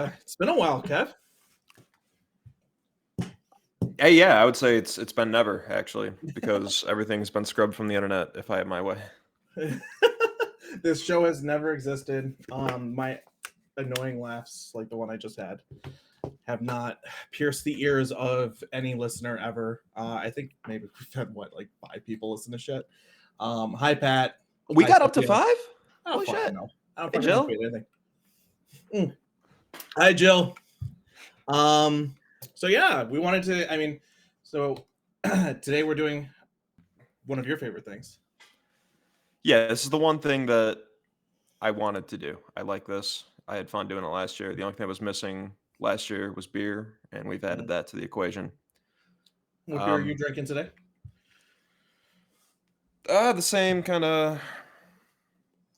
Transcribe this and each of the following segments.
It's been a while, Kev. Hey, yeah, I would say it's been never actually because everything's been scrubbed from the internet. If I had my way, This show has never existed. My annoying laughs, like the one I just had, have not pierced the ears of any listener ever. I think maybe we've had like 5 people listen to shit. Hi Pat. we Hi got up to Sophia. 5. I don't Holy fucking shit! know. I don't Hey, fucking know Jill. anything. Hi Jill. Um. So yeah, we wanted to. So today we're doing one of your favorite things. Yeah, this is the one thing that I wanted to do. I like this. I had fun doing it last year. The only thing that was missing last year was beer, and we've added Mm. that to the equation. What beer are you Um, drinking today? the same kind of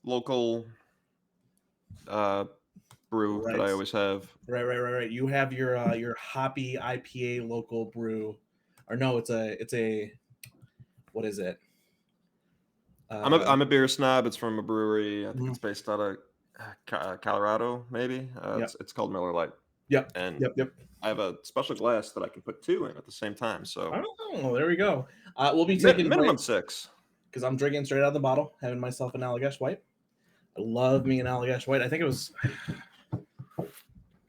local uh brew that Right. I always have. Right. You have your hoppy IPA local brew, or no? It's a what is it? I'm a Uh, I'm a beer snob. It's from a brewery. I think mhm. it's based out of Colorado, maybe. Yep, It's called Miller Lite, yep, and yep. I have a special glass that I can put two in at the same time. So Oh, there we go. We'll be taking minimum breaks 6. because I'm drinking straight out of the bottle, having myself an Allagash White. I love me an Allagash White. I think it was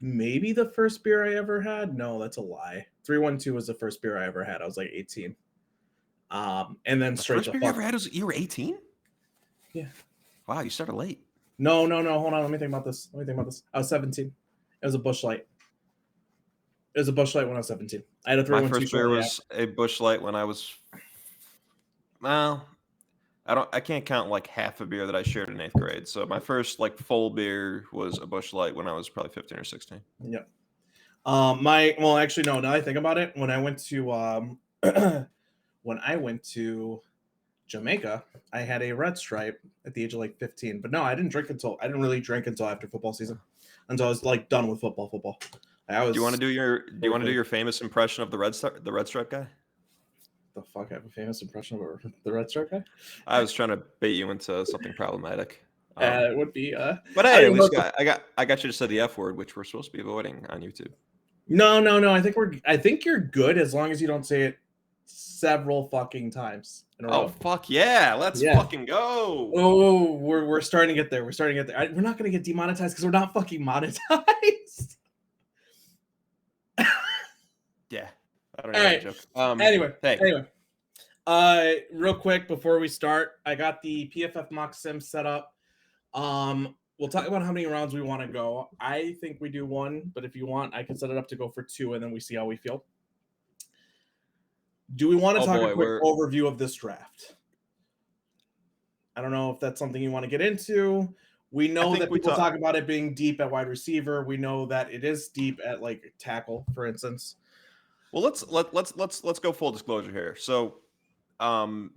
maybe the first beer I ever had. No, that's a lie. 312 was the first beer I ever had. I was like 18. And then The straight first the beer you fuck. ever had was you were 18. Yeah. Wow, you started late. No. Hold on. Let me think about this. I was 17. It was a Bush Light. It was a Bush Light when I was 17. I had a My 312 first beer shortly after. was a Bush Light when I was well. I can't count like half a beer that I shared in 8th grade. So my first like full beer was a Bush Light when I was probably 15 or 16. Yep. Well, actually, no. Now I think about it, when I went to when I went to Jamaica, I had a red stripe at the age of like 15. But no, I didn't really drink until after football season, until I was like done with football. I Do you want to was do totally your famous impression of the red stripe guy? the fuck. I have a famous impression of the red stripe guy. I was trying to bait you into something problematic. It would be But I hey, don't at even know. least I got you to say the F word, which we're supposed to be avoiding on YouTube. No. I think you're good as long as you don't say it several fucking times in a Oh row. fuck yeah, let's Yeah. fucking go. Oh, we're starting to get there. We're starting to get there. We're not going to get demonetized because we're not fucking monetized. Yeah, I don't All even have a right. joke. Anyway, Hey, anyway. Real quick before we start, I got the PFF mock sim set up. We'll talk about how many rounds we want to go. I think we do one, but if you want, I can set it up to go for 2, and then we see how we feel. Do we want to oh talk a boy, quick overview of this draft? I don't know if that's something you want to get into. We I know think that we people talk. talk about it being deep at wide receiver. We know that it is deep at like tackle, for instance. Well, let's go full disclosure here. So, um,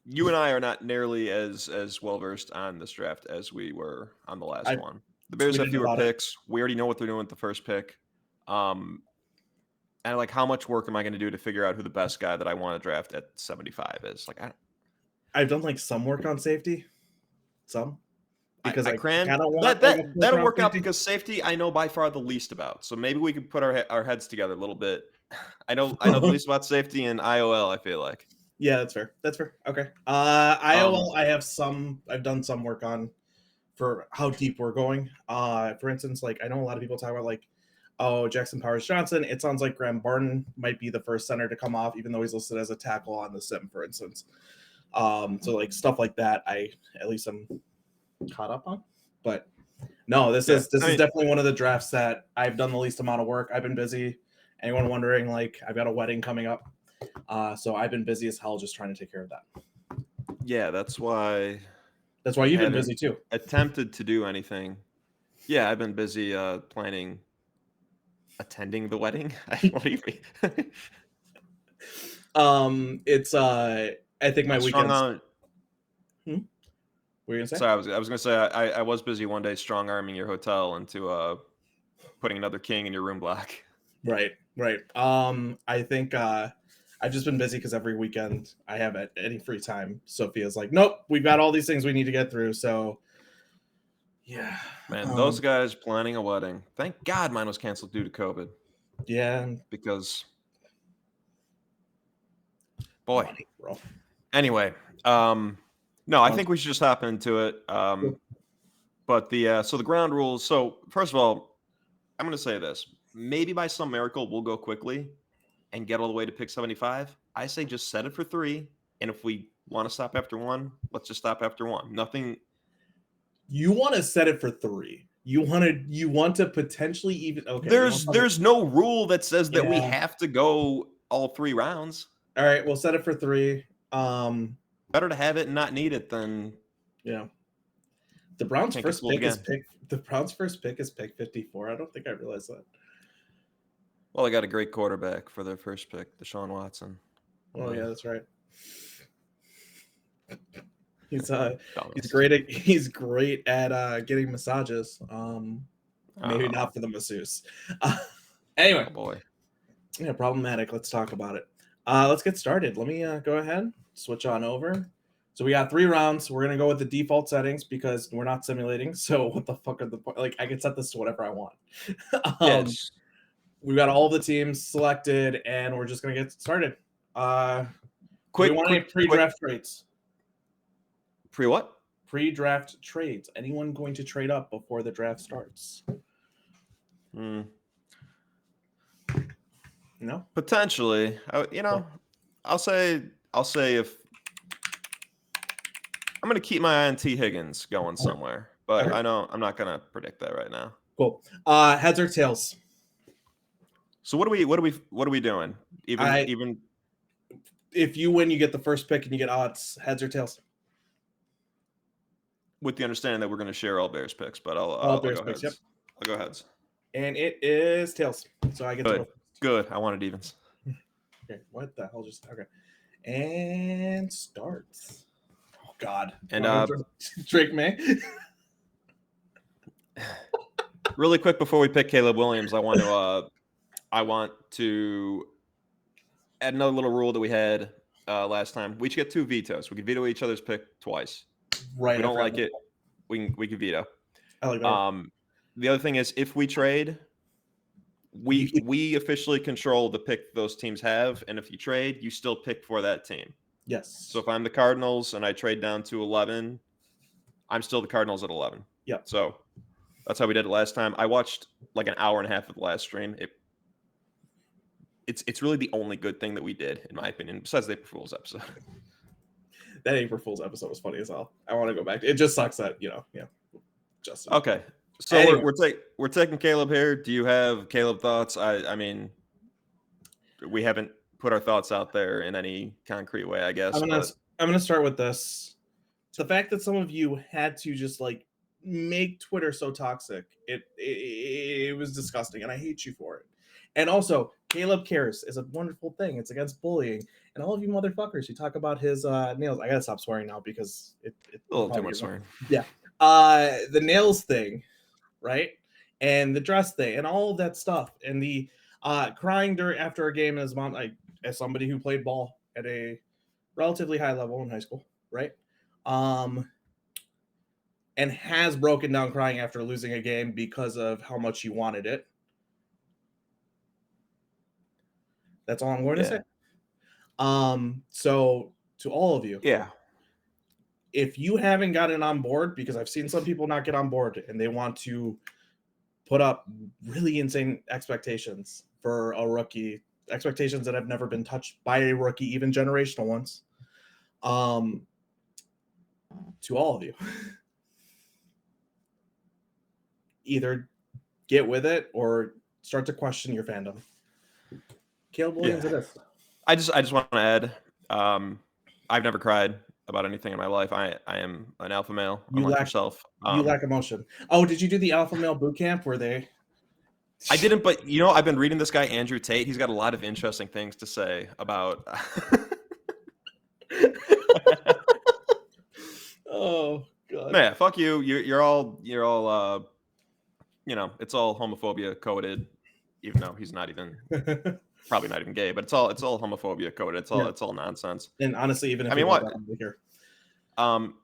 you and I are not nearly as well versed on this draft as we were on the last I one. The Bears have tweeted fewer about it. picks. We already know what they're doing with the first pick. Um, and like, how much work am I going to do to figure out who the best guy that I want to draft at 75 is? Like, I've done like some work on safety, some because I I crammed kind of want that like a fourth that'll round work out safety. because safety I know by far the least about. So maybe we could put our heads together a little bit. I know the least about safety in IOL. I feel like. Yeah, that's fair. That's fair. Okay. Um, IOL, I have some. I've done some work on for how deep we're going. For instance, like I know a lot of people talk about like, oh, Jackson Powers Johnson. It sounds like Graham Barton might be the first center to come off, even though he's listed as a tackle on the sim, for instance. So like stuff like that, I at least I'm caught up on. But no, this yeah, is this I is mean, definitely one of the drafts that I've done the least amount of work. I've been busy. Anyone wondering? Like I've got a wedding coming up, so I've been busy as hell just trying to take care of that. yeah, that's why That's why I you've been haven't busy too. attempted to do anything. Yeah, I've been busy planning attending the wedding. What do you mean? It's I think my Strong weekends. arm. Hmm? What were you gonna say? Sorry, I was gonna say I was busy one day strong arming your hotel into putting another king in your room block. Right. I think I've just been busy because every weekend I have any free time. Sophia's like, nope, we've got all these things we need to get through. So Yeah. Man, those guys planning a wedding. Thank God mine was canceled due to COVID. Yeah. Because, boy. Money, bro. Anyway, no, I think we should just hop into it. But so the ground rules. So first of all, I'm going to say this. Maybe by some miracle we'll go quickly and get all the way to pick 75. I say just set it for 3, and if we want to stop after 1, let's just stop after 1. Nothing. You want to set it for 3. You want to potentially even okay. There's no rule that says that we Yeah. have to go all 3 rounds. All right, we'll set it for 3. Better to have it and not need it than yeah. The Browns' can't first get fooled pick is again. pick. The Browns' first pick is pick 54. I don't think I realized that. Well, they got a great quarterback for their first pick, Deshaun Watson. Oh yeah, that's right. He's Dumbass. great at getting massages. Maybe not for the masseuse. Anyway, Oh boy. yeah, problematic. Let's talk about it. Let's get started. Let me go ahead, switch on over. So we got 3 rounds. We're gonna go with the default settings because we're not simulating. So what the fuck are the like? I can set this to whatever I want. Yes. We've got all the teams selected, and we're just gonna get started. Do we want any pre-draft trades? Pre what? Pre-draft trades. Anyone going to trade up before the draft starts? No. Potentially. I'll say if I'm going to keep my eye on T. Higgins going somewhere, but Okay. I know I'm not going to predict that right now. Cool. Heads or tails? So what are we doing? Even if you win, you get the first pick and you get odds. Heads or tails? With the understanding that we're going to share all Bears picks, but All Bears go picks. heads. Yep. I'll go heads. And it is tails. So I get to go. Good. I wanted evens. Okay. What the hell just okay. And starts. Oh God. And Drake May. Really quick before we pick Caleb Williams, I want to add another little rule that we had last time. We each get 2 vetoes. We can veto each other's pick twice. Right. If we don't like it, we can veto. I like that. The other thing is if we trade, we officially control the pick those teams have, and if you trade, you still pick for that team. Yes. So if I'm the Cardinals and I trade down to 11, I'm still the Cardinals at 11. Yeah. So that's how we did it last time. I watched like an hour and a half of the last stream. It's really the only good thing that we did, in my opinion, besides the April Fool's episode. That April Fool's episode was funny as hell. I want to go back. It just sucks that Justin. Okay. So anyway. we're taking Caleb here. Do you have Caleb thoughts? I mean, we haven't put our thoughts out there in any concrete way, I guess. I'm gonna start with this. The fact that some of you had to just like make Twitter so toxic, it was disgusting, and I hate you for it. And also, Caleb cares is a wonderful thing. It's against bullying, and all of you motherfuckers who talk about his nails. I gotta stop swearing now because it's a little too much swearing. Yeah. The nails thing, right? And the dress thing and all of that stuff. And the crying after a game as mom, as somebody who played ball at a relatively high level in high school, right? And has broken down crying after losing a game because of how much you wanted it. That's all I'm going to say. So to all of you. Yeah. If you haven't gotten on board, because I've seen some people not get on board and they want to put up really insane expectations for a rookie, expectations that have never been touched by a rookie, even generational ones. To all of you, either get with it or start to question your fandom. Caleb Williams, it is. I just want to add, I've never cried about anything in my life. I am an alpha male, unlike yourself. You lack emotion. Oh, did you do the alpha male boot camp where they? I didn't, but I've been reading this guy Andrew Tate. He's got a lot of interesting things to say about. Oh God. Man, fuck you. You're all it's all homophobia coded, even though he's not even probably not even gay, but it's all homophobia coded. It's all nonsense. And honestly, even if I mean, what? Here.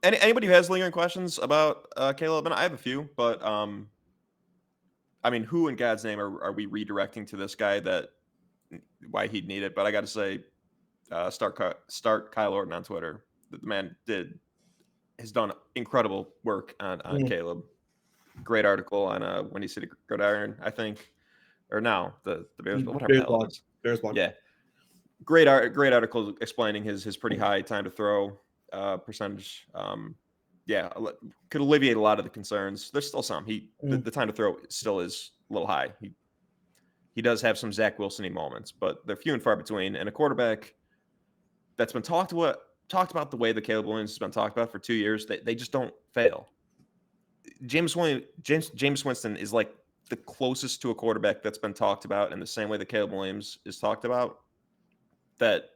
Anybody who has lingering questions about Caleb, and I have a few, but I mean, who in God's name are we redirecting to this guy that why he'd need it? But I got to say, start Kyle Orton on Twitter. The man has done incredible work on Mm, Caleb. Great article on Windy City Gridiron, I think, or now the Bears, whatever the Bears hell it blog. is. Bears blog. Yeah, great article explaining his pretty high time to throw percentage. Yeah, could alleviate a lot of the concerns. There's still some. The time to throw still is a little high. He does have some Zach Wilson-y moments, but they're few and far between. And a quarterback that's been talked about the way that Caleb Williams has been talked about for 2 years, they just don't fail. James Winston is like the closest to a quarterback that's been talked about in the same way that Caleb Williams is talked about. That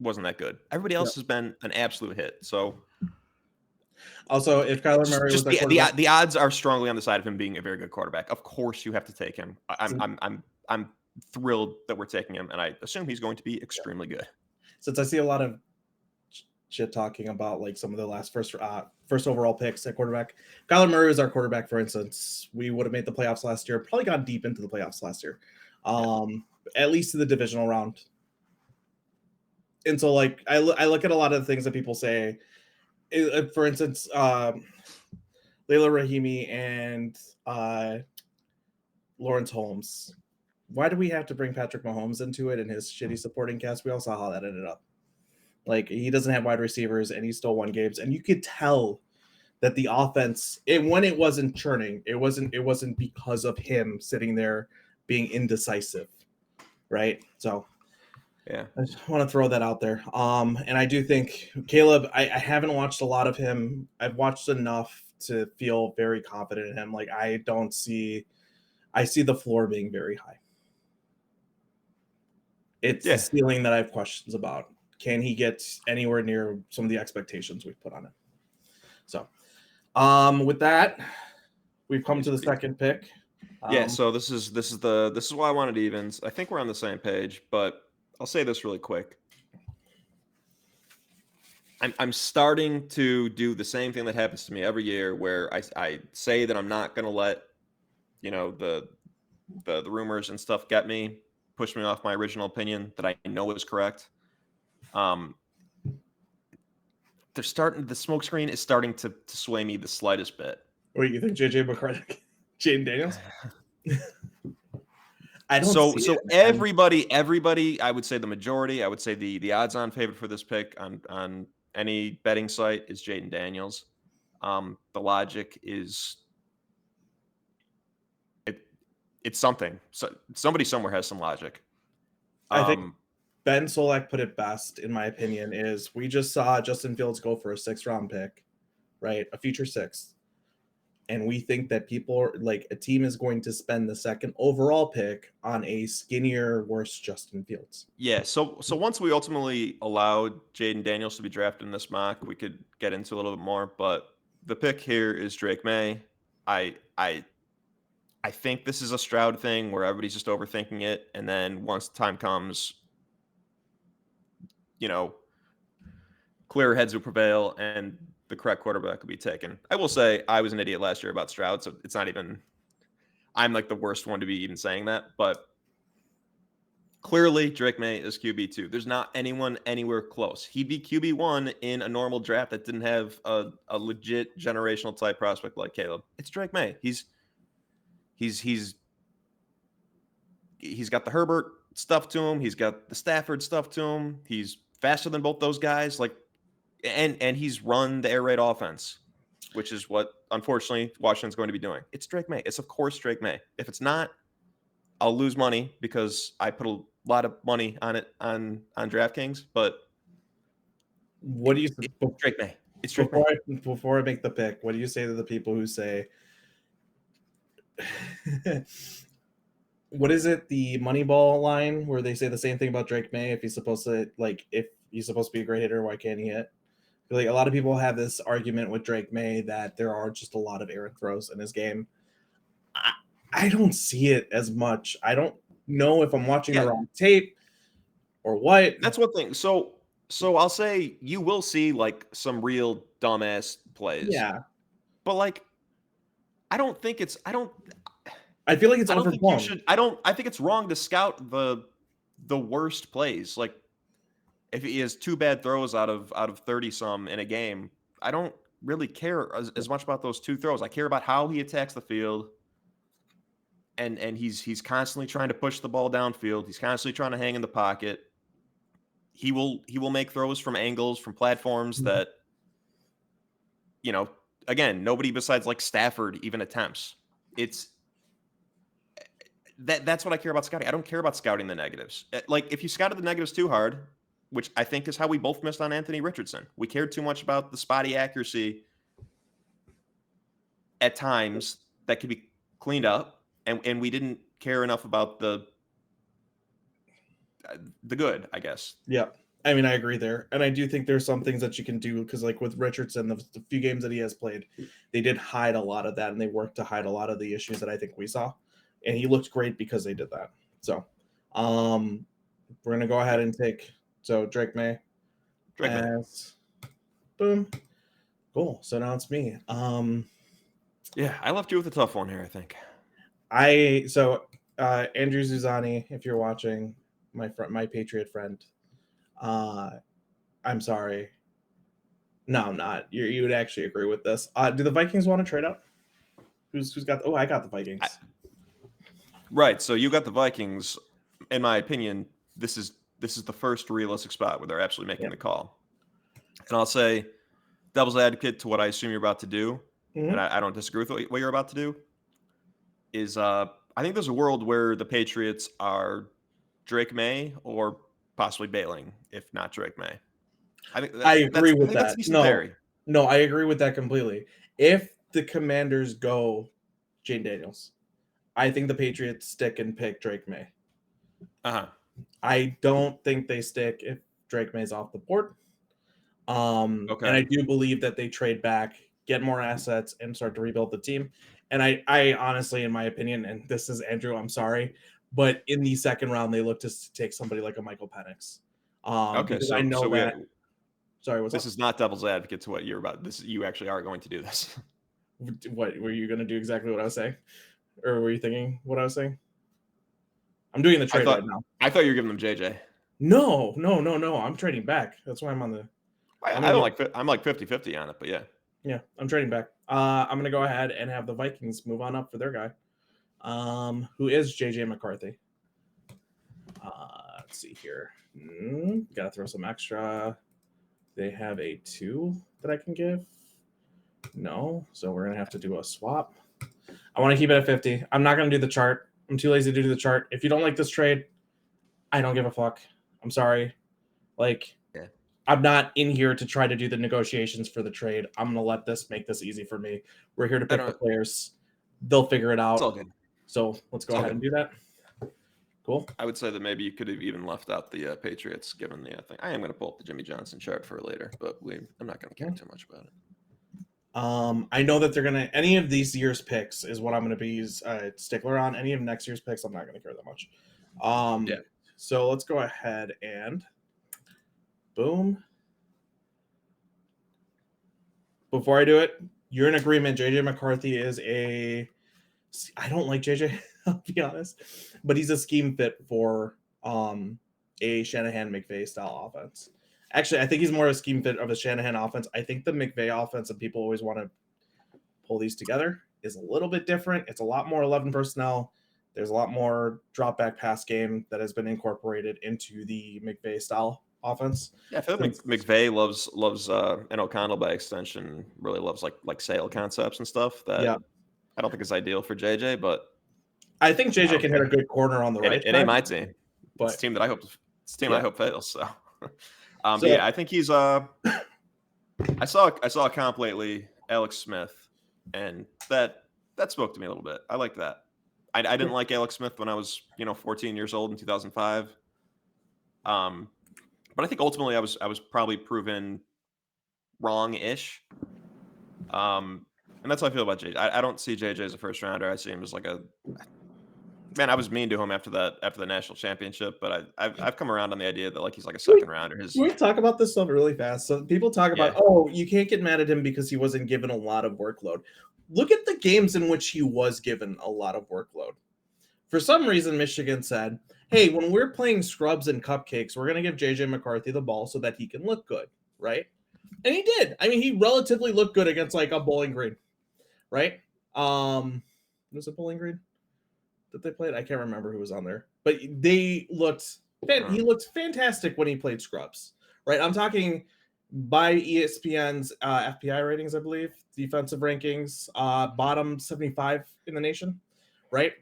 wasn't that good. Everybody else has been an absolute hit. So Also, if Kyler Murray was just our quarterback, the odds are strongly on the side of him being a very good quarterback. Of course, you have to take him. I'm thrilled that we're taking him, and I assume he's going to be extremely good. since I see a lot of shit talking about like some of the last first overall picks at quarterback, Kyler Murray was our quarterback. For instance, we would have made the playoffs last year. Probably got deep into the playoffs last year, at least to the divisional round. And so, like, I look at a lot of the things that people say. For instance, Layla Rahimi and Lawrence Holmes. Why do we have to bring Patrick Mahomes into it and his shitty supporting cast? We all saw how that ended up. Like, he doesn't have wide receivers and he still won games. And you could tell that the offense, when it wasn't churning, it wasn't because of him sitting there being indecisive. Right? So yeah, I just want to throw that out there. And I do think Caleb, I haven't watched a lot of him. I've watched enough to feel very confident in him. Like, I see the floor being very high. It's the ceiling that I have questions about. Can he get anywhere near some of the expectations we've put on him? So, with that, we've come to the second pick. So this is why I wanted evens. I think we're on the same page, but I'll say this really quick. I'm starting to do the same thing that happens to me every year, where I say that I'm not going to let the rumors and stuff get me, push me off my original opinion that I know is correct. The smoke screen is starting to sway me the slightest bit. What do you think, JJ McCarthy, Jaden Daniels? I don't so see it, everybody, I would say the majority, I would say the odds-on favorite for this pick on any betting site is Jaden Daniels. The logic is it's something. So somebody somewhere has some logic. I think Ben Solak put it best, in my opinion, is we just saw Justin Fields go for a 6th-round pick, right? A future 6th. And we think that a team is going to spend the 2nd overall pick on a skinnier, worse Justin Fields. Yeah. So once we ultimately allowed Jaden Daniels to be drafted in this mock, we could get into a little bit more. But the pick here is Drake May. I think this is a Stroud thing where everybody's just overthinking it, and then once the time comes, clear heads will prevail, and the correct quarterback will be taken. I will say I was an idiot last year about Stroud, so it's not even – I'm like the worst one to be even saying that. But clearly Drake May is QB2. There's not anyone anywhere close. He'd be QB1 in a normal draft that didn't have a legit generational type prospect like Caleb. It's Drake May. He's got the Herbert stuff to him. He's got the Stafford stuff to him. He's faster than both those guys. And he's run the air raid offense, which is what, unfortunately, Washington's going to be doing. It's Drake May. It's, of course, Drake May. If it's not, I'll lose money because I put a lot of money on it on DraftKings. But what do you it's Drake May. It's Drake May. Before I make the pick, what do you say to the people who say, what is it, the Moneyball line where they say the same thing about Drake May? If he's supposed to be a great hitter, why can't he hit? Like, a lot of people have this argument with Drake May that there are just a lot of errant throws in his game. I don't see it as much. I don't know if I'm watching the wrong tape or what. That's one thing. So I'll say you will see like some real dumbass plays. Yeah, But like, I don't think it's I feel like it's I don't think you overblown. should I think it's wrong to scout the worst plays. Like if he has 2 bad throws out of 30 some in a game, I don't really care as much about those 2 throws. I care about how he attacks the field, and he's constantly trying to push the ball downfield. He's constantly trying to hang in the pocket. He will make throws from angles, from platforms Mhm. that, you know, again, nobody besides like Stafford even attempts. It's that's what I care about scouting. I don't care about scouting the negatives. Like if you scouted the negatives too hard, which I think is how we both missed on Anthony Richardson. We cared too much about the spotty accuracy at times that could be cleaned up, and we didn't care enough about the good, I guess. Yeah. I mean, I agree there. And I do think there's some things that you can do because, like with Richardson, the few games that he has played, they did hide a lot of that and they worked to hide a lot of the issues that I think we saw. And he looked great because they did that. So, um, we're going to go ahead Yeah, and take, so Drake May Drake May. as boom. Cool. So now it's me. Yeah, I left you with a tough one here, I think. Andrew Zuzani, if you're watching, my Patriot friend, uh, I'm sorry. No, I'm not. You would actually agree with this. Do the Vikings want to trade up? Who's got? Oh, I got the I, Vikings. right. So you got the Vikings. In my opinion, this is the first realistic spot where they're actually making Yeah. the call. And I'll say, devil's advocate to what I assume you're about to do, and Hmm. I don't disagree with what you're about to do. Is I think there's a world where the Patriots are Drake May or possibly Bailing, if not Drake May. I think I that's agree I with think that's a that. decent No, theory. no, I agree with that completely. If the Commanders go Jane Daniels, I think the Patriots stick and pick Drake May. Uh huh. I don't think they stick if Drake May's off the board. And I Okay. do believe that they trade back, get more assets, and start to rebuild the team. And I honestly, in my opinion, and this is Andrew, I'm sorry, but in the second round, they look to take somebody like a Michael Penix, Okay. because I So know so we that. Sorry, what's this up? is not devil's advocate to what you're about. This you actually are going to do this. What were you going to do? Exactly what I was saying, or were you thinking what I was saying? I'm doing the I trade right thought now. I thought you were giving them JJ. No, no, no, no. I'm trading back. That's why I'm on the. I'm I gonna don't give. like I'm like 50-50 on it, but yeah. Yeah, I'm trading back. I'm gonna go ahead and have the Vikings move on up for their guy. Who is JJ McCarthy? Let's see here. Gotta throw some extra. They have a 2 that I can give. No, so we're gonna have to do a swap. I want to keep it at 50. I'm not gonna do the chart. I'm too lazy to do the chart. If you don't like this trade, I don't give a fuck. I'm sorry. Like, Yeah. I'm not in here to try to do the negotiations for the trade. I'm gonna let this make this easy for me. We're here to I pick the don't. players. They'll figure it It's all out. good. So let's go It's all ahead good. and do that. Cool. I would say that maybe you could have even left out the Patriots, given the thing. I am going to pull up the Jimmy Johnson chart for later, but I'm not going to care Yeah. too much about it. I know that they're gonna any of these year's picks is what I'm gonna be stickler on. Any of next year's picks, I'm not gonna care that much. Yeah. So let's go ahead and boom. Before I do it, you're in agreement. JJ McCarthy is a. I don't like JJ. I'll be honest, but he's a scheme fit for a Shanahan McVay style offense. Actually, I think he's more a scheme fit of a Shanahan offense. I think the McVay offense, and people always want to pull these together, is a little bit different. It's a lot more 11 personnel. There's a lot more drop back pass game that has been incorporated into the McVay style offense. Yeah, I feel like Since, McVay loves and O'Connell by extension really loves like sale concepts and stuff that yeah, I don't think is ideal for JJ, but I think I JJ don't can hit care. a good corner on the right It ain't side, my team. It's a but team that I hope I yeah. hope fails. So, but So yeah, I think he's I saw a comp lately, Alex Smith, and that spoke to me a little bit. I like that. I didn't like Alex Smith when I was 14 years old in 2005. Um, but I think ultimately I was probably proven wrong-ish. And that's how I feel about JJ. I don't see JJ as a first rounder. I see him as like Man, I was mean to him after the national championship, but I've come around on the idea that like he's like a Can we, second rounder. can we talk about this stuff really fast? So people talk about, Yeah, oh, you can't get mad at him because he wasn't given a lot of workload. Look at the games in which he was given a lot of workload. For some reason, Michigan said, hey, when we're playing scrubs and cupcakes, we're going to give JJ McCarthy the ball so that he can look good, right? And he did. I mean, he relatively looked good against like a Bowling Green, right? Was it Bowling Green that they played? I can't remember who was on there, but they looked. He looked fantastic when he played scrubs, right? I'm talking by ESPN's FPI ratings, I believe, defensive rankings, bottom 75 in the nation, right?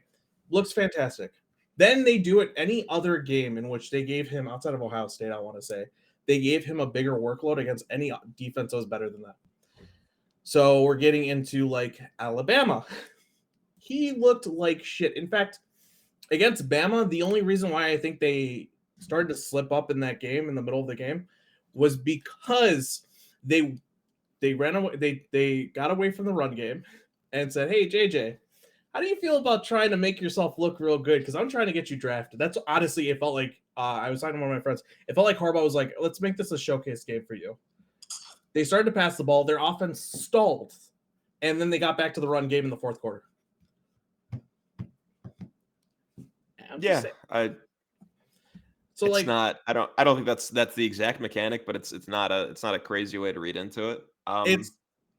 Looks fantastic. Then they do it any other game in which they gave him, outside of Ohio State, I want to say, they gave him a bigger workload against any defense that was better than that. So we're getting into like Alabama. He looked like shit. In fact, against Bama, the only reason why I think they started to slip up in that game in the middle of the game was because they ran away, they got away from the run game and said, "Hey JJ, how do you feel about trying to make yourself look real good? Because I'm trying to get you drafted." That's honestly, it felt like I was talking to one of my friends. It felt like Harbaugh was like, "Let's make this a showcase game for you." They started to pass the ball. Their offense stalled, and then they got back to the run game in the fourth quarter. I'm just yeah. saying. I So It's like, not. I don't think that's the exact mechanic, but it's not a crazy way to read into it. it's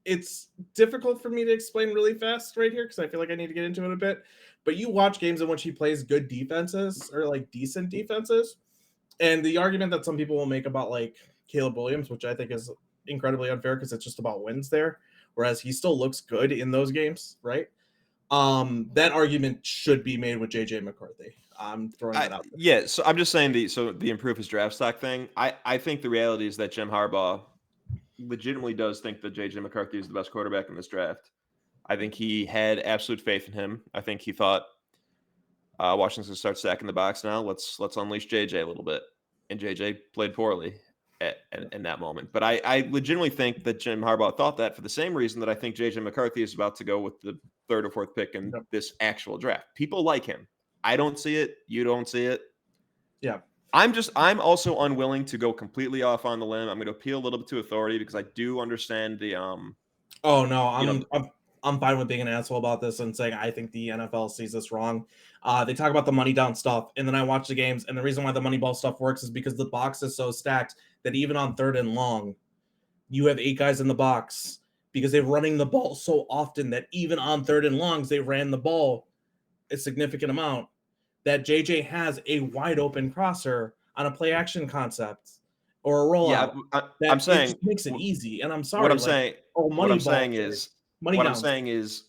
it's difficult for me to explain really fast right here because I feel like I need to get into it a bit. But you watch games in which he plays good defenses or like decent defenses, and the argument that some people will make about like Caleb Williams, which I think is incredibly unfair because it's just about wins there, whereas he still looks good in those games, right? That argument should be made with JJ McCarthy. I'm throwing that out there. Yeah. So I'm just saying the improve his draft stock thing. I think the reality is that Jim Harbaugh legitimately does think that JJ McCarthy is the best quarterback in this draft. I think he had absolute faith in him. I think he thought Washington's gonna start stacking the box now. Let's unleash JJ a little bit, and JJ played poorly in that moment. But I legitimately think that Jim Harbaugh thought that for the same reason that I think JJ McCarthy is about to go with the third or fourth pick in Yep. this actual draft. People like him. I don't see it. You don't see it. Yeah. I'm also unwilling to go completely off on the limb. I'm going to appeal a little bit to authority because I do understand the Oh no, you know I'm fine with being an asshole about this and saying I think the NFL sees this wrong. They talk about the money down stuff, and then I watch the games, and the reason why the money ball stuff works is because the box is so stacked that even on third and long, you have 8 guys in the box because they're running the ball so often that even on third and longs, they ran the ball a significant amount. That JJ has a wide open crosser on a play action concept or a yeah, rollout I'm that it saying just makes it easy. And I'm what sorry, I'm like, saying oh, what money I'm ball saying shit, is money what I'm downs. saying is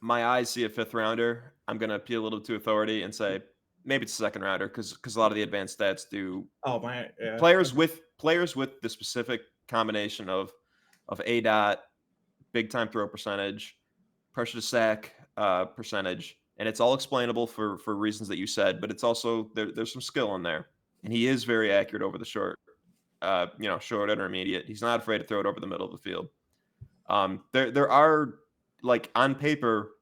my eyes see a fifth rounder. I'm going to appeal a little to authority and say maybe it's a second rounder because a lot of the advanced stats do Oh my, yeah, players with the specific combination of a dot, big time throw percentage, pressure to sack percentage, and it's all explainable for reasons that you said, but it's also there's some skill in there, and he is very accurate over the short, short intermediate. He's not afraid to throw it over the middle of the field. There are like on paper,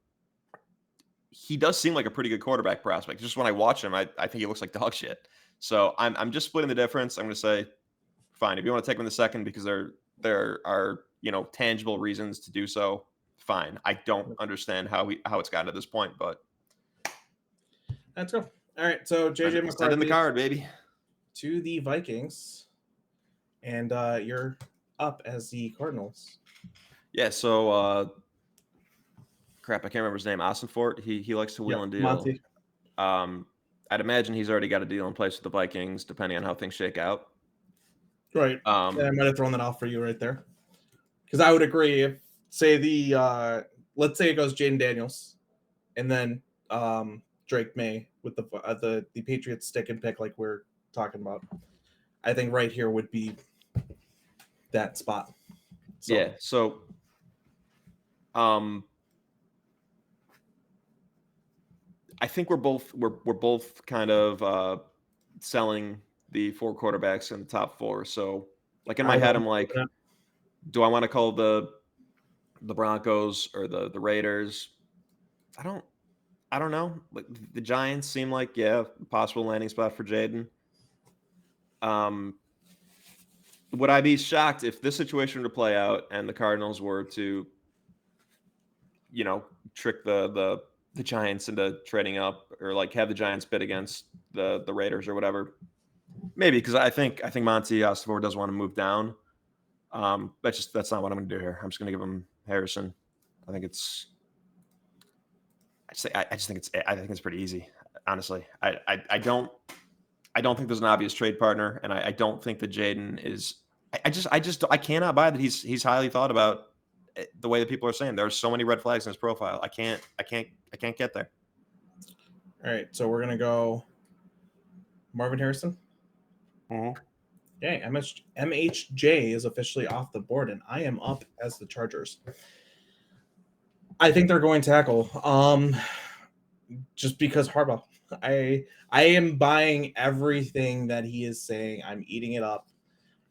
he does seem like a pretty good quarterback prospect. Just when I watch him, I think he looks like dog shit. So I'm just splitting the difference. I'm going to say fine. If you want to take him in the second because there are tangible reasons to do so, fine. I don't understand how it's gotten to this point, but let's go. All right, so JJ send in the McCarthy card, baby. to the Vikings, and you're up as the Cardinals. Yeah. So crap, I can't remember his name. Fort. He likes to wheel Yep, and deal. Monty. I'd imagine he's already got a deal in place with the Vikings, depending on how things shake out. Right. Yeah, Um, I might have thrown that off for you right there because I would agree if say the let's say it goes Jaden Daniels and then Drake May with the Patriots stick and pick like we're talking about. I think right here would be that spot. So yeah. So um, I think we're both kind of selling the four quarterbacks in the top four. So like in I my head, won't. I'm like, do I want to call the Broncos or the Raiders? I don't. I don't know. Like the Giants seem like possible landing spot for Jaden. Um, would I be shocked if this situation were to play out and the Cardinals were to, you know, trick the Giants into trading up or like have the Giants bid against the Raiders or whatever? Maybe because I think Monty Ostabor does want to move down. That's not what I'm going to do here. I'm just going to give him Harrison. I think it's I think it's pretty easy. Honestly, I don't think there's an obvious trade partner, and I don't think that Jaden is. I cannot buy that he's highly thought about the way that people are saying. There are so many red flags in his profile. I can't get there. All right, so we're gonna go Marvin Harrison. Mm-hmm. Okay, MHJ is officially off the board, and I am up as the Chargers. I think they're going tackle. Just because Harbaugh. I am buying everything that he is saying. I'm eating it up.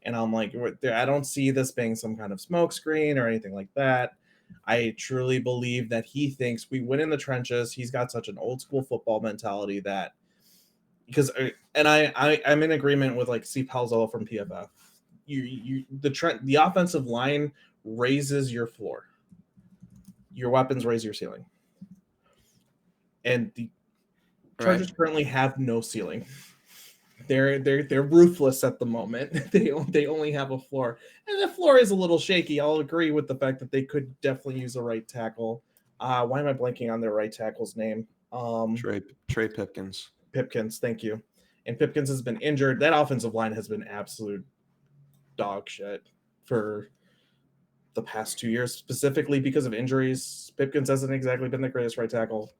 And I'm like, I don't see this being some kind of smokescreen or anything like that. I truly believe that he thinks we win in the trenches. He's got such an old school football mentality that because and I'm in agreement with like C Palzo from PFF. The offensive line raises your floor. Your weapons raise your ceiling. And the Chargers Right. currently have no ceiling. They're ruthless at the moment. They only have a floor, and the floor is a little shaky. I'll agree with the fact that they could definitely use a right tackle. Why am I blanking on their right tackle's name? Trey Pipkins. Pipkins, thank you. And Pipkins has been injured. That offensive line has been absolute dog shit for the past 2 years, specifically because of injuries. Pipkins hasn't exactly been the greatest right tackle.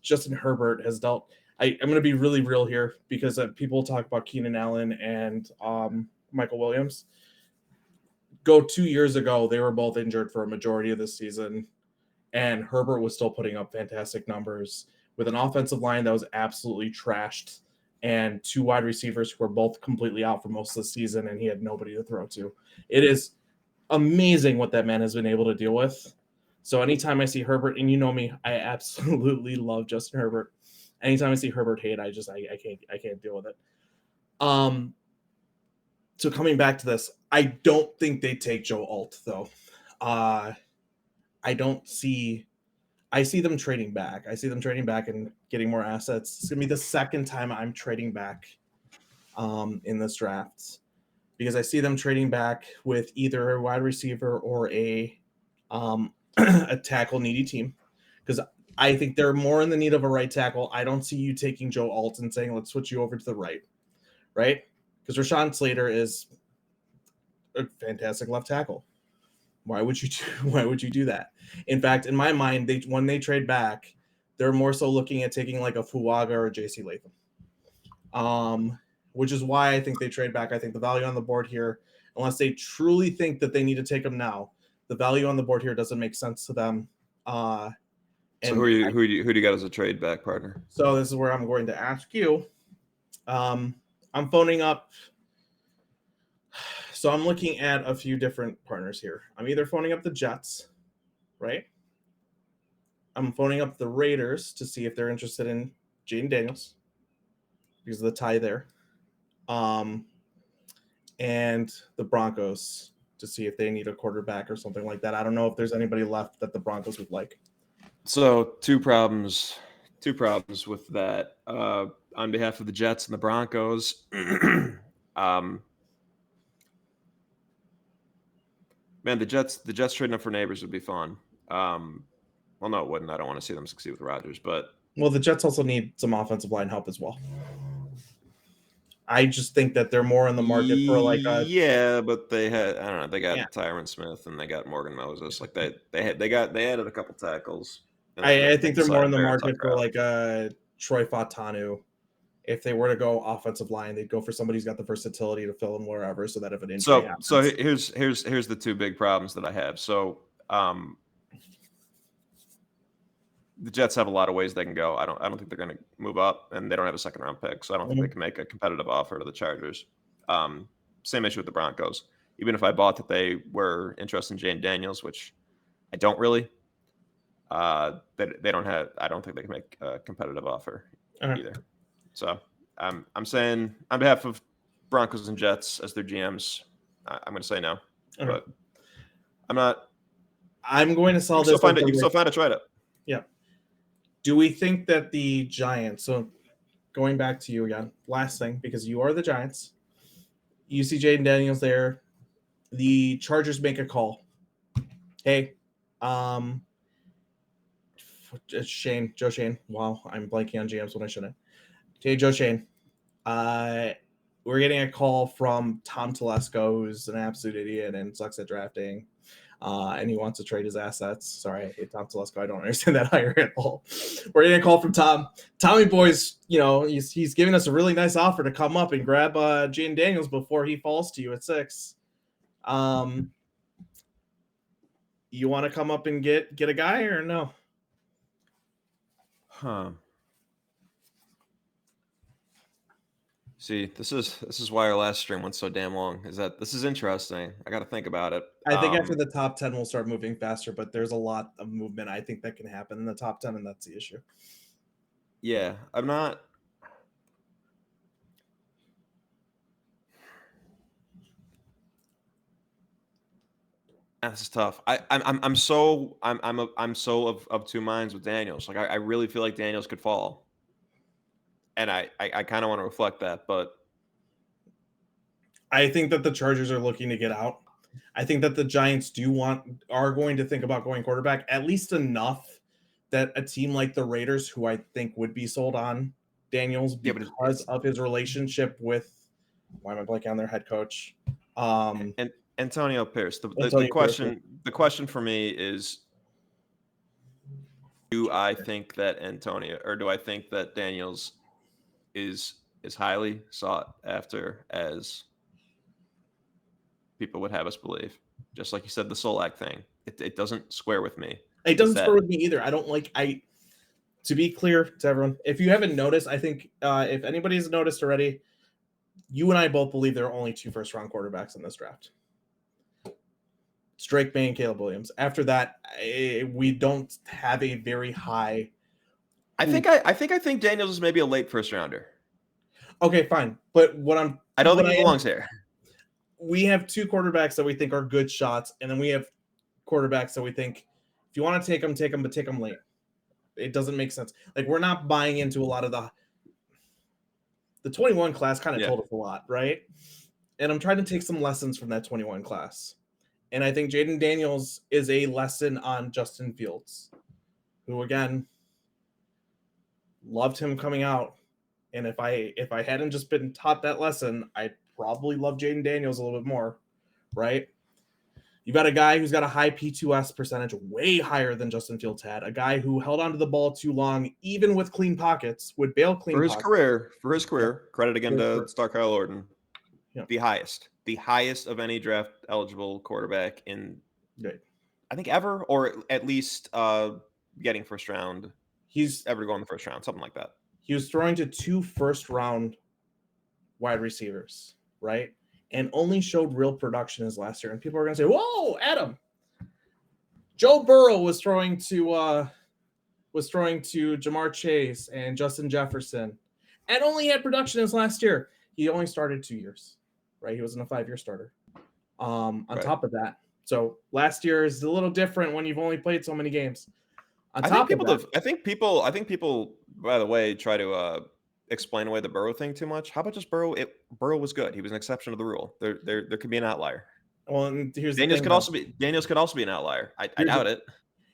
Justin Herbert has dealt. I'm going to be really real here because people talk about Keenan Allen and Michael Williams. Go 2 years ago, they were both injured for a majority of the season, and Herbert was still putting up fantastic numbers with an offensive line that was absolutely trashed and two wide receivers who were both completely out for most of the season, and he had nobody to throw to. It is amazing what that man has been able to deal with. So anytime I see Herbert, and you know me, I absolutely love Justin Herbert. Anytime I see Herbert hate, I can't deal with it. So coming back to this, I don't think they take Joe Alt though. I don't see. I see them trading back. I see them trading back and getting more assets. It's gonna be the second time I'm trading back in this draft because I see them trading back with either a wide receiver or a a tackle needy team. Because I think they're more in the need of a right tackle. I don't see you taking Joe Alt and saying, let's switch you over to the right, right? Because Rashawn Slater is a fantastic left tackle. Why would you do that? In fact, in my mind, when they trade back, they're more so looking at taking like a Fuaga or a JC Latham. Which is why I think they trade back. I think the value on the board here, unless they truly think that they need to take them now, the value on the board here doesn't make sense to them. So And who do you got as a trade back partner? so this is where I'm going to ask you. I'm phoning up. So I'm looking at a few different partners here. I'm either phoning up the Jets, right? I'm phoning up the Raiders to see if they're interested in Jaden Daniels because of the tie there. And the Broncos to see if they need a quarterback or something like that. I don't know if there's anybody left that the Broncos would like. So two problems with that. On behalf of the Jets and the Broncos, man, the Jets trading up for neighbors would be fun. Well, no, it wouldn't. I don't want to see them succeed with Rodgers, but Well, the Jets also need some offensive line help as well. I just think that they're more in the market for like a yeah, but they had I don't know. They yeah. got Tyron Smith and they got Morgan Moses. Like they added a couple tackles. And I they think can they're more slide in the Vera market Tucker for out. like a Troy Fautanu. If they were to go offensive line, they'd go for somebody who's got the versatility to fill in wherever, so that if an injury So happens, here's the two big problems that I have. So the Jets have a lot of ways they can go. I don't think they're going to move up, and they don't have a second round pick, so I don't think they can make a competitive offer to the Chargers. Same issue with the Broncos. Even if I bought that they were interested in Jane Daniels, which I don't really. they don't have. I don't think they can make a competitive offer Okay. either. So I'm saying on behalf of Broncos and Jets as their GMs, I'm going to say no. Okay. But I'm not. I'm going to You sell can still this. find it. You can still find a trade up. Yeah. Do we think that the Giants? So going back to you again, last thing, because you are the Giants. You see Jaden Daniels there. The Chargers make a call. Hey, Joe Shane. Wow, I'm blanking on GMs when I shouldn't. Hey, Joe Shane. We're getting a call from Tom Telesco, who's an absolute idiot and sucks at drafting. And he wants to trade his assets. Sorry, I hate Tom Telesco. I don't understand that hire at all. We're getting a call from Tom. Tommy Boy's, he's giving us a really nice offer to come up and grab Jaden Daniels before he falls to you at 6. You want to come up and get a guy or no? Huh. See, this is why our last stream went so damn long. Is that this is interesting? I got to think about it. I think after the top 10, we'll start moving faster, but there's a lot of movement I think that can happen in the top 10, and that's the issue. Yeah, I'm not. This is tough. I'm so of two minds with Daniels. Like I really feel like Daniels could fall, and I kind of want to reflect that, but I think that the Chargers are looking to get out. I think that the Giants are going to think about going quarterback, at least enough that a team like the Raiders, who I think would be sold on Daniels because of his relationship with, why am I blanking on their head coach? And Antonio Pierce. The question for me is, do I think that do I think that Daniels is as highly sought after as people would have us believe? Just like you said, the Solak thing. It doesn't square with me. It doesn't square with me either. I don't like to be clear to everyone, if you haven't noticed, I think if anybody's noticed already, you and I both believe there are only 2 first-round quarterbacks in this draft. It's Drake May and Caleb Williams. After that, we don't have a very high. I think Daniels is maybe a late first rounder. Okay, fine, but I don't think he belongs here. We have 2 quarterbacks that we think are good shots, and then we have quarterbacks that we think if you want to take them, but take them late. It doesn't make sense. Like, we're not buying into a lot of the 21 class kind of told us a lot, right? And I'm trying to take some lessons from that 21 class. And I think Jaden Daniels is a lesson on Justin Fields, who, again, loved him coming out. And if I hadn't just been taught that lesson, I'd probably love Jaden Daniels a little bit more, right? You've got a guy who's got a high P2S percentage, way higher than Justin Fields had. A guy who held onto the ball too long, even with clean pockets, would bail clean for his pockets. career. Credit again to Star Kyle Orton. Yeah. The highest of any draft eligible quarterback in, I think, ever, or at least getting first round. He's ever to go in the first round, something like that. He was throwing to 2 first-round wide receivers, right? And only showed real production his last year. And people are going to say, whoa, Adam. Joe Burrow was throwing to Jamar Chase and Justin Jefferson and only had production his last year. He only started 2 years, right? He wasn't a 5-year starter. On top of that. So last year is a little different when you've only played so many games. I think people, by the way, try to explain away the Burrow thing too much. How about just Burrow? Burrow was good. He was an exception to the rule. There could be an outlier. Well, and here's Daniels the thing, Daniels could also be an outlier. I doubt it.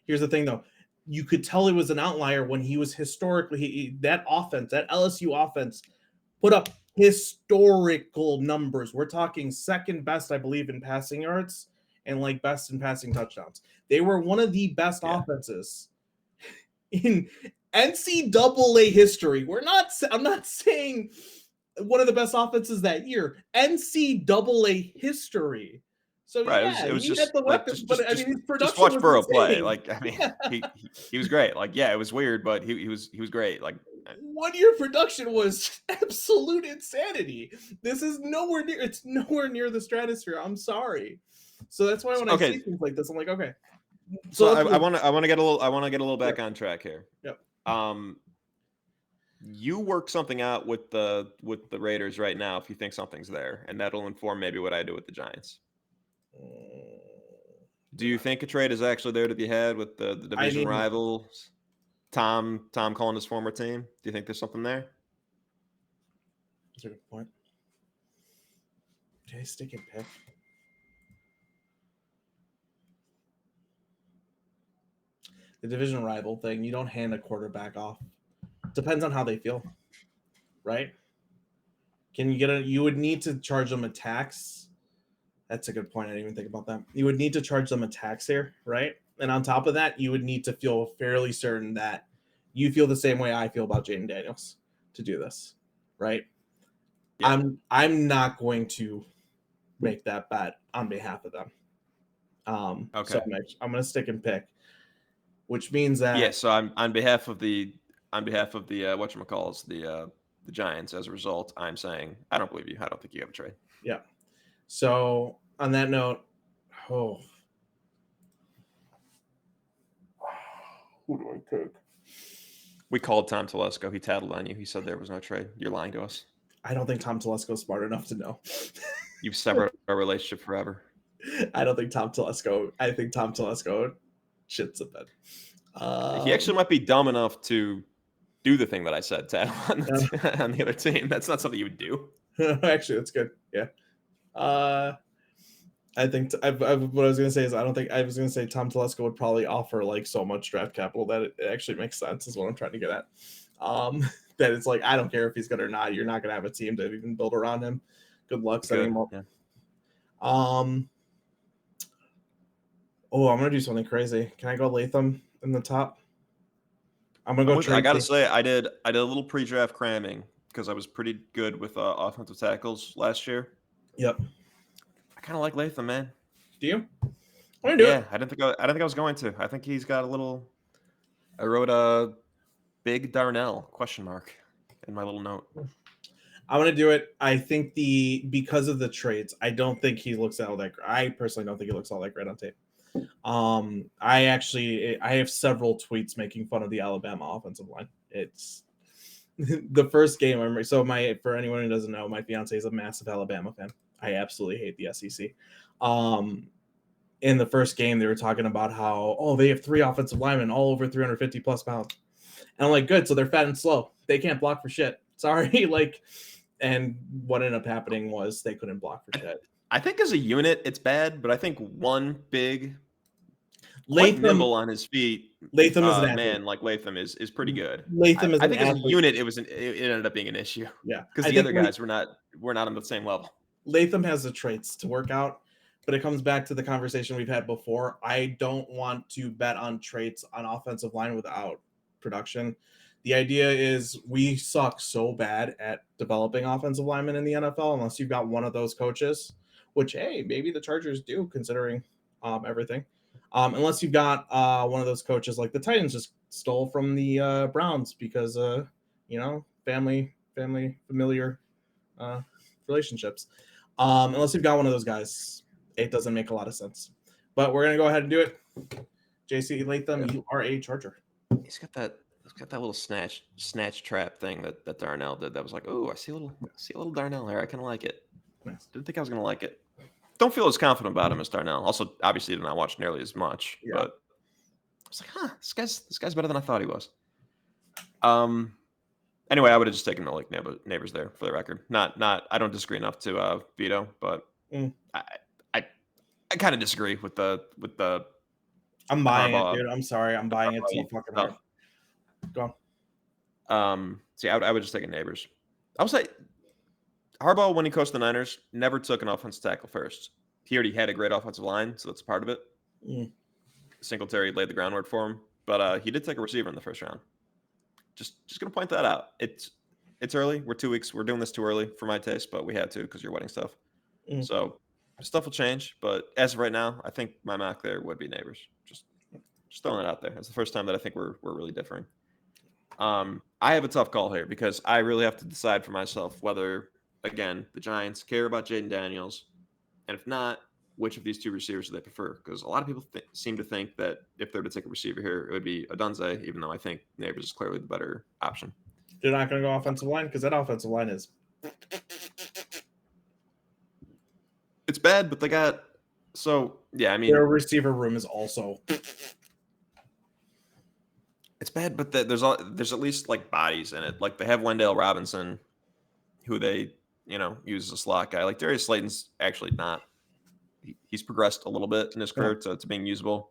Here's the thing, though. You could tell it was an outlier when he was historically that LSU offense put up historical numbers. We're talking second best, I believe, in passing yards and like best in passing touchdowns. They were one of the best offenses in NCAA history. I'm not saying one of the best offenses that year. NCAA history. So right, it was he just had the weapons, but I mean, his production just watch was Burrow insane. play. Like, I mean, he was great. Like, yeah, it was weird, but he was great. Like, 1 year production was absolute insanity. This is nowhere near. It's nowhere near the stratosphere. I'm sorry. So that's why when I see things like this, I'm like, okay. So let's I want to get a little sure. back on track here. Yep. Um, you work something out with the Raiders right now if you think something's there, and that'll inform maybe what I do with the Giants. Do you think a trade is actually there to be had with the I division mean, rivals? Tom calling his former team. Do you think there's something there? that's a good point. Did I stick and pick? The division rival thing, you don't hand a quarterback off. Depends on how they feel, right? Can you get a? You would need to charge them a tax. That's a good point. I didn't even think about that. You would need to charge them a tax here, right? And on top of that, you would need to feel fairly certain that you feel the same way I feel about Jaden Daniels to do this, right? Yeah. I'm not going to make that bet on behalf of them. So Okay. I'm going to stick and pick, which means Yeah. that So I'm on behalf of the whatchamacalls, the Giants. As a result, I'm saying I don't believe you. I don't think you have a trade. yeah. So on that note, oh, who do I take? We called Tom Telesco. He tattled on you. He said there was no trade. You're lying to us. I don't think Tom Telesco is smart enough to know. You've severed our relationship forever. I don't think Tom Telesco. I think Tom Telesco shits the bed. He actually might be dumb enough to do the thing that I said, tattle on on the other team. That's not something you would do. Actually, that's good. Yeah. I think what I was gonna say is I was gonna say Tom Telesco would probably offer like so much draft capital that it actually makes sense. Is what I'm trying to get at. That it's like I don't care if he's good or not. You're not gonna have a team to even build around him. Good luck setting Good. him up. Yeah. Oh, I'm gonna do something crazy. Can I go Latham in the top? I'm gonna go I gotta Tracy. say, I did a little pre-draft cramming because I was pretty good with offensive tackles last year. Yep. I kind of like Latham, man. Do you? I'm gonna do Yeah, it. I didn't think I was going to. I think he's got a little. I wrote a big Darnell question mark in my little note. I'm gonna do it. I think because of the trades, I don't think he looks all that. I personally don't think he looks all that great on tape. I have several tweets making fun of the Alabama offensive line. It's the first game I remember. So for anyone who doesn't know, my fiance is a massive Alabama fan. I absolutely hate the SEC. In the first game, they were talking about how they have 3 offensive linemen all over 350 plus pounds, and I'm like, good. So they're fat and slow. They can't block for shit. Sorry, like. And what ended up happening was they couldn't block for shit. I think as a unit, it's bad, but I think one big, quite Latham nimble on his feet, Latham is an athlete. man like Latham is pretty good. Latham is I an think as a athlete. unit, it ended up being an issue Yeah, because I the think other guys were not on the same level. Latham has the traits to work out, but it comes back to the conversation we've had before. I don't want to bet on traits on offensive line without production. The idea is we suck so bad at developing offensive linemen in the NFL unless you've got one of those coaches, which hey, maybe the Chargers do considering everything. Unless you've got one of those coaches like the Titans just stole from the Browns because familiar relationships. Unless you've got one of those guys, it doesn't make a lot of sense. But we're gonna go ahead and do it. JC Latham, Yeah. you are a Charger. He's got that little snatch trap thing that Darnell did. That was like, oh, I see a little Darnell here. I kind of like it. Nice. Didn't think I was gonna like it. Don't feel as confident about him as Darnell. Also, obviously, did not watch nearly as much. Yeah. But I was like, huh, this guy's better than I thought he was. Anyway, I would have just taken Malik Neighbors there for the record. Not. I don't disagree enough to veto, but I kind of disagree with the I'm buying it, Harbaugh. dude. I'm sorry. I'm buying it so fucking hard. Go on. See, I would just take a Neighbors. I would say Harbaugh, when he coached the Niners, never took an offensive tackle first. He already had a great offensive line, so that's part of it. Singletary laid the groundwork for him, but he did take a receiver in the first round. Just gonna point that out. It's early. We're 2 weeks. We're doing this too early for my taste, but we had to because you're wedding stuff. So stuff will change, but as of right now, I think my mock there would be Neighbors. Just throwing it out there. It's the first time that I think we're really differing. I have a tough call here because I really have to decide for myself whether, again, the Giants care about Jaden Daniels, and if not, which of these two receivers do they prefer? Because a lot of people seem to think that if they're to take a receiver here, it would be Odunze, even though I think Neighbors is clearly the better option. They're not going to go offensive line because that offensive line is. It's bad, but they got I mean, their receiver room is also. It's bad, but there's at least like bodies in it. Like they have Wendell Robinson, who they use as a slot guy. Like Darius Slayton's actually not. He's progressed a little bit in his career to being usable.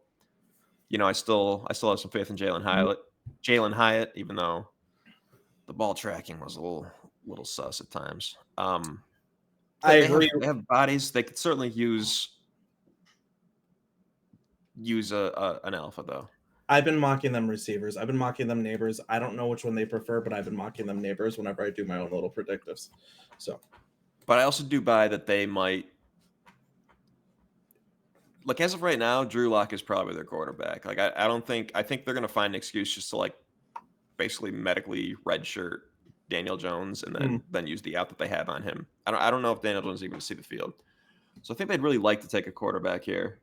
I still have some faith in Jalen Hyatt, even though the ball tracking was a little sus at times. I agree. They have bodies. They could certainly use an alpha though. I've been mocking them receivers. I've been mocking them neighbors. I don't know which one they prefer, but I've been mocking them neighbors whenever I do my own little predictives. So, but I also do buy that they might. Like as of right now, Drew Lock is probably their quarterback. Like I think they're gonna find an excuse just to like basically medically redshirt Daniel Jones and then use the out that they have on him. I don't know if Daniel Jones is even going to see the field. So I think they'd really like to take a quarterback here.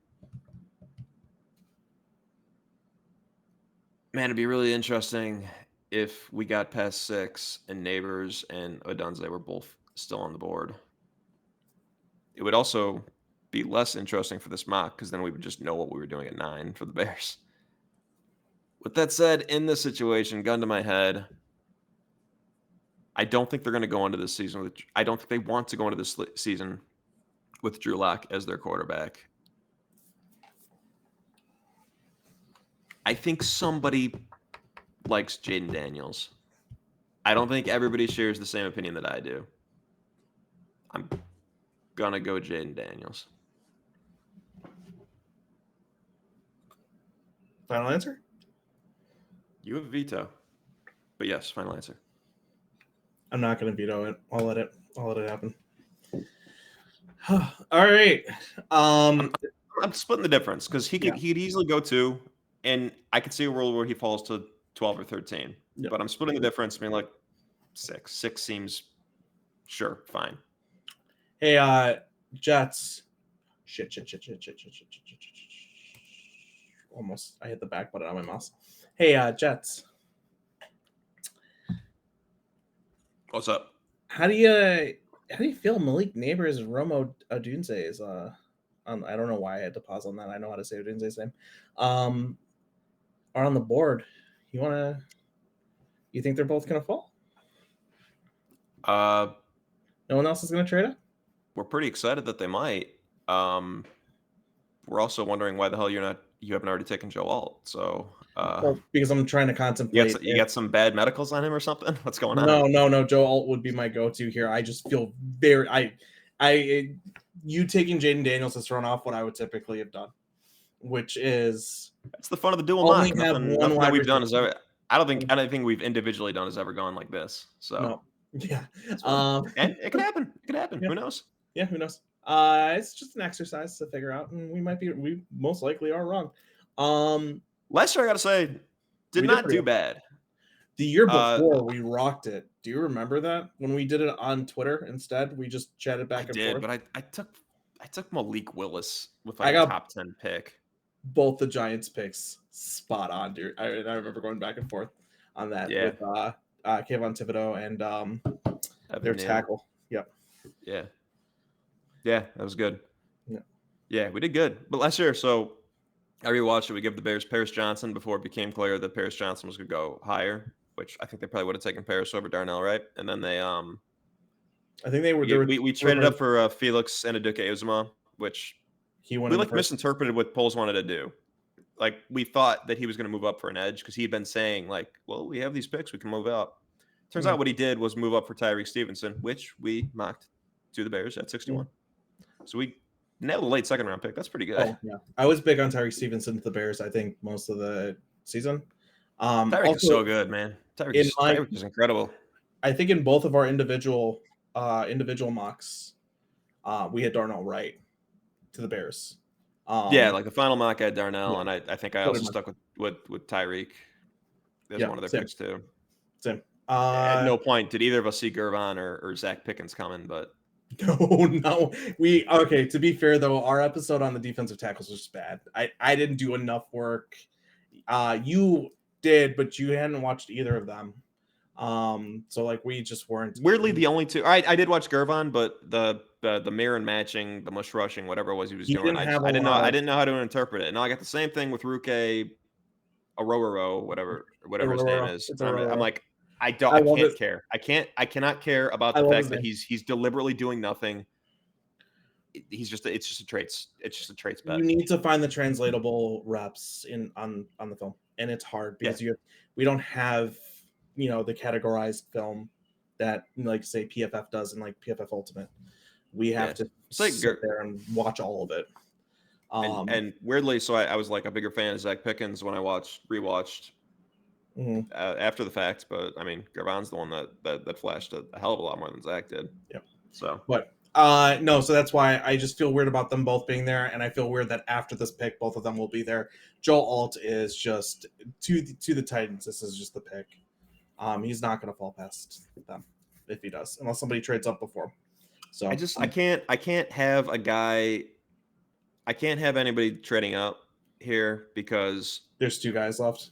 Man, it'd be really interesting if we got past 6 and Neighbors and Odunze were both still on the board. It would also be less interesting for this mock because then we would just know what we were doing at 9 for the Bears. With that said, in this situation, gun to my head, I don't think they're going to go into this season with. I don't think they want to go into this season with Drew Lock as their quarterback. I think somebody likes Jaden Daniels. I don't think everybody shares the same opinion that I do. I'm gonna go Jaden Daniels. Final answer? You have a veto. But yes, final answer. I'm not going to veto it. I'll let it happen. All right. I'm splitting the difference because he'd easily go 2, and I could see a world where he falls to 12 or 13. Yep. But I'm splitting the difference, being like 6. 6 seems sure fine. Hey, Jets. Shit. Almost, I hit the back button on my mouse. Hey, Jets. What's up? How do you feel Malik Neighbors Romo Odunze is I don't know why I had to pause on that. I know how to say Odunze's name. Are on the board. You think they're both gonna fall? No one else is gonna trade it? We're pretty excited that they might. We're also wondering why the hell you haven't already taken Joe Alt. So because I'm trying to contemplate. You got some bad medicals on him or something? What's going on? No. Joe Alt would be my go-to here. I just feel you taking Jaden Daniels has thrown off what I would typically have done, which is that's the fun of the dual mock. Nothing that we've done is ever. I don't think we've individually done has ever gone like this. So no. Yeah, and it could happen. It could happen. Yeah. Who knows? Yeah, who knows? It's just an exercise to figure out, and we most likely are wrong. Last year, I gotta say, did not do bad. The year before, we rocked it. Do you remember that when we did it on Twitter instead? We just chatted back and forth. But I took Malik Willis with like a top 10 pick. Both the Giants picks spot on, dude. I remember going back and forth on that with Kayvon Thibodeau and their tackle. Yep. Yeah, that was good. Yeah, we did good. But last year, so I rewatched it. We gave the Bears Paris Johnson before it became clear that Paris Johnson was going to go higher, which I think they probably would have taken Paris over Darnell, right? And then they I think they were. We traded up for Felix and Aduke Uzuma, which we misinterpreted what Poles wanted to do. Like we thought that he was going to move up for an edge because he had been saying like, well, we have these picks, we can move up. Turns out what he did was move up for Tyreek Stevenson, which we mocked to the Bears at 61. So we nailed a late second round pick. That's pretty good. Oh, yeah. I was big on Tyreek Stevenson to the Bears, I think, most of the season. Tyreek is so good, man. Tyreek is incredible. I think in both of our individual mocks, we had Darnell right to the Bears. Like the final mock I had Darnell, and I think I also stuck with Tyreek as one of their picks too. Same. At no point did either of us see Gervon or Zach Pickens coming, but No. Okay, to be fair though, our episode on the defensive tackles was bad. I didn't do enough work. You did, but you hadn't watched either of them. So like we just weren't. Weirdly, the only two I did watch Gervon, but the mirror and matching, the mush rushing, whatever it was he was He doing, didn't have a I lot didn't know how to interpret it. And I got the same thing with Ruke Aroro, whatever his name of. is. It's I'm a. like, I I love it. can't care. I cannot care about I the love fact his that name. he's deliberately doing nothing. It's just a traits. It's just a traits bet. You need to find the translatable reps in on the film, and it's hard Yeah. because we don't have the categorized film that like say PFF does in like PFF Ultimate. We have to It's like sit there and watch all of it. and weirdly, so I was like a bigger fan of Zach Pickens when I rewatched Mhm. after the fact. But I mean, Gervon's the one that flashed a hell of a lot more than Zach did. Yep. So, But no, so that's why I just feel weird about them both being there, and I feel weird that after this pick, both of them will be there. Joe Alt is just to the Titans. This is just the pick. He's not going to fall past them if he does, unless somebody trades up before him. So I can't have a guy. I can't have anybody trading up here because there's two guys left.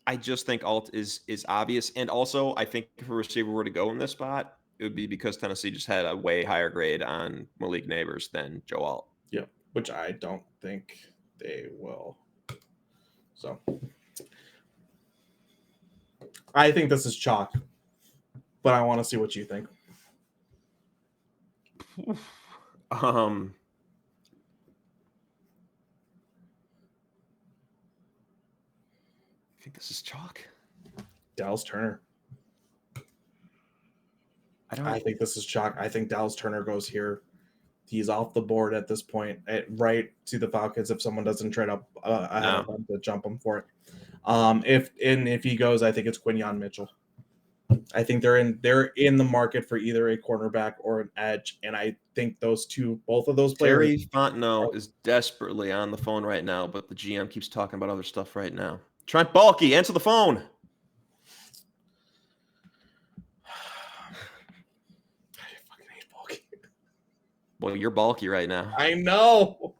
I just think Alt is obvious, and also I think if a receiver were to go in this spot, it would be because Tennessee just had a way higher grade on Malik Neighbors than Joe Alt. Yeah, which I don't think they will. So I think this is chalk, but I want to see what you think. I think this is chalk. Dallas Turner. I think this is chalk. I think Dallas Turner goes here. He's off the board at this point, right to the Falcons. If someone doesn't trade up ahead of him to jump him for it, if he goes, I think it's Quinyon Mitchell. I think they're in the market for either a cornerback or an edge, and I think both of those players. Terry Fontenot is desperately on the phone right now, but the GM keeps talking about other stuff right now. Trent Baalke, answer the phone. I fucking hate Baalke. Well, you're Baalke right now. I know.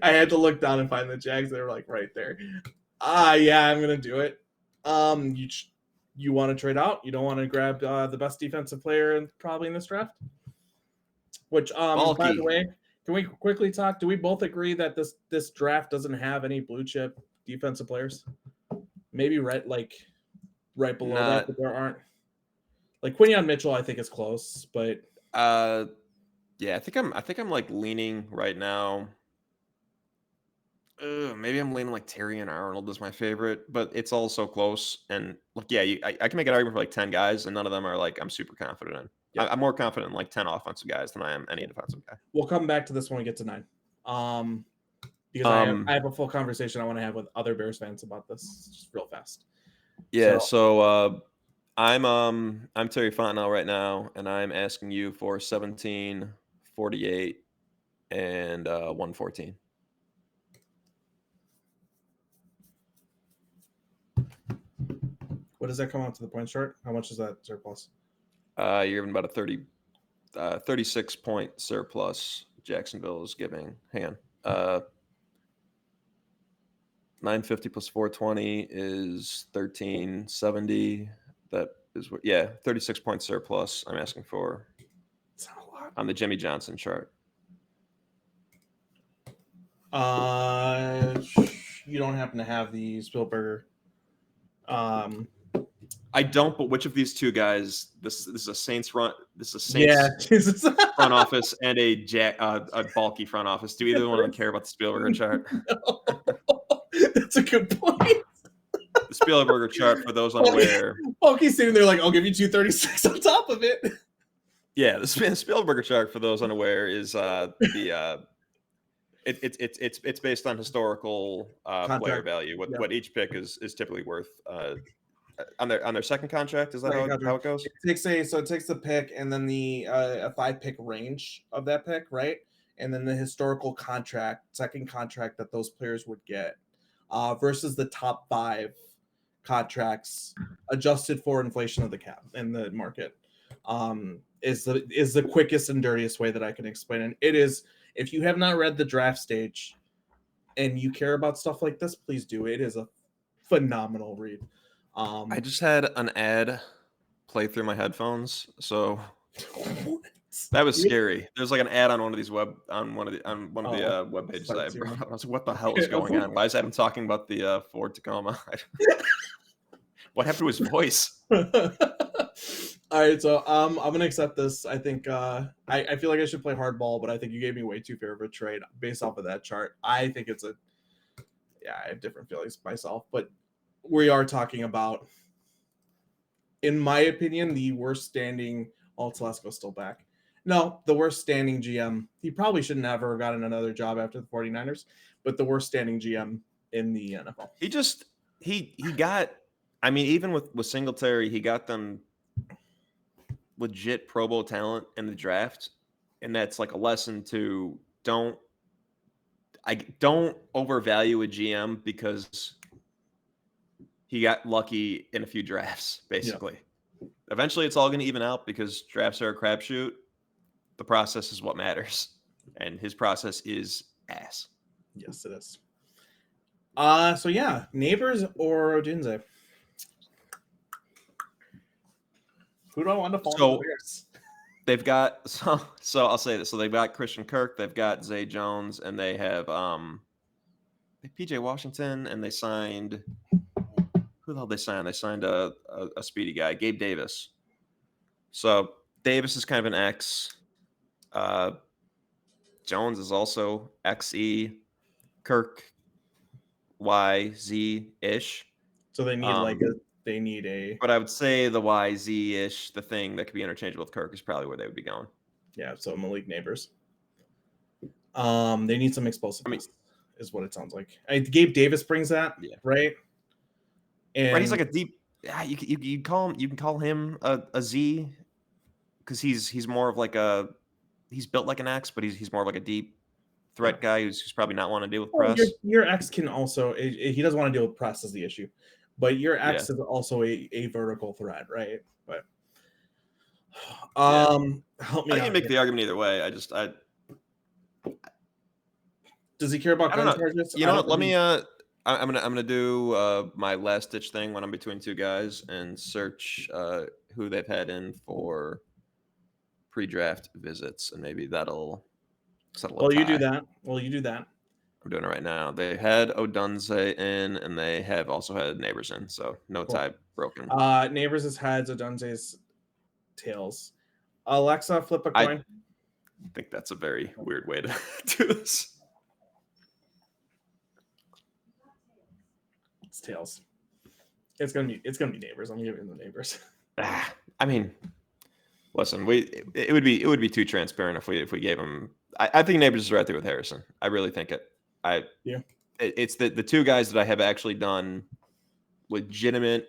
I had to look down and find the Jags. They were like right there. Yeah, I'm gonna do it. You want to trade out? You don't want to grab the best defensive player probably in this draft? Which Baalke. By the way, can we quickly talk? Do we both agree that this draft doesn't have any blue chip defensive players? Maybe right below that, but there aren't. Like Quinyon Mitchell, I think is close, but yeah, I think I'm like leaning right now. Maybe I'm leaning like Terry and Arnold is my favorite, but it's all so close. And like, yeah, I can make an argument for like 10 guys, and none of them are like I'm super confident in. Yeah. I'm more confident in like 10 offensive guys than I am any defensive guy. We'll come back to this when we get to 9. Because I have a full conversation I want to have with other Bears fans about this just real fast. Yeah, so I'm Terry Fontenot right now, and I'm asking you for 17, 48, and 114. What does that come out to the point chart? How much is that surplus? You're giving about a 36 point surplus. Jacksonville is giving. Hang on. 950 plus 420 is 1370. That is what, 36 point surplus I'm asking for on the Jimmy Johnson chart. You don't happen to have the Spielberger. I don't, but which of these two guys? This is a Saints front. This is a Saints front office and a Baalke front office. Do either one of them care about the Spielberger chart? No. That's a good point. The Spielberger chart, for those unaware. Baalke's sitting there like, I'll give you 236 on top of it. Yeah, the Spielberger chart, for those unaware, is it's based on historical player value. What each pick is typically worth on their second contract. Is that how it goes? It takes the pick and then the a 5-pick range of that pick, right? And then the historical second contract that those players would get versus the top 5 contracts adjusted for inflation of the cap in the market. Is the quickest and dirtiest way that I can explain it. It is, if you have not read the draft stage and you care about stuff like this, please do. It is a phenomenal read. I just had an ad play through my headphones, so that was scary. There's like an ad on one of these web web pages that I brought up. I was like, what the hell is going on? Why is Adam talking about the Ford Tacoma? What happened to his voice? All right, so I'm gonna accept this. I think I feel like I should play hardball, but I think you gave me way too fair of a trade based off of that chart. I think it's a I have different feelings myself, but we are talking about, in my opinion, the worst standing. Oh, Telesco's still back. No, the worst standing GM. He probably should never have gotten another job after the 49ers, but the worst standing GM in the NFL. He got, I mean, even with Singletary, he got them legit Pro Bowl talent in the draft, and that's like a lesson to don't overvalue a GM because he got lucky in a few drafts, basically. Yeah. Eventually, it's all going to even out because drafts are a crapshoot. The process is what matters, and his process is ass. Yes, it is. So yeah, Neighbors or Odunze? Who do I want to fall to the Bears? They've got so I'll say this. So they've got Christian Kirk, they've got Zay Jones, and they have PJ Washington, and they signed who the hell they signed? They signed a speedy guy, Gabe Davis. So Davis is kind of an X. Jones is also XE. Kirk YZ ish. So they need a. But I would say the YZ ish, the thing that could be interchangeable with Kirk, is probably where they would be going. Yeah. So Malik Neighbors. They need some explosiveness, is what it sounds like. Gabe Davis brings that, right? And right, he's like a deep. Yeah, you can call him a Z because he's more of like he's built like an X, but he's more of like a deep threat guy who's probably not want to deal with press. Your X can also he doesn't want to deal with press is the issue, but your X is also a vertical threat, right? But help me. I can make the argument either way. Does he care about gun charges? You know what? Let me. I'm gonna do my last ditch thing when I'm between two guys and search who they've had in for pre-draft visits, and maybe that'll settle. Well, you do that. I'm doing it right now. They had Odunze in, and they have also had Neighbors in, so no tie broken. Neighbors is heads, Odunze's tails. Alexa, flip a coin. I think that's a very weird way to do this. It's tails. It's gonna be Neighbors. I'm giving the Neighbors. I mean, listen, it would be too transparent if we gave him. I think Neighbors is right there with Harrison. I really think it. It's the two guys that I have actually done legitimate,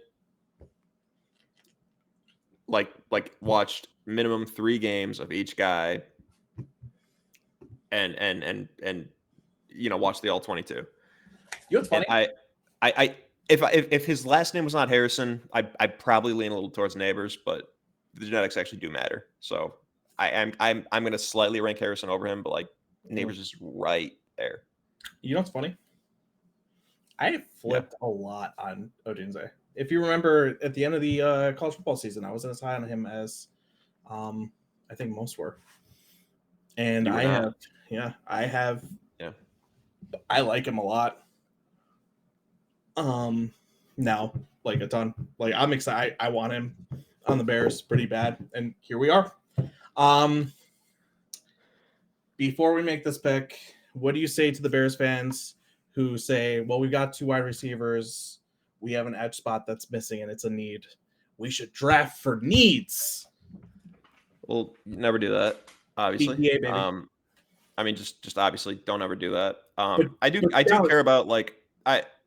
like watched minimum 3 games of each guy, and watch the all 22. You know what's funny? If his last name was not Harrison, I'd probably lean a little towards Neighbors, but the genetics actually do matter. So I'm going to slightly rank Harrison over him, but Neighbors is right there. You know what's funny? I flipped a lot on Odunze. If you remember, at the end of the college football season, I wasn't as high on him as I think most were. And I have. I like him a lot. Now, like a ton. Like I'm excited. I want him on the Bears pretty bad, and here we are. Before we make this pick, what do you say to the Bears fans who say, well, we've got 2 wide receivers, we have an edge spot that's missing, and it's a need. We should draft for needs. Well, you never do that, obviously. PPA, baby. I mean, just obviously don't ever do that. I do care about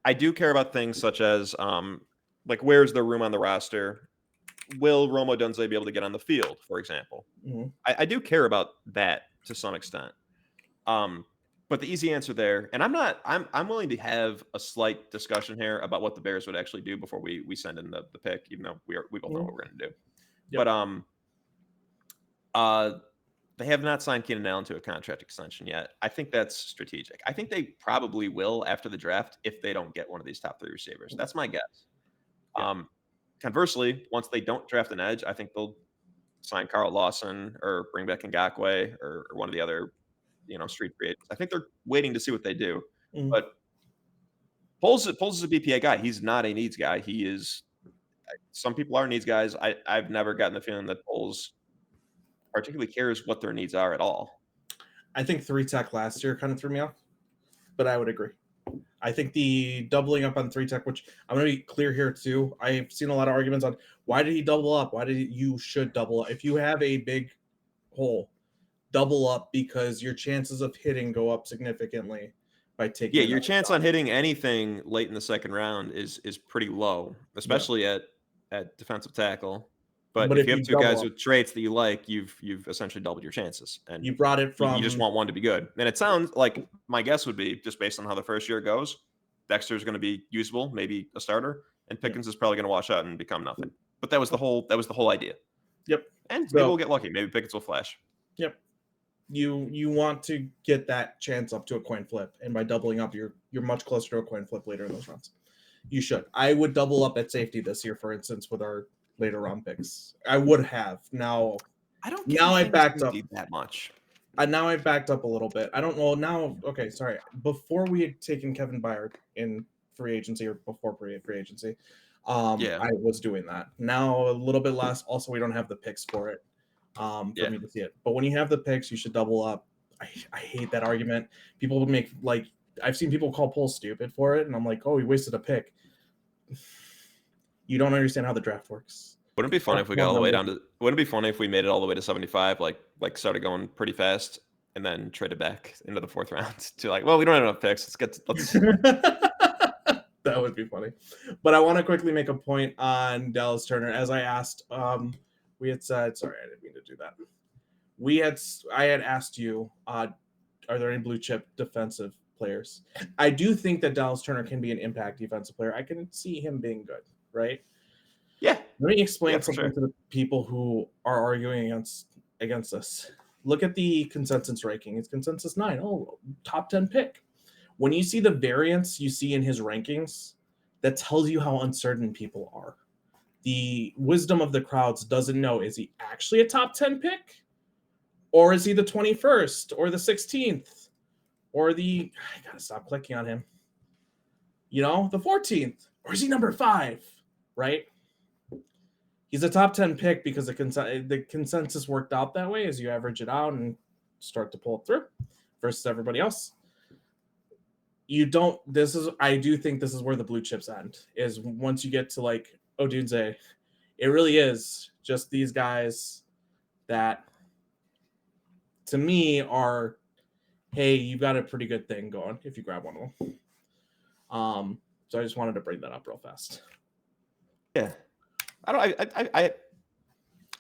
I do care about things such as where's the room on the roster? Will Rome Odunze be able to get on the field, for example? Mm-hmm. I do care about that to some extent. But the easy answer there, and I'm willing to have a slight discussion here about what the Bears would actually do before we send in the pick, even though we both know Mhm. what we're gonna do. Yep. But uh they have not signed Keenan Allen to a contract extension yet. I think that's strategic. I think they probably will after the draft if they don't get one of these top three receivers. That's my guess. Yeah. Um, Conversely, once they don't draft an edge, I think they'll sign Carl Lawson or bring back Ngakwe or one of the other, street free agents. I think they're waiting to see what they do. Mhm. But Poles is a BPA guy. He's not a needs guy. He is. Some people are needs guys. I've never gotten the feeling that Poles particularly cares what their needs are at all. I think 3-tech last year kind of threw me off, but I would agree. I think the doubling up on 3-tech, which I'm going to be clear here too. I've seen a lot of arguments on why did he double up? You should double up? If you have a big hole, double up because your chances of hitting go up significantly by taking Yeah, your another chance shot. on hitting anything late in the second round is pretty low, Yeah. especially at defensive tackle. But But if if you have you two double guys up, with traits that you like, you've essentially doubled your chances, and you brought it you just from, want one to be good. And it sounds like my guess would be just based on how the first year goes, Dexter's going to be usable, maybe a starter, and yeah. Pickens is probably going to wash out and become nothing. But that was the whole idea. Yep. And maybe we'll So, get lucky. Maybe Pickens will flash. yep. You want to get that chance up to a coin flip, and by doubling up, you're much closer to a coin flip later in those rounds. You should. I would double up at safety this year, for instance, with our later round picks. I would have. Now, I don't give a now I thing backed up. safety that much. Now I've backed up a little bit. I don't know now. Okay, sorry. Before we had taken Kevin Byard in free agency or before free agency, Yeah, I was doing that. Now a little bit less. Also, we don't have the picks for it, for yeah. me to see it. But when you have the picks, you should double up. I hate that argument. People would make like I've seen people call Poles stupid for it, and I'm like, oh, he wasted a pick. You don't understand how the draft works. Wouldn't it be funny Draft if we got one all the way down number. to? Wouldn't it be funny if we made it all the way to 75? Like started going pretty fast, and then traded back into the fourth round to like, well, we don't have enough picks. Let's. That would be funny. But I want to quickly make a point on Dallas Turner. As I asked, we had said, sorry, I didn't mean to do that. I had asked you, are there any blue chip defensive players? I do think that Dallas Turner can be an impact defensive player. I can see him being good, right? Yeah, Let me yeah, explain for something sure. to the people who are arguing against this. Look at the consensus ranking. It's consensus 9. Oh, top 10 pick. When you see the variance you see in his rankings, that tells you how uncertain people are. The wisdom of the crowds doesn't know, is he actually a top 10 pick? Or is he the 21st or the 16th? Or I gotta stop clicking on him. The 14th? Or is he number 5? Right? He's a top 10 pick because the consensus worked out that way as you average it out and start to pull it through versus everybody else. I do think this is where the blue chips end, is once you get to like Odunze, it really is just these guys that to me are, hey, you've got a pretty good thing going if you grab one of them. So I just wanted to bring that up real fast. Yeah, I don't.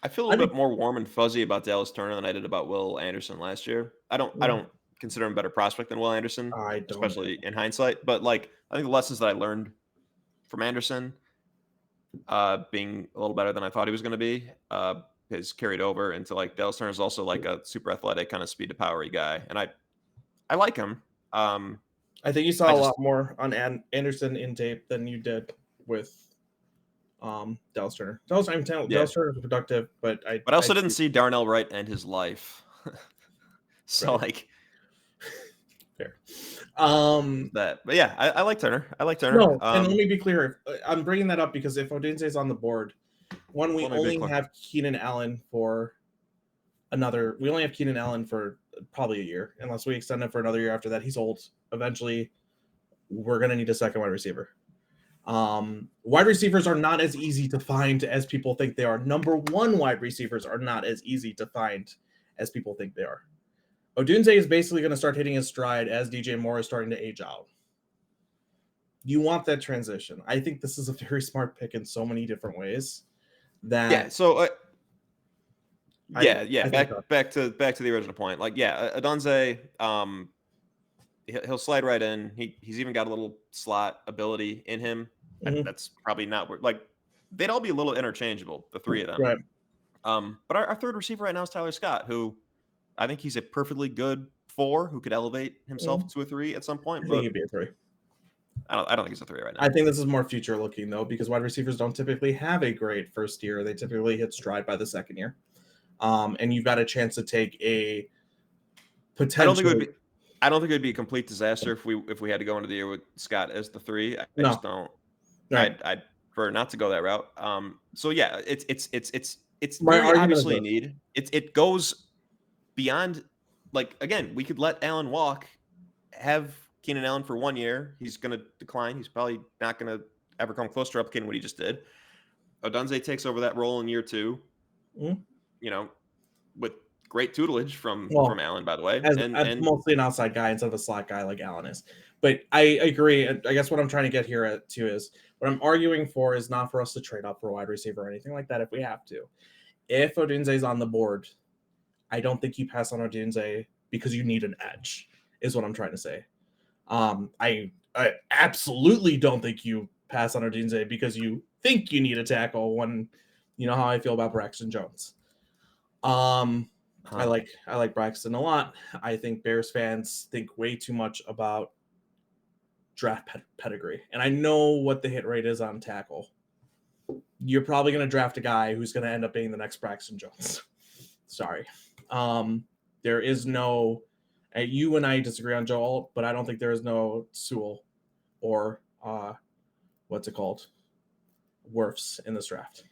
I feel a I little mean, bit more warm and fuzzy about Dallas Turner than I did about Will Anderson last year. I don't consider him a better prospect than Will Anderson, I don't. especially in hindsight. But like, I think the lessons that I learned from Anderson, being a little better than I thought he was going to be, has carried over into like Dallas Turner is also like a super athletic kind of speed to powery guy, and I like him. I think you I saw a lot just more on Anderson in tape than you did with Dallas Turner. Dallas yeah, Turner was productive, but but I I also didn't see Darnell Wright end his life. So right like fair. that, but yeah, I like Turner. I like Turner. No, and let me be clear. I'm bringing that up because if Odinze is on the board, we Let me be only clear. have Keenan Allen for another. We only have Keenan Allen for probably a year, unless we extend him for another year after that. He's old. Eventually, we're gonna need a second wide receiver. Wide receivers are not as easy to find as people think they are. Number one wide receivers are not as easy to find as people think they are. Odunze is basically going to start hitting his stride as DJ Moore is starting to age out. You want that transition. I think this is a very smart pick in so many different ways. Yeah. That So I yeah. I think so. Back to the original point. Like yeah, Adonze. he'll slide right in. He's even got a little slot ability in him. Mhm. That's probably not where like they'd all be a little interchangeable, the three of them. Right. But our third receiver right now is Tyler Scott, who I think he's a perfectly good 4 who could elevate himself Mhm. to a 3 at some I point, think but he'd be a 3. I don't think he's a 3 right I now. think this is more future looking though, because wide receivers don't typically have a great first year. They typically hit stride by the second year. And you've got a chance to take a I don't think it would potential. be I don't think it would be a complete disaster if we had to go into the year with Scott as the 3. I just No, don't. right. I'd prefer not to go that route. So yeah, it's My very argument is obviously a this. need. It goes beyond like again, we could let Allen walk, have Keenan Allen for 1 year. He's going to decline. He's probably not going to ever come close to replicating what he just did. Odunze takes over that role in year 2. Mhm. You know, with great tutelage from Well, Allen, by the way, as and mostly an outside guy instead of a slot guy like Allen is. But I agree. I guess what I'm trying to get here at too is what I'm arguing for is not for us to trade up for a wide receiver or anything like that if we have to. If Odunze's on the board, I don't think you pass on Odunze because you need an edge, is what I'm trying to say. I absolutely don't think you pass on Odunze because you think you need a tackle when you know how I feel about Braxton Jones. Um, huh. I like Braxton a lot. I think Bears fans think way too much about draft pedigree, and I know what the hit rate is on tackle. You're probably going to draft a guy who's going to end up being the next Braxton Jones. Sorry. There is no. You and I disagree on Joel, but I don't think there is no Sewell or what's it called, Wirfs in this draft.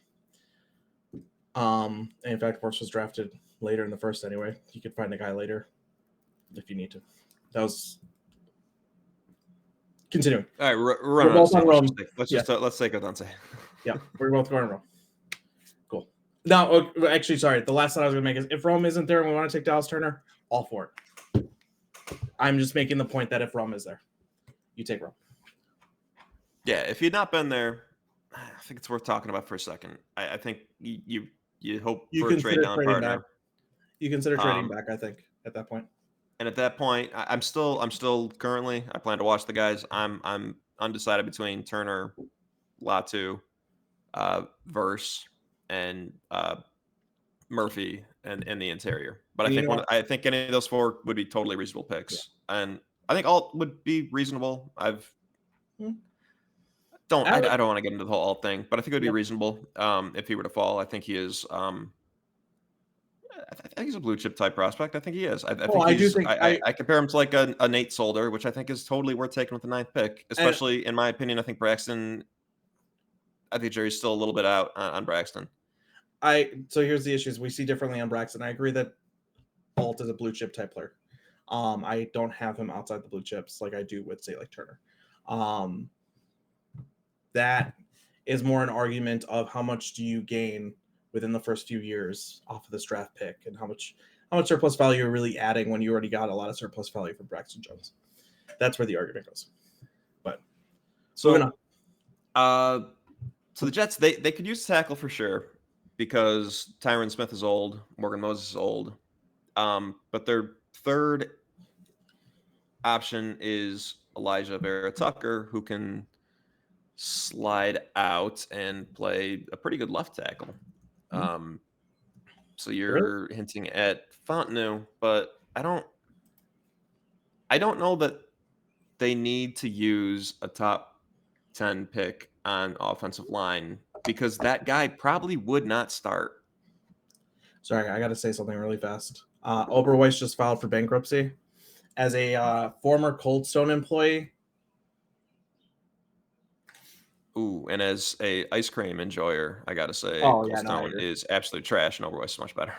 And in fact, Wirfs was drafted later in the first anyway. You could find a guy later if you need to. That was continuing. All right, we're We're running out of both on steam. Rome. Yeah, Let's take Odunze. yeah, we're both going Rome. Cool. Now, actually, sorry. The last thought I was going to make is if Rome isn't there and we want to take Dallas Turner, all for it. I'm just making the point that if Rome is there, you take Rome. Yeah, if you'd not been there, I think it's worth talking about for a second. I think you hope You for a trade consider down trading back. partner. You consider trading Um, back. I think at that point. and at that point, I'm still currently. I plan to watch the guys. I'm undecided between Turner, Latu, Verse, and Murphy, and the interior. But And you know what? I think any of those 4 would be totally reasonable Yeah. picks, and I think all would be reasonable. Hmm. I Alex, don't want to get into the whole alt thing, but I think it would be yeah. reasonable if he were to fall. I think he is. I think he's a blue chip type prospect. I think he is. I Well, think I do he's. think I I compare him to like a Nate Solder, which I think is totally worth taking with the 9th pick. and Especially in my opinion, I think Braxton. I think Jerry's still a little bit out on Braxton. so here's the issues we see differently on Braxton. I agree that Alt is a blue chip type player. I don't have him outside the blue chips like I do with say like Turner. Um, that is more an argument of how much do you gain within the first few years off of this draft pick and how much surplus value you're really adding when you already got a lot of surplus value from Braxton Jones. That's where the argument goes. But moving on. So, so the Jets they could use tackle for sure because Tyron Smith is old, Morgan Moses is old. But their third option is Elijah Vera Tucker, who can slide out and play a pretty good left tackle. Um, so Really? you're hinting at Fontenot, but I don't know that they need to use a top 10 pick on offensive line because that guy probably would not start. Sorry, I got to say something really fast. Oberweis just filed for bankruptcy. As a former Cold Stone employee, Ooh, and as a ice cream enjoyer, I gotta say, oh Cold yeah, no, I Stone agree. is absolute trash, and Overwatch is much better.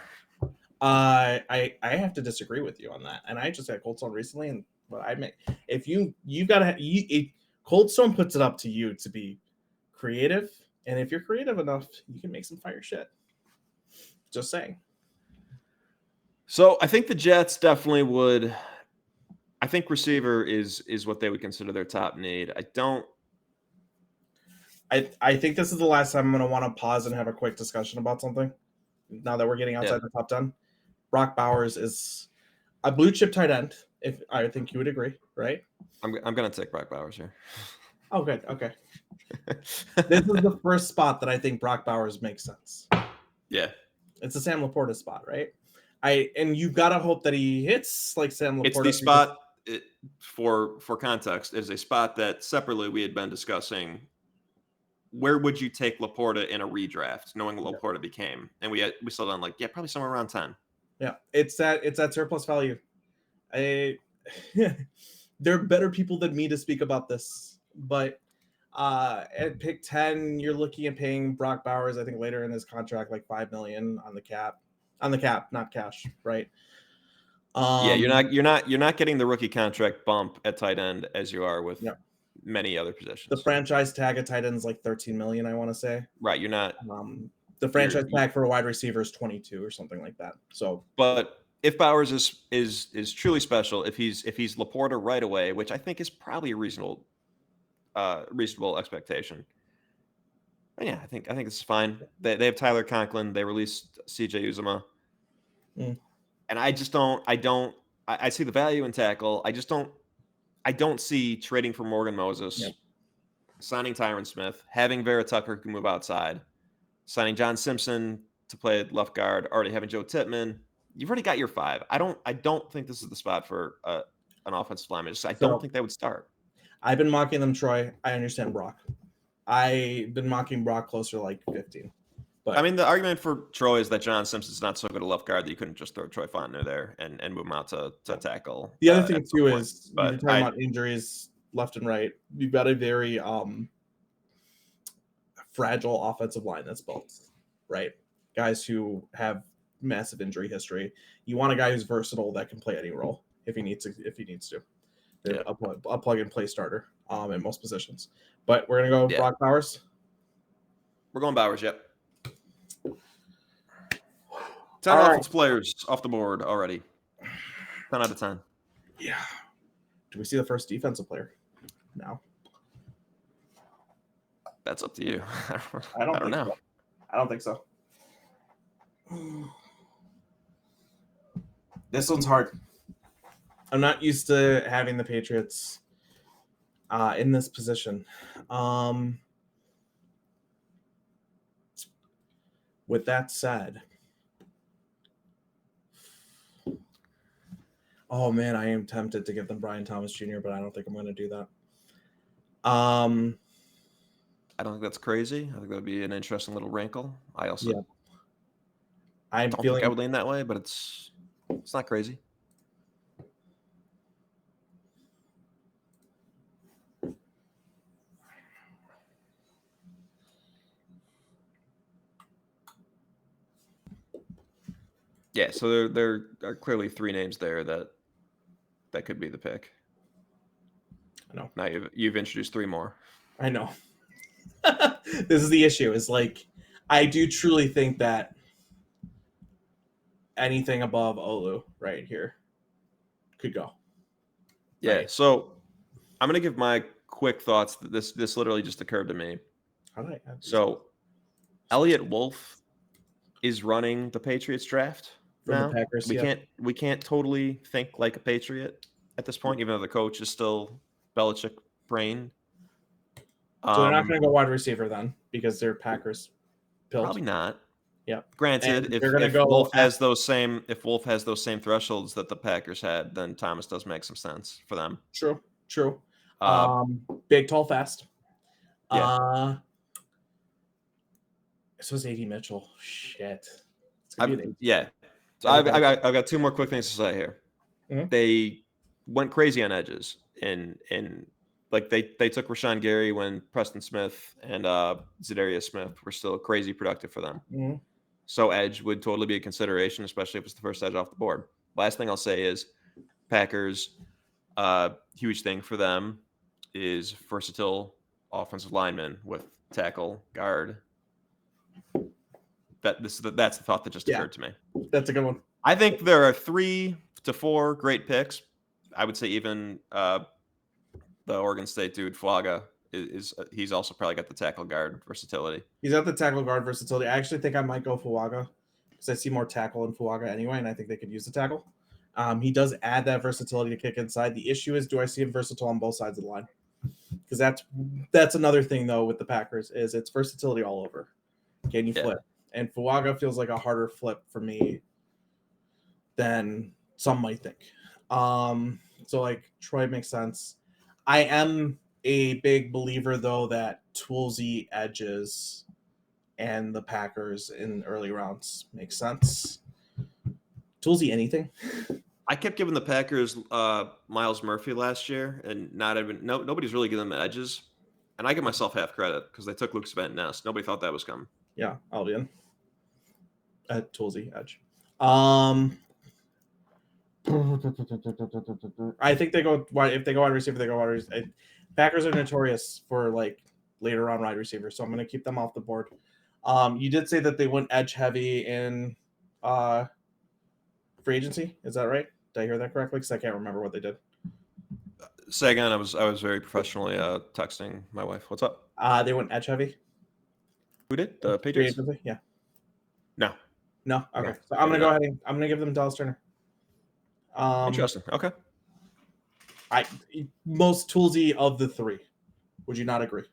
I have to disagree with you on that. And I just had Cold Stone recently, and what I make if you got to Cold Stone puts it up to you to be creative, and if you're creative enough, you can make some fire shit. Just saying. So I think the Jets definitely would. I think receiver is what they would consider their top need. I think this is the last time I'm going to want to pause and have a quick discussion about something. Now that we're getting Yeah, outside the top 10, Brock Bowers is a blue chip tight end. If I think you would agree, right? I'm gonna take Brock Bowers here. Oh, good. Okay. This is the first spot that I think Brock Bowers makes sense. Yeah, It's a Sam Laporta spot, right? And you gotta hope that he hits like Sam it's Laporta the because spot. For context, it is a spot that separately we had been discussing. Where would you take Laporta in a redraft, knowing what yeah, Laporta became? And we still done like, yeah, probably somewhere around 10. yeah, it's that surplus value. I there are better people than me to speak about this, but at pick 10, you're looking at paying Brock Bowers, I think later in his contract, like 5 million on the cap. On the cap, not cash, right? Yeah, Um, you're not getting the rookie contract bump at tight end as you are with yeah. many other The positions. franchise tag at tight end is like 13 million, I want to say. Right, you're not Um, the you're franchise tag for a wide receiver is 22 or something like that. So but if Bowers is truly special, if he's Laporta right away, which I think is probably a reasonable expectation. And yeah, I think it's fine. They have Tyler Conklin. They released CJ Uzuma. mm, And I see the value in tackle. I don't see trading for Morgan yeah. Moses, signing Tyron Smith, having Vera Tucker who can move outside, signing John Simpson to play left guard, already having Joe Tippmann. You've already got your five. I don't think this is the spot for an offensive lineman. I don't So think they would start. I've been mocking them, Troy. I understand Brock. I've been mocking Brock closer to like 15. I But mean, the argument for Troy is that John Simpson's not so good a left guard that you couldn't just throw Troy Fontenot there and move him out to yeah. tackle The other at thing some too point. is you're But talking about injuries left and right. You've got a very fragile offensive line that's built, right? Guys who have massive injury history. You want a guy who's versatile that can play any role if he needs to. If he needs to, they're yeah, a plug and play starter in most positions. But we're gonna go yeah, Brock Bowers. we're going Bowers. Yep, 10 All right. offensive players off the board already. 10 out of 10. Yeah. Do we see the first defensive player now? That's up to you. I I don't don't think know. so. I don't think so. This one's hard. I'm not used to having the Patriots in this position. With that said, oh man, I am tempted to give them Brian Thomas Jr., but I don't think I'm going to do that. I don't think that's crazy. I think that would be an interesting little wrinkle. I also Yeah, I'm don't think I feeling. would lean that way, but it's not crazy. Yeah, so there are clearly three names there that could be the pick. I know. Now you've introduced three more. I know. This is the issue. Is like, I do truly think that anything above Olu right here could go. Yeah, Right. so I'm gonna give my quick thoughts. This literally just occurred to me. How did I add these So Elliot Wolf is running the Patriots draft from the now. Packers? Yeah. We can't totally think like a Patriot at this point, even though the coach is still Belichick brain. So they're not going to go wide receiver then because they're Packers built. Probably not. Yeah. Granted, And they're going to if go Wolf has those same thresholds that the Packers had, then Thomas does make some sense for them. True. True. Uh, Big, tall, fast. yeah, This was AD Mitchell. Shit. It's gonna be an yeah. So AD. I've got two more quick things to say here. Mhm. They went crazy on edges in like they took Rashawn Gary when Preston Smith and Zadarius Smith were still crazy productive for them. Mhm. So edge would totally be a consideration, especially if it's the first edge off the board. Last thing I'll say is Packers, huge thing for them is versatile offensive linemen with tackle, guard. That's the thought that just occurred to me. That's a good one. I think there are 3 to 4 great picks. I would say even the Oregon State dude Fuaga is he's also probably got the tackle guard versatility. He's got the tackle guard versatility. I actually think I might go Fuaga because I see more tackle in Fuaga anyway, and I think they could use the tackle. He does add that versatility to kick inside. The issue is, do I see him versatile on both sides of the line? Because that's another thing though with the Packers is it's versatility all over. Can you flip? And Fuaga feels like a harder flip for me than some might think. So like Troy makes sense. I am a big believer though that toolsy edges and the Packers in early rounds makes sense. Toolsy anything. I kept giving the Packers Miles Murphy last year, and nobody's really giving them edges. And I give myself half credit because they took Luke Van Ness. Nobody thought that was coming. Yeah, I'll be in. At toolsy edge. I think they go if they go wide receiver, they go wide receiver. Packers are notorious for like later round wide receivers, so I'm going to keep them off the board. You did say that they went edge heavy in free agency. Is that right? Did I hear that correctly? Because I can't remember what they did. Say again. I was very professionally texting my wife. What's up? They went edge heavy. Who did? The Patriots? Free agency? Yeah. No. Okay. So I'm gonna go ahead and I'm gonna give them Dallas Turner. Interesting. Okay. Most toolsy of the three. Would you not agree?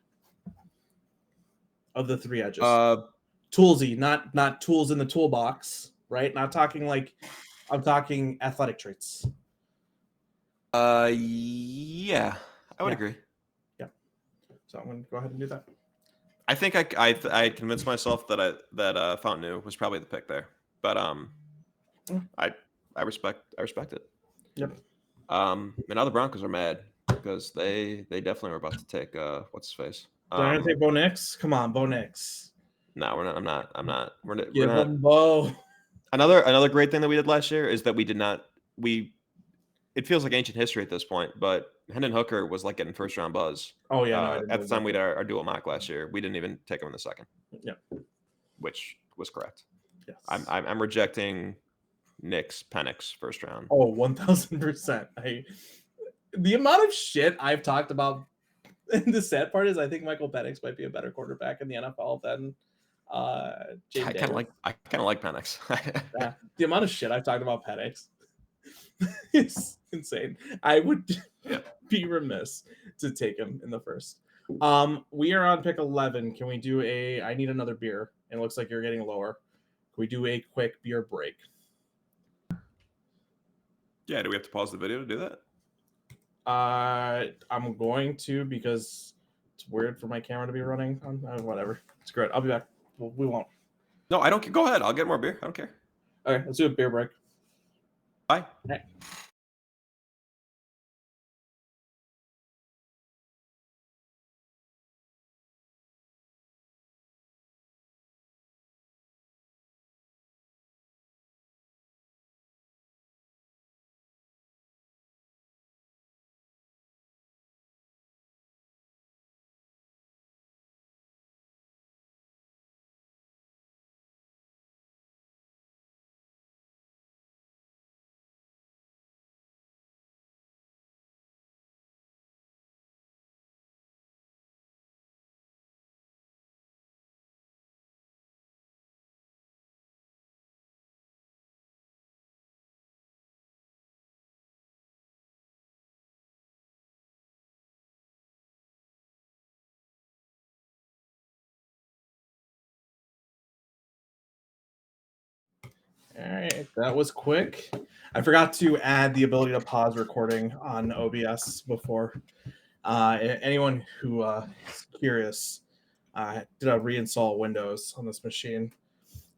Of the three edges. Toolsy, not tools in the toolbox, right? Not talking like I'm talking athletic traits. Yeah, I would agree. Yeah. So I'm going to go ahead and do that. I think I convinced myself that Fontenot was probably the pick there, but I respect it. Yep. And now the Broncos are mad because they definitely were about to take what's his face. They're going to take Bo Nix. Come on, Bo Nix. No, we're not. I'm not. We're Give not. Him Bo. Another great thing that we did last year is that we did not. It feels like ancient history at this point, but Hendon Hooker was like getting first round buzz. Oh yeah. At the time we did our dual mock last year, we didn't even take him in the second. Yeah. Which was correct. Yes. I'm rejecting Nick's Penix first round. Oh, 1,000%. The amount of shit I've talked about. And the sad part is, I think Michael Penix might be a better quarterback in the NFL than I kind of like Penix. Yeah, the amount of shit I've talked about Penix is insane. I would be remiss to take him in the first. We are on pick 11. Can we do I need another beer. It looks like you're getting lower. Can we do a quick beer break? Yeah, do we have to pause the video to do that? I'm going to because it's weird for my camera to be running on whatever. It's great. I'll be back. We won't. No, I don't. Go ahead. I'll get more beer. I don't care. Okay, let's do a beer break. Bye. Okay. All right, that was quick. I forgot to add the ability to pause recording on OBS before. Anyone who is curious, did a reinstall Windows on this machine,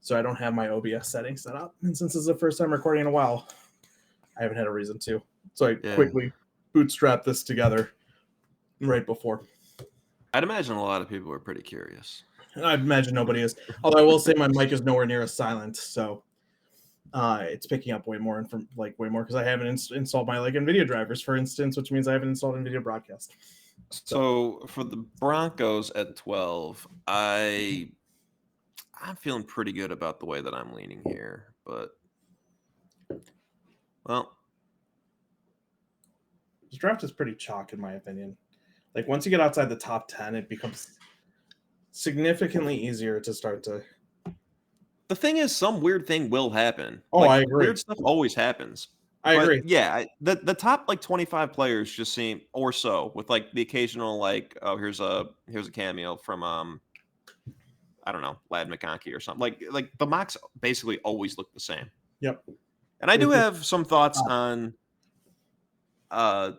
so I don't have my OBS settings set up. And since it's the first time recording in a while, I haven't had a reason to. So I quickly bootstrapped this together right before. I'd imagine a lot of people are pretty curious. I imagine nobody is. Although I will say my mic is nowhere near as silent, so it's picking up way more because I haven't installed my NVIDIA drivers, for instance, which means I haven't installed NVIDIA Broadcast. So for the Broncos at 12, I'm feeling pretty good about the way that I'm leaning here, but well, this draft is pretty chalk in my opinion. Like once you get outside the top 10, it becomes significantly easier to start to. The thing is, some weird thing will happen. Oh, I agree. Weird stuff always happens. I But agree. yeah, the top like 25 players just seem or so with like the occasional like oh here's a cameo from I don't know Lad McConkey or something like the mocks basically always look the same. Yep. And I They're do just have some thoughts top. on uh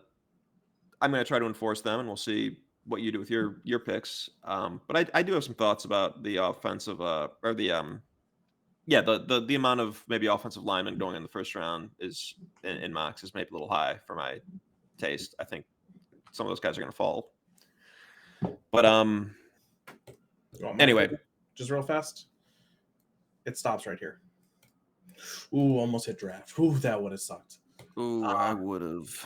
I'm going to try to enforce them, and we'll see what you do with your picks. But I do have some thoughts about the offensive or the yeah the amount of maybe offensive linemen going in the first round is in mocks is maybe a little high for my taste. I think some of those guys are going to fall. But You want my anyway, favorite? Just real fast. It stops right here. Ooh, almost hit draft. Ooh, that would have sucked. ooh, I Uh, would have.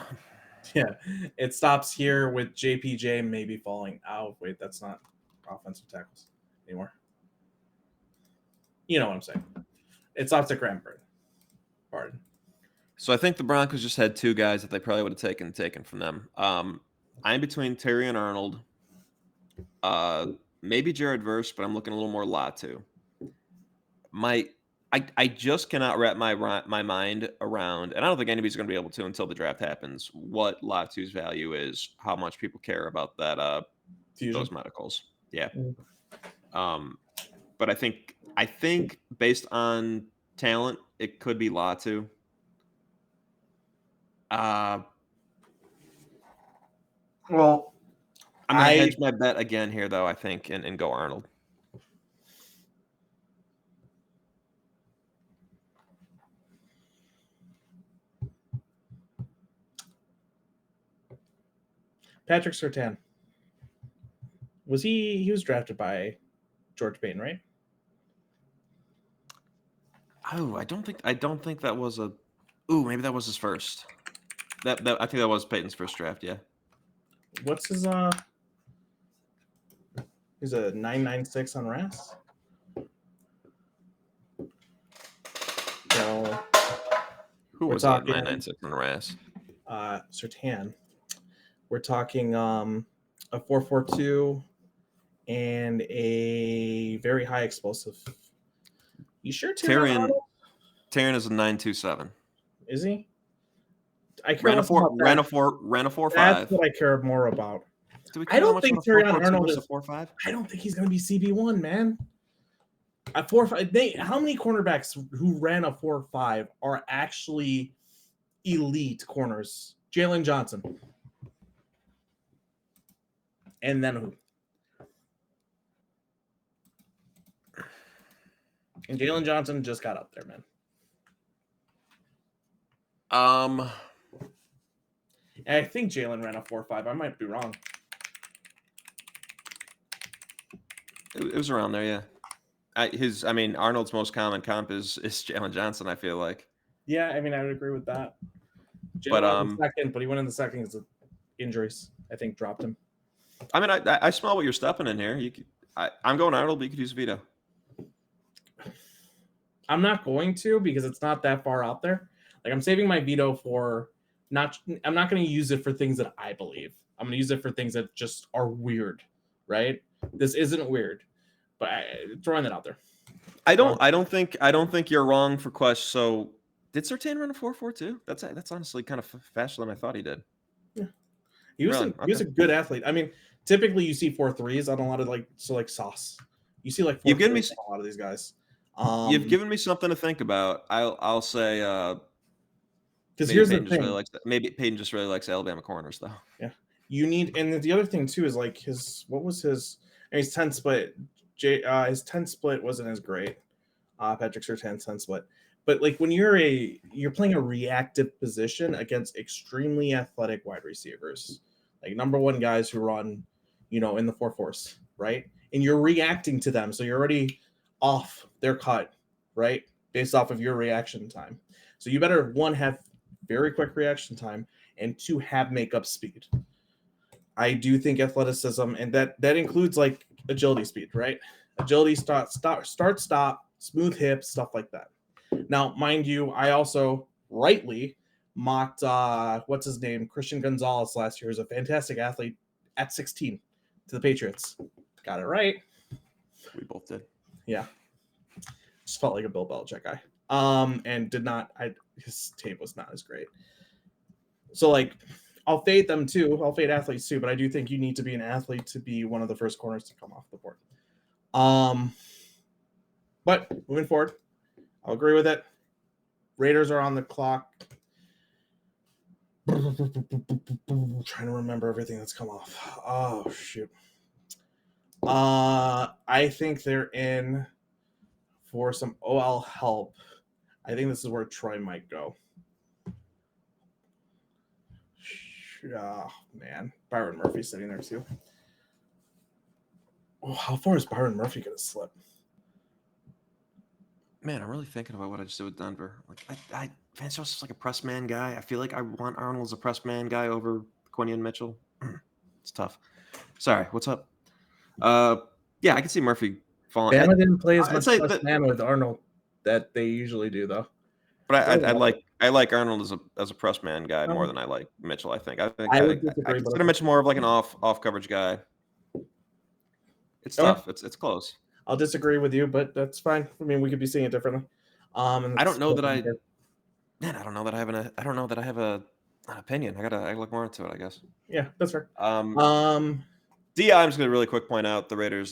yeah, it stops here with JPJ maybe falling out. Wait, that's not offensive tackles anymore. You know what I'm saying? It stops at Graham Pardon. So I think the Broncos just had two guys that they probably would have taken from them. I'm between Terry and Arnold. Uh, maybe Jared Verse, but I'm looking a little more Latu. My I just cannot wrap my mind around, and I don't think anybody's going to be able to until the draft happens. What Latu's value is, how much people care about that Fusion. those medicals. Yeah. Mm. Um, but I think based on talent, it could be Latu. Uh, Well, I'm going to I hedge my bet again here, though. I think and go Arnold. Patrick Sertan. He was drafted by George Payton, right? Oh, I don't think that was a. Ooh, maybe that was his first. That I think that was Peyton's first draft. Yeah. What's his he's a 996 on RAS? No. Who We're was that? talking 996 on the RAS. Sertan. We're talking a 442 and a very high explosive. You sure Tyrion Tyrion Arnold? Tyrion is a 927. Is he? I care Ran a less four about ran that. a four ran a four That's five. what I care more about. Do we I care that don't much think about a Tyrion 442 Arnold versus is. a 45? I don't think he's going to be CB1, man. A 4.5. How many cornerbacks who ran a 4.5 are actually elite corners? Jalen Johnson, and then who? And Jalen Johnson just got up there, man. Um, And I think Jalen ran a 4.5. I might be wrong. it was around there, yeah. I mean, Arnold's most common comp is Jalen Johnson. I feel like, Yeah, I mean, I would agree with that. but Jalen went in the second, but he went in the second because of injuries. I think dropped him. I mean, I smell what you're stepping in here. I'm going Arnold, but you could use veto. I'm not going to because it's not that far out there. Like I'm saving my veto for not. I'm not going to use it for things that I believe. I'm going to use it for things that just are weird, right? This isn't weird, but throwing that out there. I don't think you're wrong for Quest. So did Sertan run a 4.42? That's honestly kind of faster than I thought he did. Yeah, Really? he was Okay. a good athlete. I mean, typically you see 4.3s on a lot of like Sauce. You see like You've 4.3s given me on a lot of these guys. you've given me something to think about. I'll say Because maybe here's the Peyton just really thing. likes maybe Peyton just really likes Alabama corners though. Yeah. You need, and the other thing too is like what was his, I mean, his 10 split, his 10 split wasn't as great. Patrick Surtan's 10 split. But like when you're playing a reactive position against extremely athletic wide receivers, like number one guys who run, in the 4.4s, right? And you're reacting to them. So you're already off their cut, right? Based off of your reaction time. So you better one have very quick reaction time and two have makeup speed. I do think athleticism, and that includes like agility speed, right? Agility, start, stop, smooth hips, stuff like that. Now, mind you, I also rightly mocked what's his name, Christian Gonzalez last year as a fantastic athlete at 16 to the Patriots. Got it right. We both did. Yeah, just felt like a Bill Belichick guy. And did not. his tape was not as great. So like, I'll fade them too. I'll fade athletes too, but I do think you need to be an athlete to be one of the first corners to come off the board. But moving forward, I'll agree with it. Raiders are on the clock. Trying to remember everything that's come off. Oh shoot. I think they're in for some OL help. I think this is where Troy might go. Oh man, Byron Murphy's sitting there too. Oh, how far is Byron Murphy gonna slip? Man, I'm really thinking about what I just did with Denver. Like, Vance Joseph's like a press man guy. I feel like I want Arnold as a press man guy over Quinion Mitchell. It's tough. Sorry, what's up? Yeah, I can see Murphy falling. Bama didn't play as I'd much say plus that, man with Arnold that they usually do, though. but I like Arnold as a press man guy more than I like Mitchell. I would disagree, I consider Mitchell more of like an off coverage guy. It's tough. It's close. I'll disagree with you, but that's fine. I mean, we could be seeing it differently. I don't know that I don't know that I have an opinion. I look more into it, I guess. Yeah, that's fair. D, I'm just gonna really quick point out the Raiders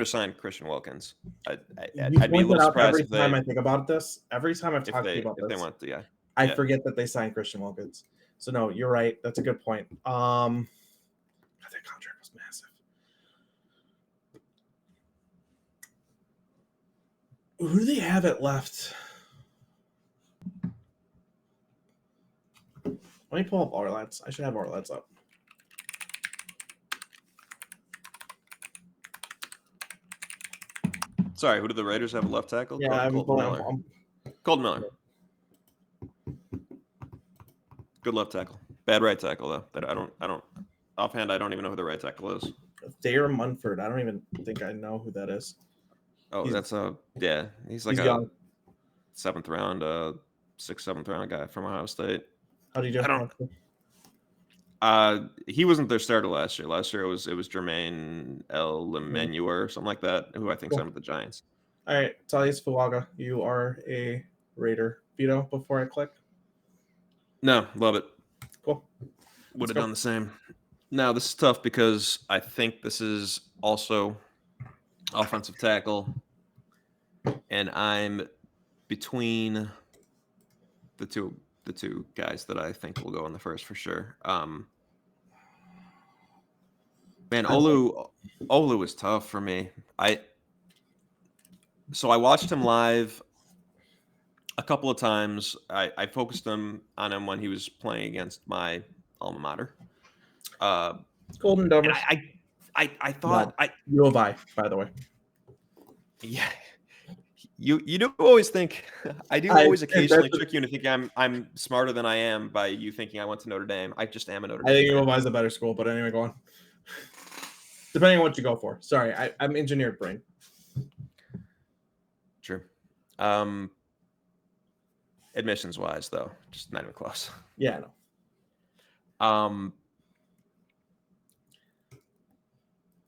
signed Christian Wilkins. I'd be a little surprised every time I think about this. Every time I've talked to you about if they this, want the I forget that they signed Christian Wilkins. So no, you're right. That's a good point. God, that contract was massive. Who do they have it left? Let me pull up Arlets. I should have Arlets up. Sorry, who do the Raiders have a left tackle? Yeah, Colton Miller. Colton Miller. Good left tackle. Bad right tackle though. That I don't offhand. I don't even know who the right tackle is. Thayer Munford. I don't even think I know who that is. Oh, he's like young. 7th round, 7th round guy from Ohio State. How do you do? He wasn't their starter last year. Last year it was Jermaine El Lemeneur or something like that, who I think signed with the Giants. All right, Talius Fuaga, you are a Raider. Vito, before I click. No, love it. Cool. Would have done the same. Now this is tough because I think this is also offensive tackle, and I'm between the two guys that I think will go in the first for sure. Man, Olu is tough for me. So I watched him live a couple of times. I focused on him when he was playing against my alma mater. Golden Dovers. I thought U of I, by the way. Yeah. You do always think I do always occasionally trick you into thinking I'm smarter than I am by you thinking I went to Notre Dame. I just am a Notre Dame. I think U of I is a better school, but anyway, go on. Depending on what you go for. Sorry, I'm engineered brain. True. Admissions wise, though, just not even close. Yeah, no.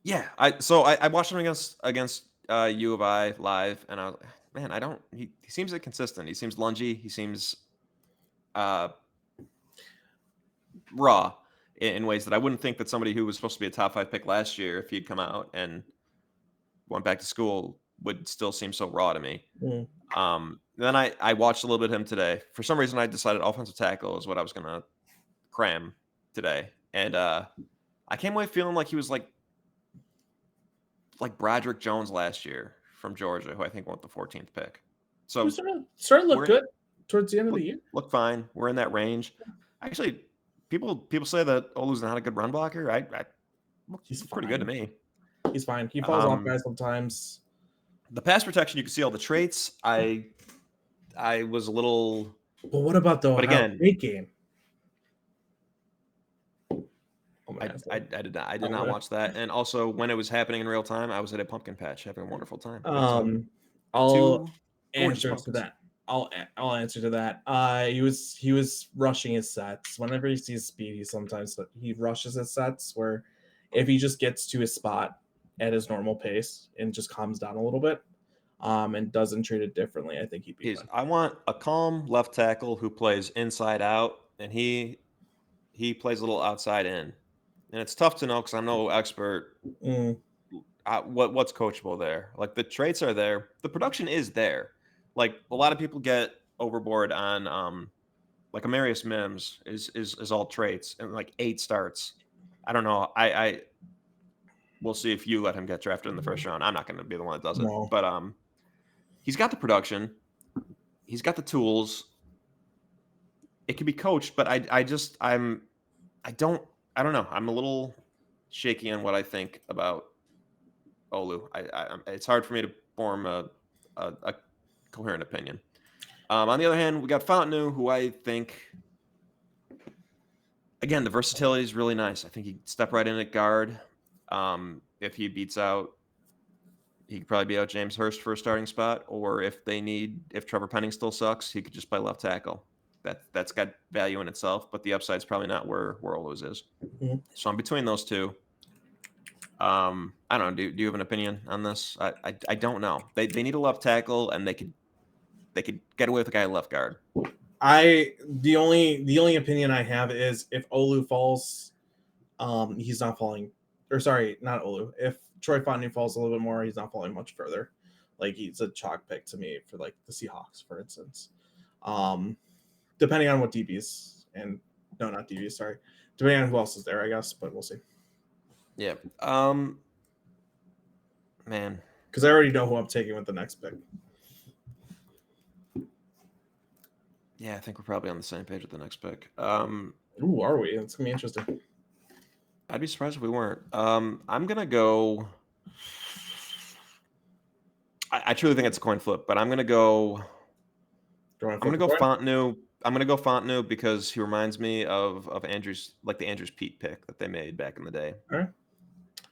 Yeah, I watched him against U of I live, and I was like, man, he seems inconsistent. He seems lungy. He seems raw in ways that I wouldn't think that somebody who was supposed to be a top 5 pick last year, if he'd come out and went back to school, would still seem so raw to me. Then I watched a little bit of him today. For some reason, I decided offensive tackle is what I was going to cram today. And I came away feeling like he was like Broderick Jones last year from Georgia, who I think went the 14th pick. So started to look good towards the end of the year. Look fine. We're in that range. Actually, people say that Olu's not a good run blocker. He's pretty good to me. He's fine. He falls off guys sometimes. The pass protection, you can see all the traits. I was a little. But what about the Ohio State game? I did not watch that, and also when it was happening in real time, I was at a pumpkin patch having a wonderful time. I'll answer to that. I'll answer to that. He was rushing his sets. Whenever he sees speed, he rushes his sets. Where if he just gets to his spot at his normal pace and just calms down a little bit, and doesn't treat it differently, I think he'd be fine. I want a calm left tackle who plays inside out, and he plays a little outside in. And it's tough to know because I'm no expert. Mm, What's coachable there? Like the traits are there, the production is there. Like a lot of people get overboard on like Amarius Mims is all traits and like 8 starts. I don't know. I we'll see if you let him get drafted in the first round. I'm not going to be the one that does it, no. but he's got the production, he's got the tools. It can be coached, but I don't know. I'm a little shaky on what I think about Olu. It's hard for me to form a coherent opinion. On the other hand, we got Fontenot, who I think, again, the versatility is really nice. I think he step right in at guard. If he beats out, he could probably beat out James Hurst for a starting spot, or if Trevor Penning still sucks, he could just play left tackle. That's got value in itself, but the upside's probably not where Olu's is. Mm-hmm. So I'm between those two. I don't know. Do you have an opinion on this? I don't know. They need a left tackle, and they could get away with a guy at left guard. The only opinion I have is if Olu falls, he's not falling. Or sorry, not Olu. If Troy Fontenot falls a little bit more, he's not falling much further. Like he's a chalk pick to me for like the Seahawks, for instance. Depending on what DBs and no, not DBs. Sorry, depending on who else is there, I guess. But we'll see. Yeah. Man. Because I already know who I'm taking with the next pick. Yeah, I think we're probably on the same page with the next pick. Ooh, are we? It's gonna be interesting. I'd be surprised if we weren't. I'm gonna go. I truly think it's a coin flip, but I'm gonna go. I'm gonna go Fontenot. I'm gonna go Fontenot because he reminds me of Andrews, like the Andrews Pete pick that they made back in the day. All right.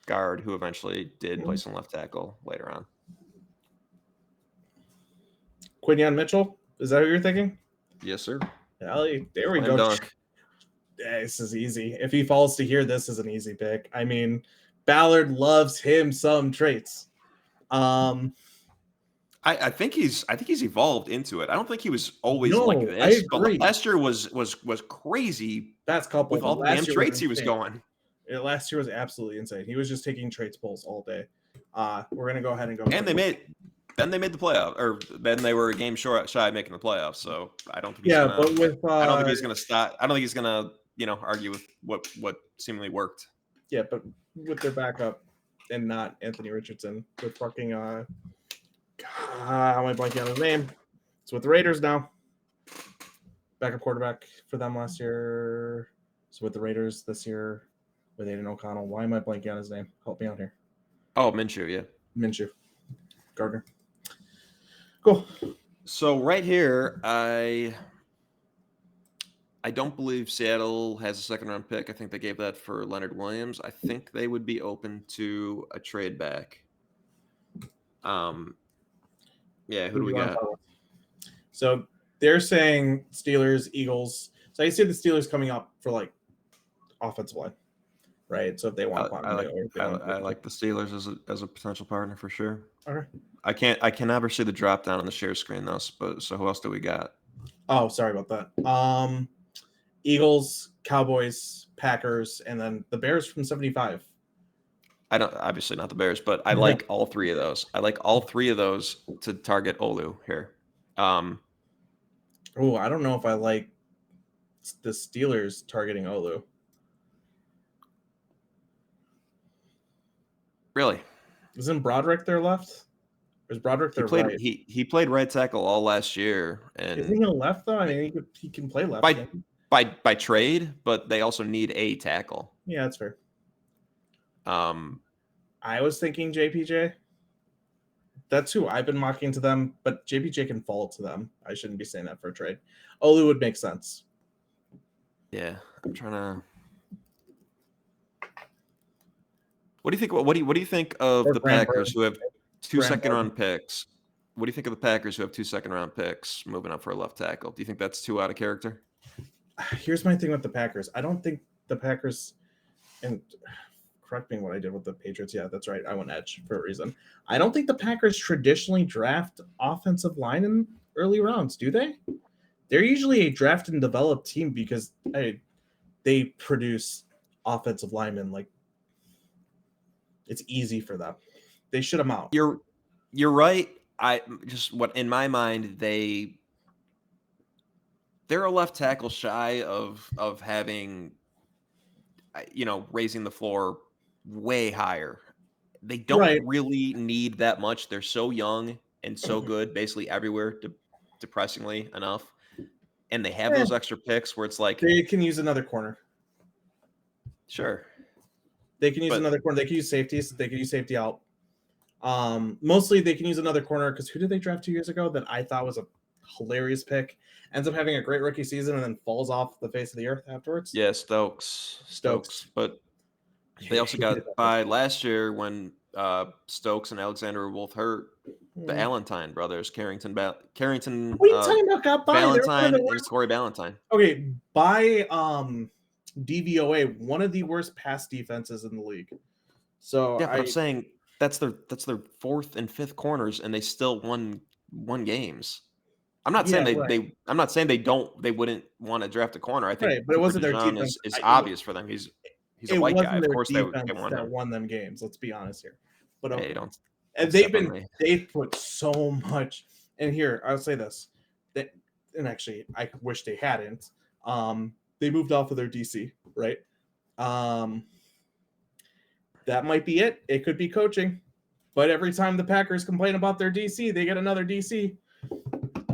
Guard who eventually did play some left tackle later on. Quinyon Mitchell, is that who you're thinking? Yes, sir. There we go. Dunk. Yeah, this is easy. If he falls to here, this is an easy pick. I mean, Ballard loves him some traits. I think he's evolved into it. I don't think he was always like this. I agree. But last year was crazy. That's couple with all the damn traits he was going. Last year was absolutely insane. He was just taking traits pulls all day. We're gonna go ahead and go. And they made the playoff, or then they were a game shy of making the playoffs. So I don't think. I don't think he's gonna stop. I don't think he's gonna argue with what seemingly worked. Yeah, but with their backup and not Anthony Richardson, with fucking how am I blanking on his name? It's with the Raiders now. Backup quarterback for them last year. So with the Raiders this year with Aiden O'Connell. Why am I blanking on his name? Help me out here. Oh, Minshew, yeah. Minshew. Gardner. Cool. So right here, I don't believe Seattle has a second round pick. I think they gave that for Leonard Williams. I think they would be open to a trade back. Yeah, who do we got? So they're saying Steelers, Eagles. So I see the Steelers coming up for like offensive line, right? So if they want, I like the Steelers as a potential partner for sure. Okay. I can never see the drop down on the share screen though. But so who else do we got? Oh, sorry about that. Eagles, Cowboys, Packers, and then the Bears from 75. Obviously not the Bears, but I like all three of those. I like all three of those to target Olu here. I don't know if I like the Steelers targeting Olu. Really? Isn't Broderick their left? Or is Broderick their right? He played right tackle all last year. And isn't he a left though? I mean, he can play left. By trade, but they also need a tackle. Yeah, that's fair. I was thinking JPJ. That's who I've been mocking to them, but JPJ can fall to them. I shouldn't be saying that for a trade. Olu would make sense. Yeah, I'm trying to. What do you think? What do you think of the Packers who have two second-round picks? What do you think of the Packers who have 2 second-round picks moving up for a left tackle? Do you think that's too out of character? Here's my thing with the Packers. I don't think the Packers, and correct me what I did with the Patriots. Yeah, that's right. I went edge for a reason. I don't think the Packers traditionally draft offensive line in early rounds, do they? They're usually a draft and develop team because they produce offensive linemen. Like, it's easy for them. They shut them out. You're right. I just what in my mind they're a left tackle shy of having raising the floor way higher. They don't Right. really need that much. They're so young and so good basically everywhere, depressingly enough. And they have Eh, those extra picks where it's like, they can use another corner. sure. They can use But another corner. They can use safeties. They can use safety out. Mostly they can use another corner because who did they draft 2 years ago that I thought was a hilarious pick? Ends up having a great rookie season and then falls off the face of the earth afterwards. yeah, Stokes. But they also got by last year when Stokes and Alexander were both hurt. The Allentine brothers, Carrington, What are you talking about? Got by? They're one of Valentine, the and worst. Corey Ballantyne. Okay, by DVOA, one of the worst pass defenses in the league. So Yeah, but I'm saying that's their fourth and fifth corners, and they still won games. I'm not saying I'm not saying they wouldn't want to draft a corner. I think right, but it Cooper wasn't their DeJean defense. is obvious for them. He's a It white guy. wasn't Of their course they defense want that him. won them games. Let's be honest here. But Hey, don't and step on me. they've put so much. And here I'll say this, that and actually I wish they hadn't. They moved off of their DC, right? That might be it. It could be coaching, but every time the Packers complain about their DC, they get another DC,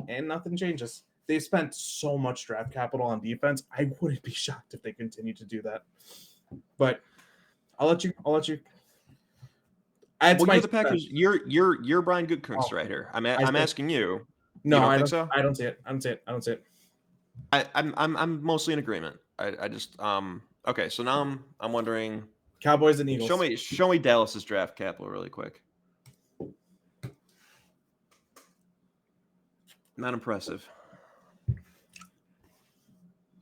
and nothing changes. They've spent so much draft capital on defense. I wouldn't be shocked if they continue to do that. But I'll let you. You're the Packers. You're Brian Goodkunst right here. I'm asking you. No, you don't I think don't. so? I don't see it. I don't see it. I'm mostly in agreement. I just okay. So now I'm wondering. Cowboys and Eagles. Show me Dallas's draft capital really quick. Not impressive.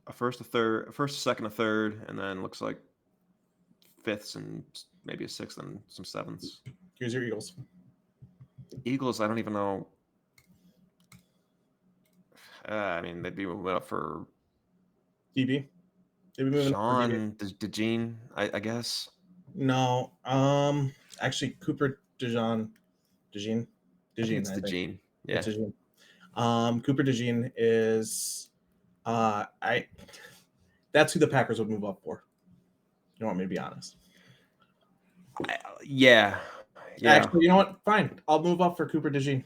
A first, a second, a third, and then looks like fifths and maybe a sixth and some sevenths. Here's your Eagles. Eagles, I don't even know. I mean, they'd be moving up for DB. They'd be moving Sean DeJean, I guess. No, actually, Cooper DeJean. I think it's DeJean. Yeah, it's DeJean. Cooper DeJean is, that's who the Packers would move up for. You want me to be honest? Yeah. Actually, you know what? Fine, I'll move up for Cooper DeJean.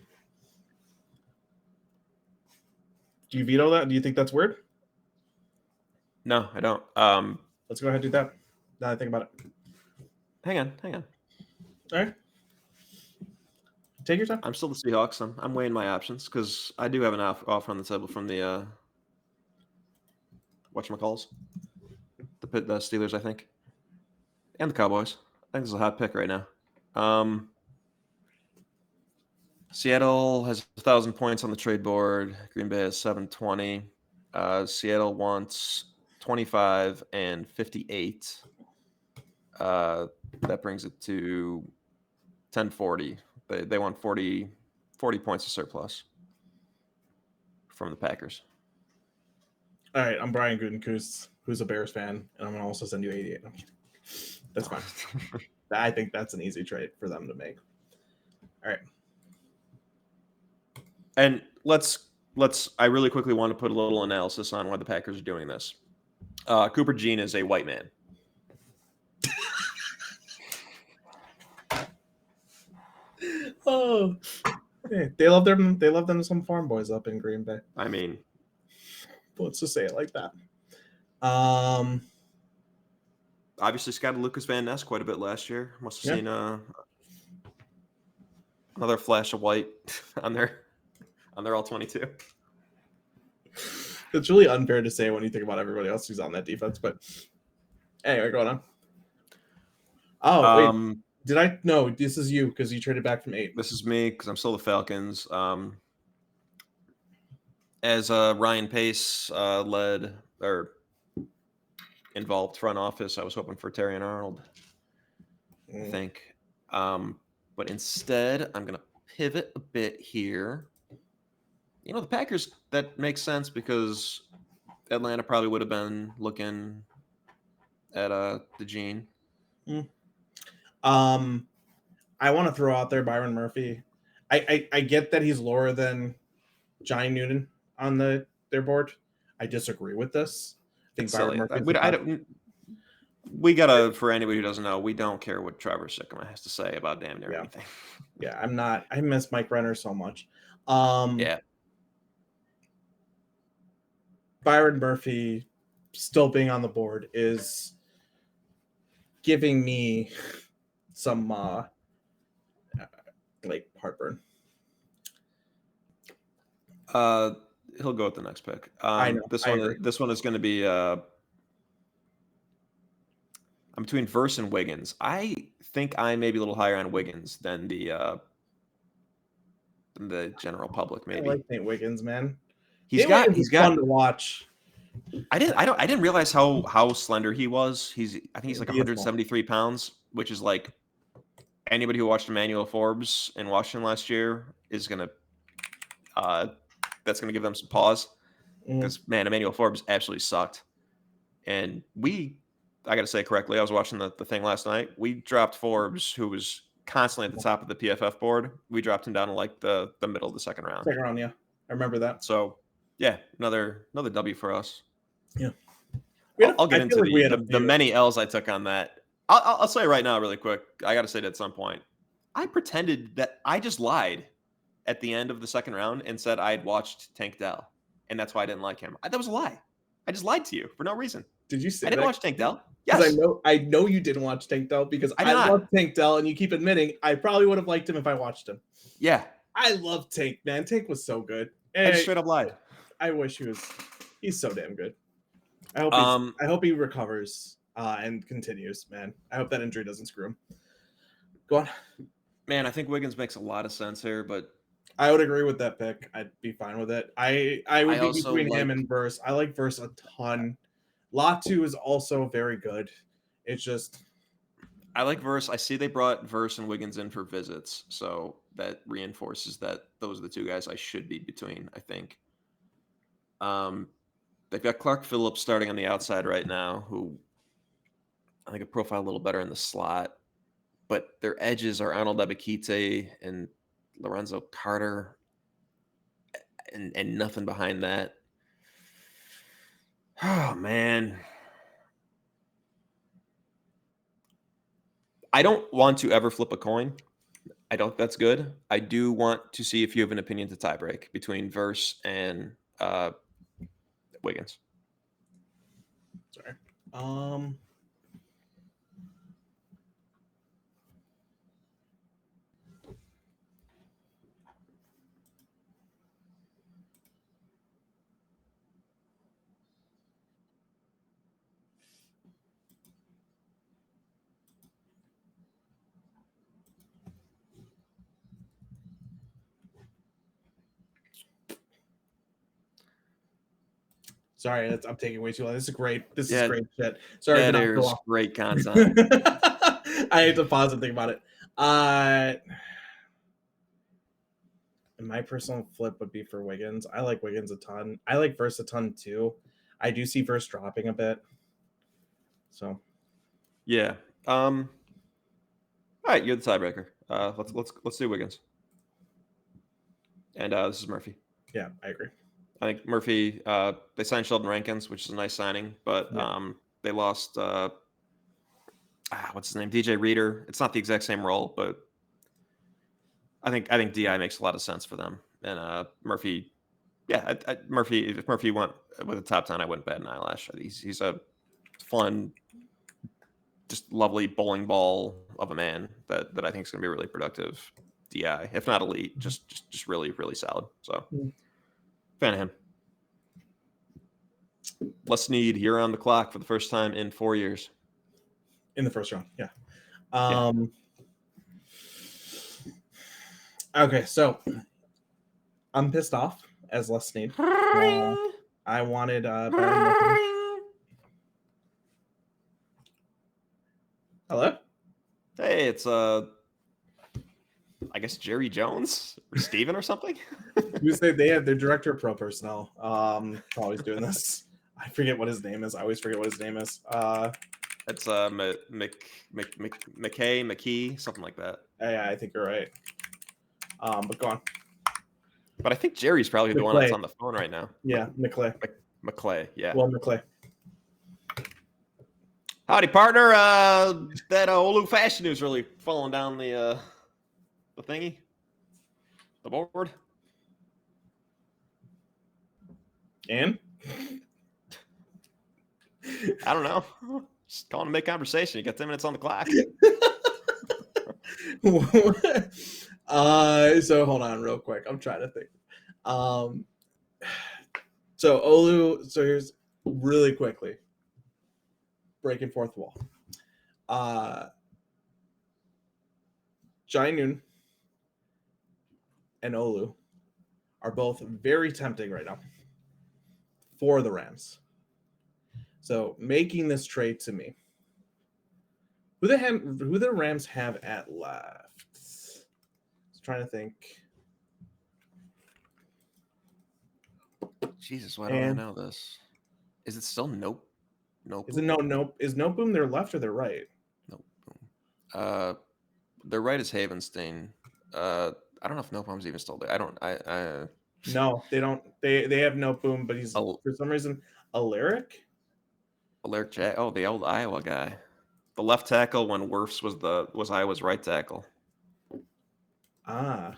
Do you veto that? Do you think that's weird? No, I don't. Let's go ahead and do that. Now that I think about it. Hang on. All right. Take your time. I'm still the Seahawks. I'm weighing my options because I do have an offer on the table from the whatchamacalls? The Steelers, I think. And the Cowboys. I think this is a hot pick right now. Seattle has 1,000 points on the trade board. Green Bay has 720. Seattle wants 25 and 58. That brings it to 1040. They want 40 points of surplus from the Packers. All right, I'm Brian Gutekunst, who's a Bears fan, and I'm going to also send you 88. That's fine. I think that's an easy trade for them to make. All right. And let's I really quickly want to put a little analysis on why the Packers are doing this. Cooper DeJean is a white man. Oh, they love them. They love them some farm boys up in Green Bay. I mean, let's just say it like that. Obviously, scouted Lucas Van Ness quite a bit last year. Must have seen another flash of white on their all 22. It's really unfair to say when you think about everybody else who's on that defense, but anyway, going on. Oh, wait. Did I? No, this is you because you traded back from 8. This is me because I'm still the Falcons. As Ryan Pace led or involved front office, I was hoping for Terry and Arnold. I think. But instead, I'm going to pivot a bit here. The Packers, that makes sense because Atlanta probably would have been looking at the Gene. Mm. I want to throw out there Byron Murphy. I get that he's lower than Johnny Newton on their board. I disagree with this. I think It's Byron silly. Murphy is We, the I best. don't, we gotta, for anybody who doesn't know, we don't care what Trevor Sikkema has to say about damn near Yeah. anything. Yeah, I'm not. I miss Mike Renner so much. Yeah. Byron Murphy still being on the board is giving me some like heartburn. He'll go with the next pick. I know. This I one, agree. this one is going to be. I'm between Verse and Wiggins. I think I may be a little higher on Wiggins than the general public. I Maybe like Nate Wiggins, man. he's Nate got Wiggins he's is fun got. to watch. I didn't realize how slender he was. I think he's like He is small. 173 pounds, which is like anybody who watched Emmanuel Forbes in Washington last year is gonna that's gonna give them some pause because man, Emmanuel Forbes absolutely sucked. And I got to say correctly, I was watching the thing last night. We dropped Forbes, who was constantly at the top of the PFF board. We dropped him down to like the middle of the second round. Second round, yeah. I remember that. So yeah, another W for us. Yeah. I'll get into the few. many L's I took on that. I'll say right now, really quick. I got to say it at some point. I pretended that I just lied at the end of the second round and said I had watched Tank Dell, and that's why I didn't like him. That was a lie. I just lied to you for no reason. Did you say I didn't that? watch Tank Dell. Because Yes. I know you didn't watch Tank Dell because I did not. love Tank Dell, and you keep admitting I probably would have liked him if I watched him. Yeah. I love Tank, man. Tank was so good. I just straight up lied. I wish he's so damn good. I hope he recovers and continues, man. I hope that injury doesn't screw him. Go on. Man, I think Wiggins makes a lot of sense here, but I would agree with that pick. I'd be fine with it. I would be between him and Verse. I like Verse a ton. Latu is also very good. It's just I like Verse. I see they brought Verse and Wiggins in for visits, so that reinforces that those are the two guys I should be between, I think. They've got Clark Phillips starting on the outside right now, who I think a profile a little better in the slot, but their edges are Arnold Ebikite and Lorenzo Carter, and nothing behind that. Oh man. I don't want to ever flip a coin. I don't think that's good. I do want to see if you have an opinion to tiebreak between Verse and Wiggins. sorry. Sorry, I'm taking way too long. This is great. This is great shit. Sorry, there's great content. I had to pause and think about it. My personal flip would be for Wiggins. I like Wiggins a ton. I like Verse a ton too. I do see Verse dropping a bit. So yeah. All right, you're the tiebreaker. Let's do Wiggins. And this is Murphy. Yeah, I agree. I think Murphy. They signed Sheldon Rankins, which is a nice signing, but they lost. What's his name? DJ Reader. It's not the exact same role, but I think Di makes a lot of sense for them. And Murphy. Yeah, Murphy. If Murphy went with a top 10, I wouldn't bat an eyelash. He's a fun, just lovely bowling ball of a man that I think is going to be really productive. Di, if not elite, just really, really solid. So, fan of him. Les Snead, you're on the clock for the first time in 4 years. In the first round, yeah. Okay, so I'm pissed off as Les Snead. I wanted Hello? Hey, Hey, it's I guess Jerry Jones or Steven or something. You say they have their director of pro personnel. Always doing this. I forget what his name is. I always forget what his name is. It's McKee, something like that. Yeah, I think you're right. But go on. But I think Jerry's probably the one that's McClay. on the phone right now. Yeah, McClay. McClay, yeah. Well, McClay. Howdy, partner. That Olu Fashion News really falling down the thingy, the board. And I don't know. Just calling to make conversation. You got 10 minutes on the clock. So hold on real quick. I'm trying to think. So Olu, so here's really quickly breaking fourth wall. Jai Noon and Olu are both very tempting right now for the Rams. So making this trade to me. Who the Rams have at left? Just trying to think. Jesus, why don't I know this? Is it still Nope? Nope. Is it Nope? Is Nope Boom their left or their right? Nope Boom. Their right is Havenstein. I don't know if Nope Boom's even still there. I No, they don't. They have Nope Boom, but he's for some reason Alaric. Alaric Jack. Oh, the old Iowa guy. The left tackle when Wirfs was Iowa's right tackle. I'm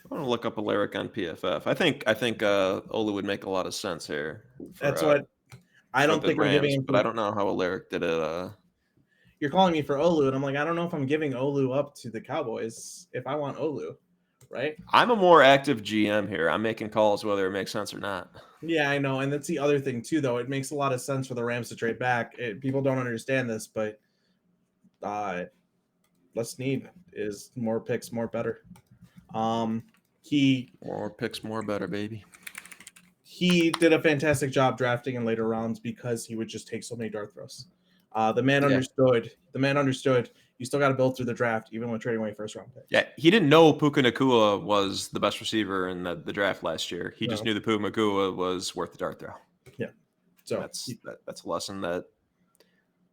going to look up Alaric on PFF. I think Olu would make a lot of sense here. That's what I don't think Rams, I'm giving him. But I don't know how Alaric did it. You're calling me for Olu, and I'm like, I don't know if I'm giving Olu up to the Cowboys if I want Olu, right? I'm a more active GM here. I'm making calls whether it makes sense or not. Yeah, I know, and that's the other thing too. Though it makes a lot of sense for the Rams to trade back. People don't understand this, but less need is more picks, more better. More picks, more better, baby. He did a fantastic job drafting in later rounds because he would just take so many dart throws. The man understood. The man understood. You still got to build through the draft, even when trading away first round pick. Yeah, he didn't know Puka Nacua was the best receiver in the draft last year. He just knew that Puka Nacua was worth the dart throw. Yeah, so that's a lesson that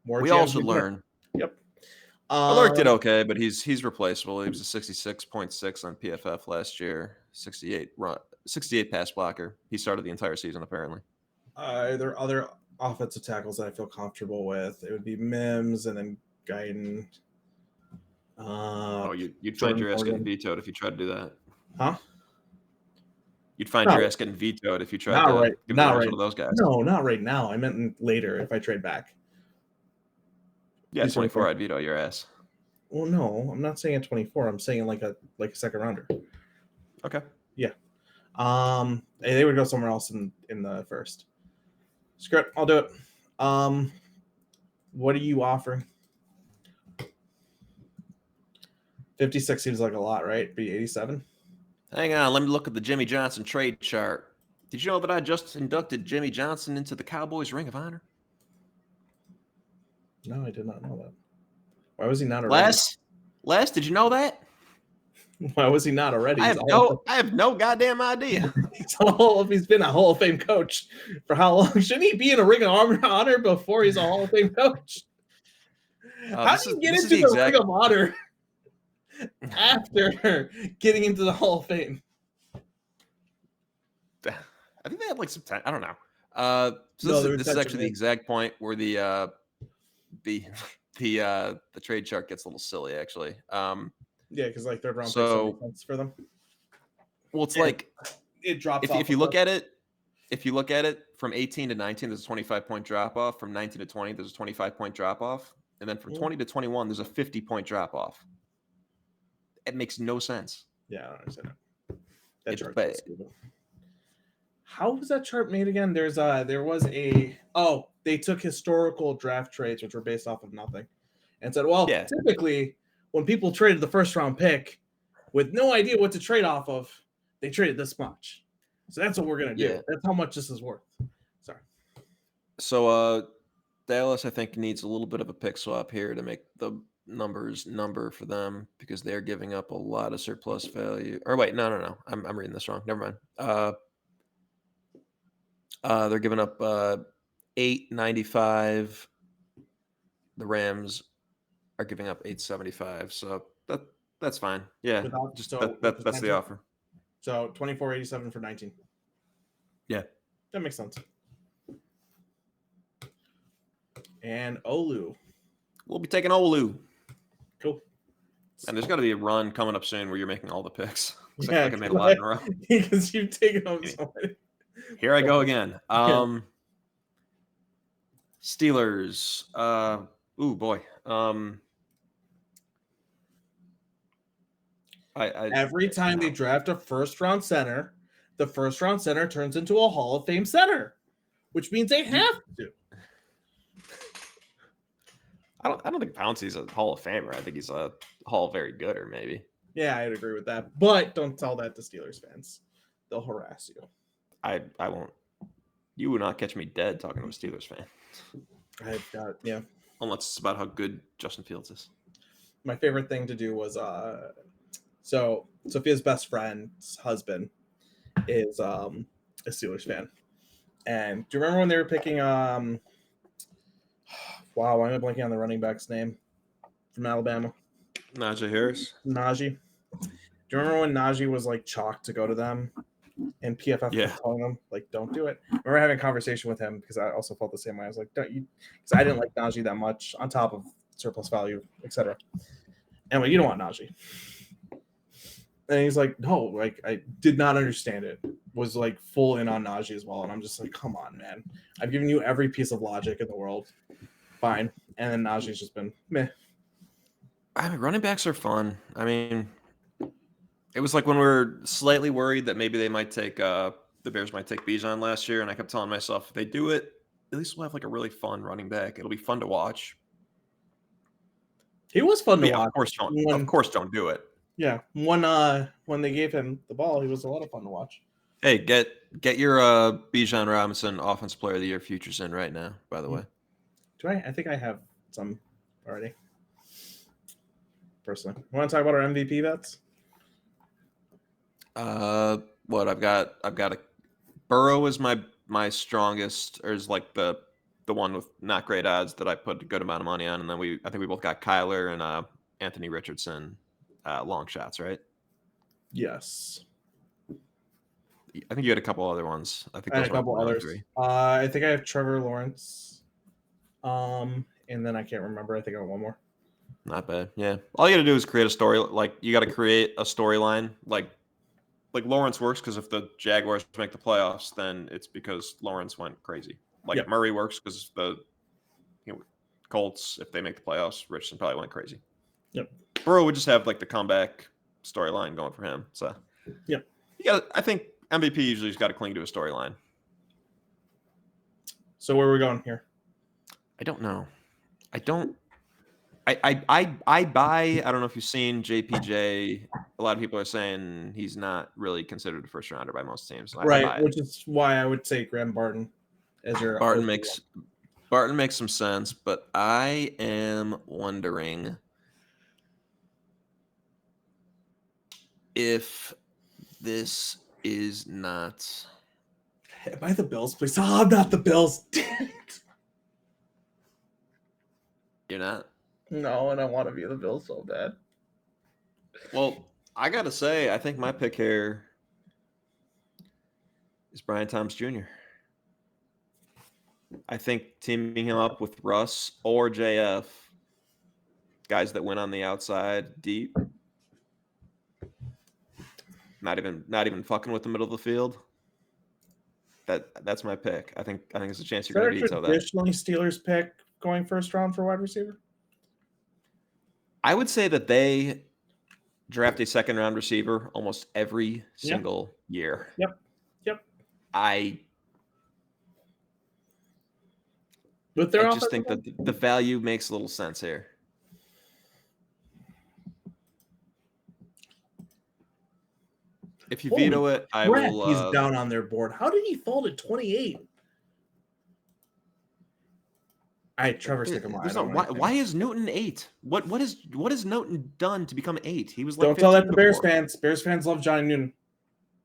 we all should learn. Yep. Alaric did okay, but he's replaceable. He was a 66.6 on PFF last year, 68 pass blocker. He started the entire season apparently. There are other offensive tackles that I feel comfortable with. It would be Mims and then Guyton. You'd find your ass getting vetoed if you tried to do that. Huh? You'd find your ass getting vetoed if you tried to give one of those guys. No, not right now. I meant later if I trade back. Yeah, 24. I'd veto your ass. Well, no, I'm not saying at 24. I'm saying like a second rounder. Okay. Yeah. They would go somewhere else in the first. Screw it, I'll do it. What are you offering? 56 seems like a lot, right? Be 87. Hang on, let me look at the Jimmy Johnson trade chart. Did you know that I just inducted Jimmy Johnson into the Cowboys Ring of Honor? No, I did not know that. Why was he not already? Les, did you know that? Why was he not already? I have no goddamn idea. He's been a Hall of Fame coach for how long? Shouldn't he be in a Ring of Honor before he's a Hall of Fame coach? How do you get into the Ring of Honor after getting into the Hall of Fame? I think they had like some time. I don't know. This is actually the exact point where the trade chart gets a little silly, actually. Yeah, because like third round picks don't make sense for them. Well, it's like it drops. If you look at it from 18 to 19, there's a 25-point drop off. From 19 to 20, there's a 25-point drop off, and then from 20 to 21, there's a 50-point drop off. It makes no sense. Yeah, I don't understand it. That chart. How was that chart made again? There was they took historical draft trades which were based off of nothing, and said, well, typically when people traded the first round pick with no idea what to trade off of, they traded this much. So that's what we're gonna do. Yeah. That's how much this is worth. Sorry. So Dallas, I think, needs a little bit of a pick swap here to make the number for them because they're giving up a lot of surplus value. Or wait, no. I'm reading this wrong. Never mind. They're giving up 895. The Rams are giving up 875. So that's fine. Yeah, Without just so with the that's the 19. offer. So 24.87 for 19. Yeah, That makes sense. And Olu. we'll be taking Olu. Cool. And there's got to be a run coming up soon where you're making all the picks. Looks Yeah, like I made a lot in a row. because you've taken them so many. Here I go again. Yeah. Steelers. Ooh boy. Every time they draft a first round center, the first round center turns into a Hall of Fame center, which means they have to. I don't think Pouncey's a Hall of Famer. I think he's a Hall of Very Gooder, maybe. Yeah, I'd agree with that. But don't tell that to Steelers fans. They'll harass you. I won't. You would not catch me dead talking to a Steelers fan. I've got yeah. Unless it's about how good Justin Fields is. My favorite thing to do was so Sophia's best friend's husband is a Steelers fan. And do you remember when they were picking wow, why am I blanking on the running back's name from Alabama? Najee Harris. Najee. Do you remember when Najee was like chalked to go to them? And PFF was telling him, like, don't do it. I remember having a conversation with him because I also felt the same way. I was like, don't you? Because I didn't like Najee that much on top of surplus value, etc. And like, you don't want Najee. And he's like, no, like, I did not understand it. Was like full in on Najee as well. And I'm just like, come on, man. I've given you every piece of logic in the world. Fine. And then Najee's just been meh. I mean, running backs are fun. I mean, it was like when we were slightly worried that maybe they might take the Bears might take Bijan last year, and I kept telling myself, if they do it, at least we'll have like a really fun running back. It'll be fun to watch. He was fun to watch. Of course, don't do it. Yeah, when they gave him the ball, he was a lot of fun to watch. Hey, get your Bijan Robinson Offensive Player of the Year futures in right now. By the way, do I? I think I have some already. Personally, want to talk about our MVP bets? What I've got a Burrow is my strongest, or is like the one with not great odds that I put a good amount of money on, and then I think we both got Kyler and Anthony Richardson long shots, right? Yes. I think you had a couple other ones. I think I had those a couple others. Three. I think I have Trevor Lawrence. And then I can't remember. I think I have one more. Not bad. Yeah. All you got to do is create a story. Like, you got to create a storyline. Like Lawrence works because if the Jaguars make the playoffs, then it's because Lawrence went crazy. Like, Murray works because the Colts, if they make the playoffs, Richardson probably went crazy. Yep. Burrow would just have like the comeback storyline going for him. So I think MVP usually has got to cling to a storyline. So where are we going here? I don't know. I buy. I don't know if you've seen JPJ. A lot of people are saying he's not really considered a first rounder by most teams. Right, which is why I would say Graham Barton as your Barton makes some sense, but I am wondering if this is not. Am I the Bills, please? Oh, I'm not the Bills. Damn it. You're not? No, and I want to be the Bills so bad. Well, I got to say, I think my pick here is Brian Thomas Jr. I think teaming him up with Russ or JF, guys that went on the outside deep, not even fucking with the middle of the field. That's my pick. I think there's a chance you're going to veto that. Traditionally, Steelers pick going first round for wide receiver. I would say that they draft a second round receiver almost every single year. Yep. I just think that the value makes a little sense here. If you veto it, I will. He's down on their board. How did he fall to 28? Trevor Stickam. I There's don't no know why. anything. Why is Newton 8? What has Newton done to become 8? He was like Don't tell that 15 to Bears before. fans. Bears fans love Johnny Newton.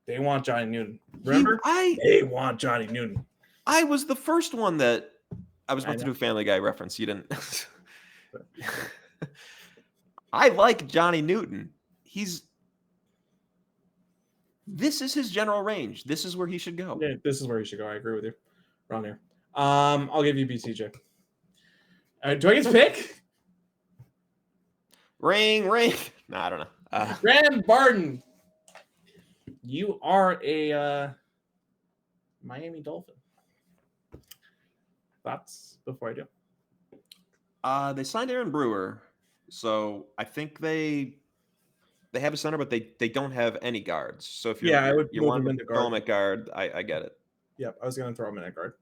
They want Johnny Newton. He Remember? They want Johnny Newton. I was the first one that I was I about to know. do a Family Guy reference. You didn't. I like Johnny Newton. This is his general range. This is where he should go. Yeah, this is where you should go. I agree with you. Around here. I'll give you BCJ. Do I get to pick? Ring. No, I don't know. Graham Barton. You are a Miami Dolphin. Thoughts before I do? They signed Aaron Brewer, so I think they have a center, but they don't have any guards. So if I would you move want him to into throw guard. him at guard, I get it. Yep, I was gonna throw him in at guard.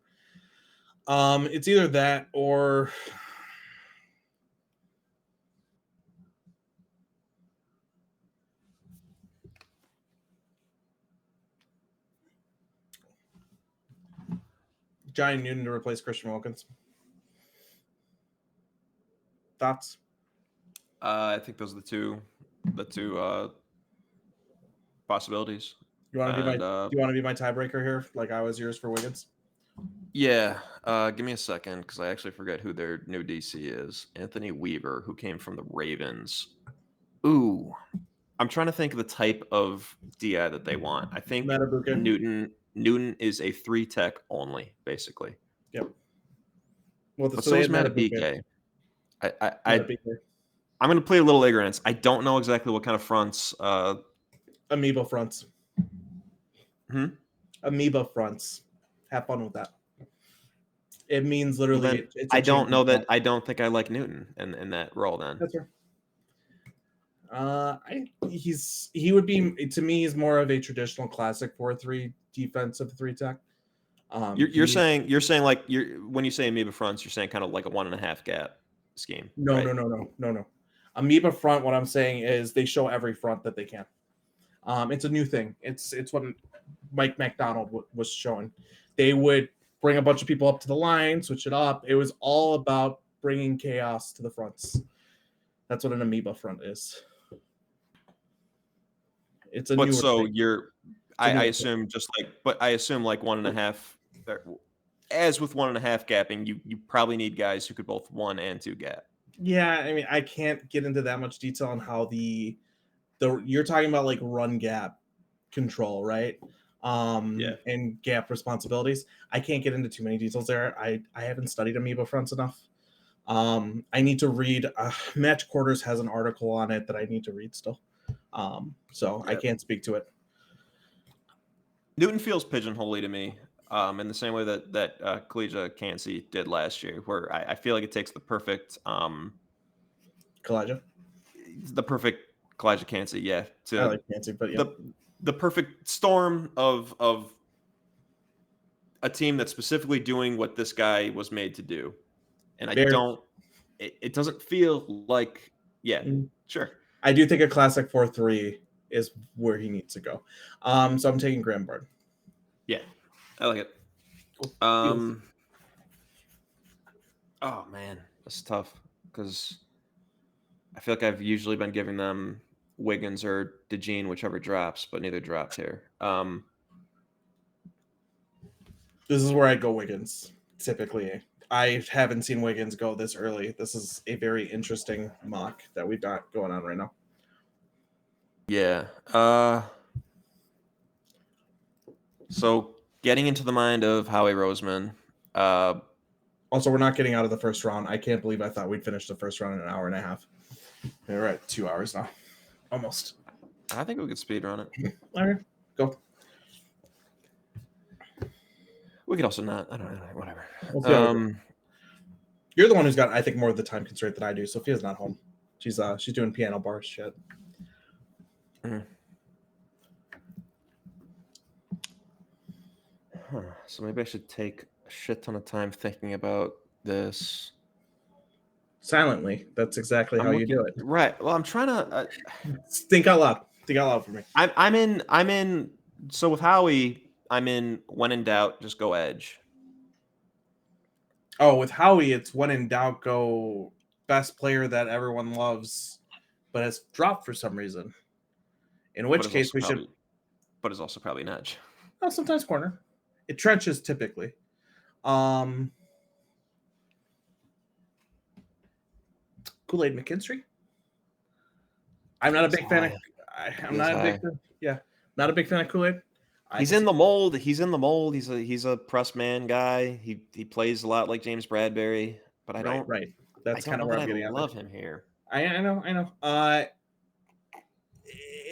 It's either that or Johnny Newton to replace Christian Wilkins. Thoughts? I think those are the two possibilities. You want to be my And, do you want to be my tiebreaker here, like I was yours for Wiggins? yeah. Give me a second because I actually forget who their new DC is. Anthony Weaver, who came from the Ravens. Ooh, I'm trying to think of the type of DI that they want. I think Matabuke. Newton is a 3-tech only, basically. Yep. Well, But so so they is had Matabuke. I'm going to play a little ignorance. I don't know exactly what kind of fronts. Amoeba fronts. Hmm? Amoeba fronts. Have fun with that. It means Well, literally. then It's a I don't changing know that. front. I don't think I like Newton in that role. Then That's fair. He would be to me. He's more of a traditional classic 4-3 defensive 3-tech. you're saying like when you say amoeba fronts, you're saying kind of like a 1.5 gap scheme. No, right? no. Amoeba front. What I'm saying is they show every front that they can. It's a new thing. It's what Mike McDonald was showing. They would bring a bunch of people up to the line, switch it up. It was all about bringing chaos to the fronts. That's what an amoeba front is. It's a But newer so thing. I assume but I assume like 1.5. As with 1.5 gapping, you probably need guys who could both 1 and 2 gap. Yeah, I mean, I can't get into that much detail on how the you're talking about like run gap control, right? And gap responsibilities. I can't get into too many details there. I haven't studied amoeba fronts enough. I need to read. Match Quarters has an article on it that I need to read still. So I can't speak to it. Newton feels pigeonholey to me, in the same way that Kalija Cansey did last year, where I feel like it takes the perfect Kalijah. Kalija Cansey, yeah, I like Nancy, but yeah. the perfect storm of a team that's specifically doing what this guy was made to do, and it doesn't feel like sure. I do think a classic 4-3 is where he needs to go. So I'm taking Graham Barton. Yeah, I like it. Cool. Oh man, that's tough because I feel like I've usually been giving them Wiggins or DeJean, whichever drops, but neither dropped here. This is where I go Wiggins. Typically, I haven't seen Wiggins go this early. This is a very interesting mock that we've got going on right now. Yeah. So getting into the mind of Howie Roseman. Also, we're not getting out of the first round. I can't believe I thought we'd finish the first round in an hour and a half. We're at 2 hours now. Almost. I think we could speed run it. All right, go. We could also not. I don't know. Whatever. You're the one who's got, I think, more of the time constraint than I do. Sophia's not home. She's doing piano bar shit. Mm. So maybe I should take a shit ton of time thinking about this. Silently. That's exactly how you do it. Right. Well, I'm trying to think out loud. Think out loud for me. I'm in. So with Howie, I'm in. When in doubt, just go edge. Oh, with Howie, it's when in doubt, go best player that everyone loves, but has dropped for some reason. In but which is case, also we should. probably an edge. Oh, sometimes corner. It trenches typically. Um, Kool Aid McKinstry. I'm not a He's big fan of. high. I'm He is not a big high. fan. Yeah, not a big fan of Kool Aid. I He's can in see. the mold. He's in the mold. He's a press man guy. He plays a lot like James Bradbury, but Right, right. I That's don't kind of know where that I'm I getting at there. love him here. I know, I know.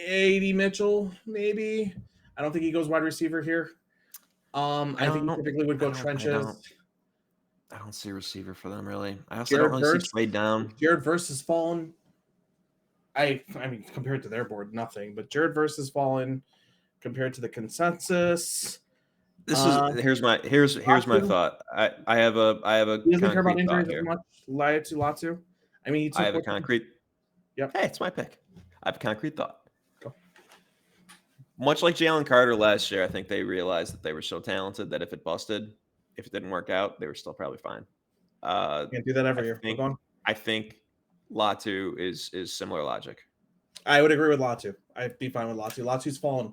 80 Mitchell, maybe. I don't think he goes wide receiver here. I I think he don't typically would I go don't I trenches. don't I don't see a receiver for them really. I also don't Jared really see Verse. trade down. Jared Verse has fallen. I mean, compared to their board, nothing. But Jared Verse has fallen compared to the consensus. This is Uh, here's my Latu, thought. I have a he doesn't care about concrete thought injuries as here. much. Latu. I mean, he I took have a what? concrete Yep. Hey, it's my pick. I have a concrete thought. Go. Much like Jalen Carter last year, I think they realized that they were so talented that if it didn't work out, they were still probably fine. Can't do that I every year. We're think going. I think Latu is similar logic. I would agree with Latu. I'd be fine with Latu. Latu's fallen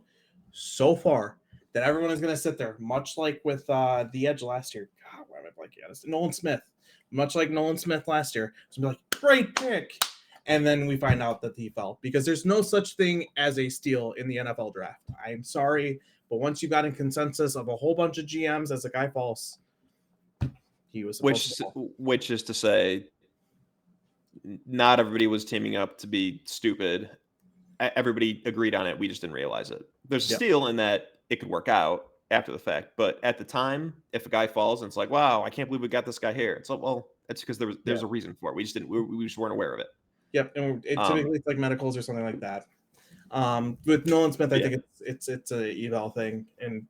so far that everyone is going to sit there, much like with the Edge last year. God, why am I blanking on this? Nolan Smith. Much like Nolan Smith last year. It's going to be like, great pick. And then we find out that he fell because there's no such thing as a steal in the NFL draft. I'm sorry, but once you got in consensus of a whole bunch of GMs as a guy falls, he was supposed to fall. Which is to say, not everybody was teaming up to be stupid. Everybody agreed on it. We just didn't realize it. There's a Yep. steal in that it could work out after the fact, but at the time, if a guy falls and it's like, "Wow, I can't believe we got this guy here," it's like, well, that's because Yeah. there's a reason for it. We just didn't. We just weren't aware of it. Yep. And Um, typically it's like medicals or something like that. With Nolan Smith, I yeah, think it's a eval thing, and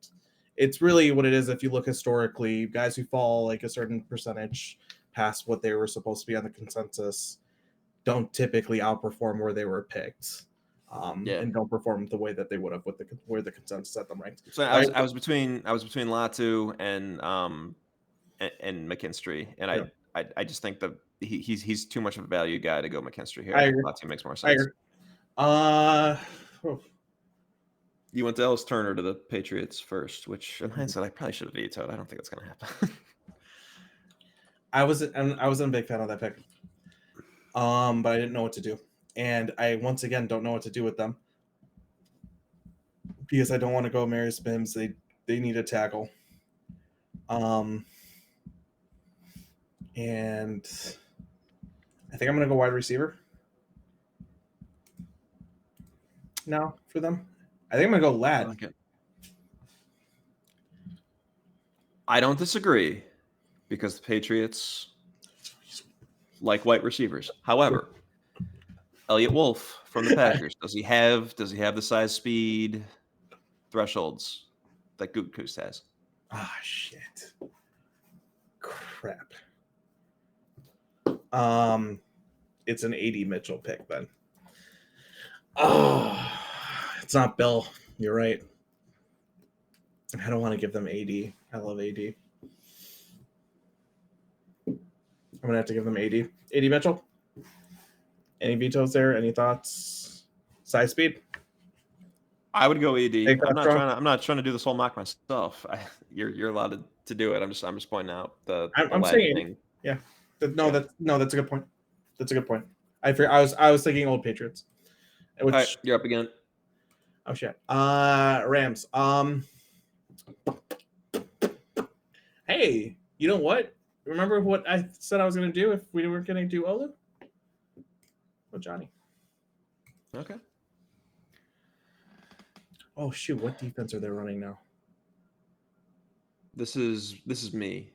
it's really what it is. If you look historically, guys who fall like a certain percentage past what they were supposed to be on the consensus don't typically outperform where they were picked, yeah. and don't perform the way that they would have with where the consensus set them ranked. So But I was between Latu and McKinstry, and yeah, I just think that he's too much of a value guy to go McKinstry here. I I think agree. Latu makes more I sense. agree. Uh, oh, You went to Ellis Turner to the Patriots first, which in hindsight I probably should have vetoed. I don't think that's going to happen. I wasn't a big fan of that pick. But I didn't know what to do, and I once again don't know what to do with them because I don't want to go Marius Mims. They need a tackle. Um, and I think I'm gonna go wide receiver now for them. I think I'm gonna go Lad. Okay. I don't disagree because the Patriots like white receivers. However, Elliott Wolf from the Packers, does he have the size speed thresholds that Goose has? Ah, shit. Crap. It's an 80 Mitchell pick then. Oh, it's not Bill. You're right. I don't want to give them 80. I love 80. I'm gonna have to give them 80. 80 Mitchell. Any vetoes there? Any thoughts? Size speed? I would go ED. Take that strong. I'm not trying to do this whole mock myself. You're allowed to do it. I'm just pointing out the I'm lad saying 80. thing. Yeah. Yeah. That's a good point. That's a good point. I was thinking old Patriots, All right, which you're up again. oh shit. Rams. Hey, you know what? Remember what I said I was gonna do if we weren't gonna do Olu? Oh, Johnny. Okay. Oh shoot, what defense are they running now? This is me.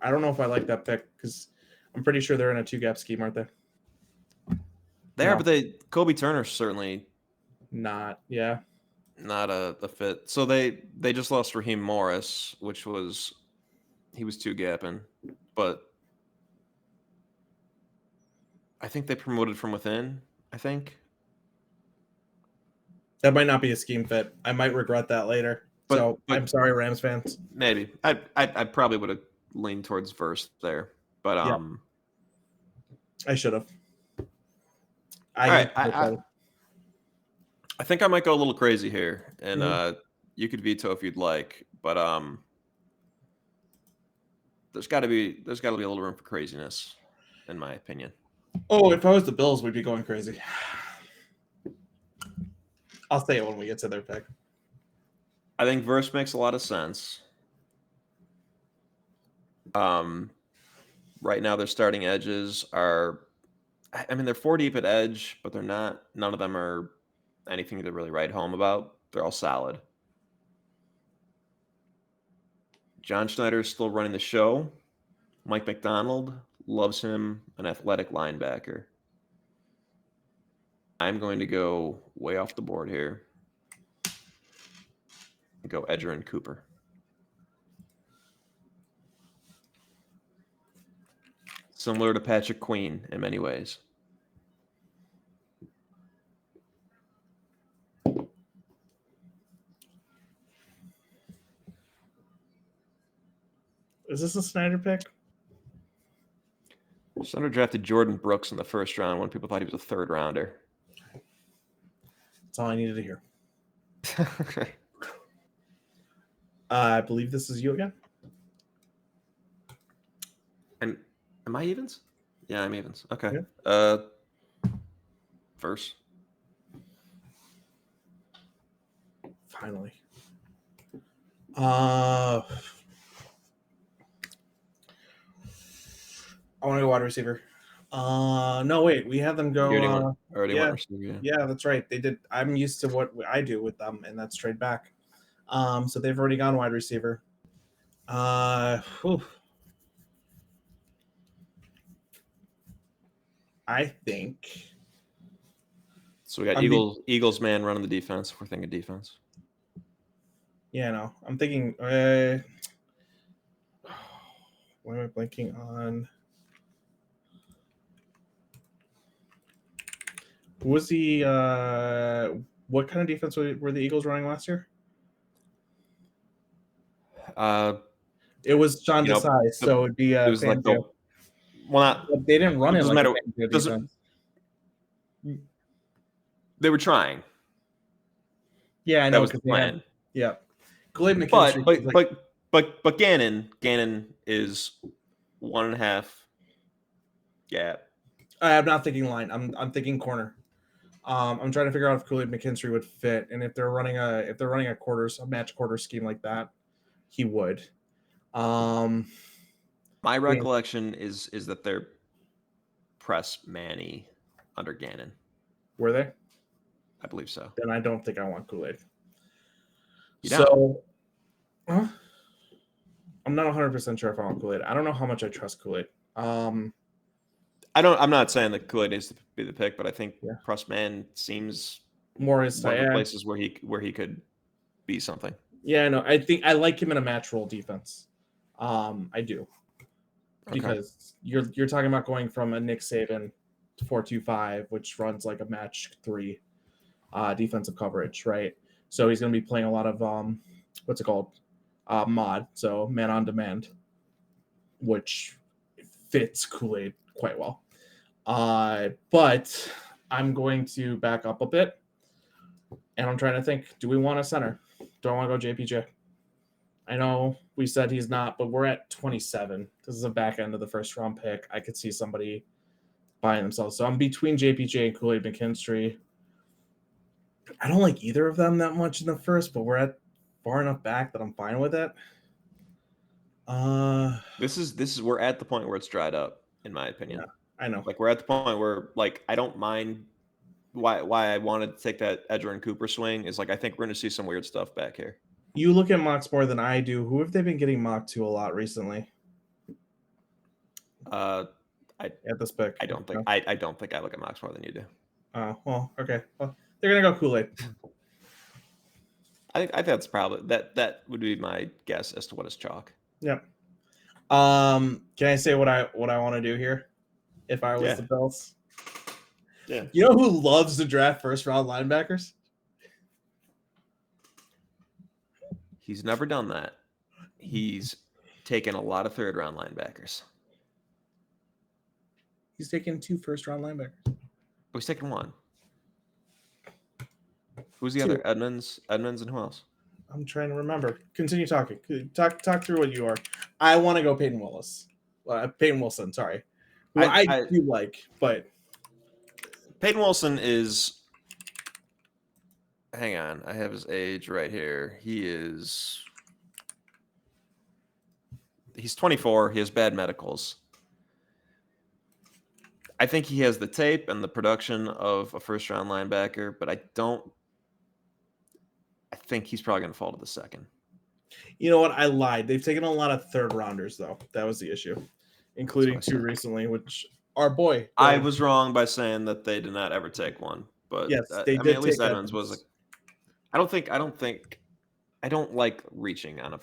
I don't know if I like that pick because I'm pretty sure they're in a two gap scheme, aren't they? They are, No, but Kobe Turner certainly not. Yeah. not a fit. So they just lost Raheem Morris, which was he was two gapping, but I think they promoted from within. I think, That might not be a scheme fit. I might regret that later. So but I'm sorry, Rams fans. maybe I probably would have lean towards verse there, but Yeah, I should have. I all right. need to look at it. I think I might go a little crazy here, and Mhm. you could veto if you'd like, but there's got to be a little room for craziness, in my opinion. Oh, if I was the Bills, we'd be going crazy. I'll say it when we get to their pick. I think verse makes a lot of sense. Um, right now their starting edges are, I mean, they're 4 deep at edge, but they're not. None of them are anything to really write home about. They're all solid. John Schneider is still running the show. Mike McDonald loves him, an athletic linebacker. I'm going to go way off the board here and go Edger and Cooper. Similar to Patrick Queen in many ways. Is this a Snyder pick? Snyder drafted Jordan Brooks in the first round when people thought he was a 3rd rounder. That's all I needed to hear. I believe this is you again. And am I evens? Yeah, I'm evens. Okay. Yeah. Verse. Finally. I want to go wide receiver. No, wait. We had them go. You already Yeah, went receiver. Yeah. yeah, that's right. They did. I'm used to what I do with them, and that's trade back. So they've already gone wide receiver. Whew. I think. So we got I'm Eagles man running the defense. We're thinking defense. Yeah, no. I'm thinking. What am I blanking on? Who was the? What kind of defense were the Eagles running last year? It was John You know, Desai, so it'd be it was like Fangio. not. But they didn't run It it doesn't like a matter. Fangio defense. They were trying. Yeah, I That know was the because they had. plan. Yeah, Glade McKinstry. But Gannon is 1.5 gap. I'm not thinking line. I'm thinking corner. I'm trying to figure out if Kool-Aid McKinstry would fit, and if they're running a match quarter scheme like that, he would. My recollection is that they're press Manny under Gannon. Were they? I believe so. Then I don't think I want Kool-Aid. You So, I'm not 100% sure if I want Kool-Aid. I don't know how much I trust Kool-Aid. I'm not saying that Kool-Aid needs to be the pick, but I think press man seems more his one of the places where he could be something. Yeah, no, I think I like him in a match roll defense. I do. Because you're talking about going from a Nick Saban to 4-2-5, which runs like a match 3 defensive coverage, right? So he's going to be playing a lot of what's it called? Mod, so man on demand, which fits Kool-Aid quite well. But I'm going to back up a bit, and I'm trying to think: do we want a center? Do I want to go JPJ? I know we said he's not, but we're at 27. This is a back end of the first round pick. I could see somebody buying themselves. So I'm between JPJ and Kool-Aid McKinstry. I don't like either of them that much in the first, but we're at far enough back that I'm fine with it. This is we're at the point where it's dried up, in my opinion. Yeah, I know. Like we're at the point where like I don't mind why I wanted to take that Edger and Cooper swing is like I think we're going to see some weird stuff back here. You look at mocks more than I do. Who have they been getting mocked to a lot recently? At this pick, I don't think I don't think I look at mocks more than you do. Well, okay. Well, they're gonna go Kool-Aid. I think that's probably that would be my guess as to what is chalk. Yep. Can I say what I want to do here? If I was the Bills. Yeah. You know who loves to draft first round linebackers? He's never done that. He's taken a lot of third-round linebackers. He's taken 2 first-round linebackers. But he's taken one. Who's the 2. other? Edmonds, and who else? I'm trying to remember. Continue talking. Talk through what you are. I want to go Peyton Wilson. Sorry, who I do like, but Peyton Wilson is. Hang on, I have his age right here. He's 24. He has bad medicals. I think he has the tape and the production of a first-round linebacker, but I think he's probably going to fall to the second. You know what? I lied. They've taken a lot of third rounders, though. That was the issue, including 2 recently, which our boy. I was wrong by saying that they did not ever take one, but yes, they did. I mean, at least Edmonds was. I don't like reaching on a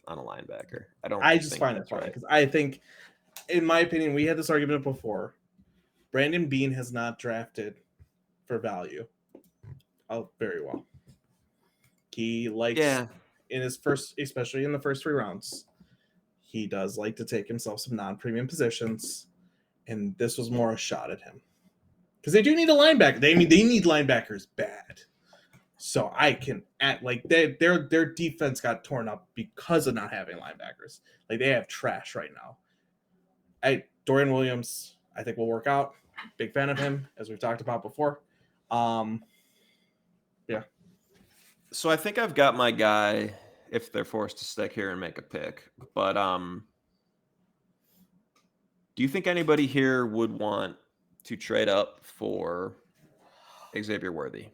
linebacker. I just find it funny because I think, in my opinion, we had this argument before. Brandon Beane has not drafted for value. Very well. He likes in his first, especially in the first 3 rounds, he does like to take himself some non-premium positions, and this was more a shot at him because they do need a linebacker. They need linebackers bad. So I can act like their defense got torn up because of not having linebackers. Like they have trash right now. Dorian Williams, I think will work out. Big fan of him, as we've talked about before. Yeah. So I think I've got my guy if they're forced to stick here and make a pick. But do you think anybody here would want to trade up for Xavier Worthy?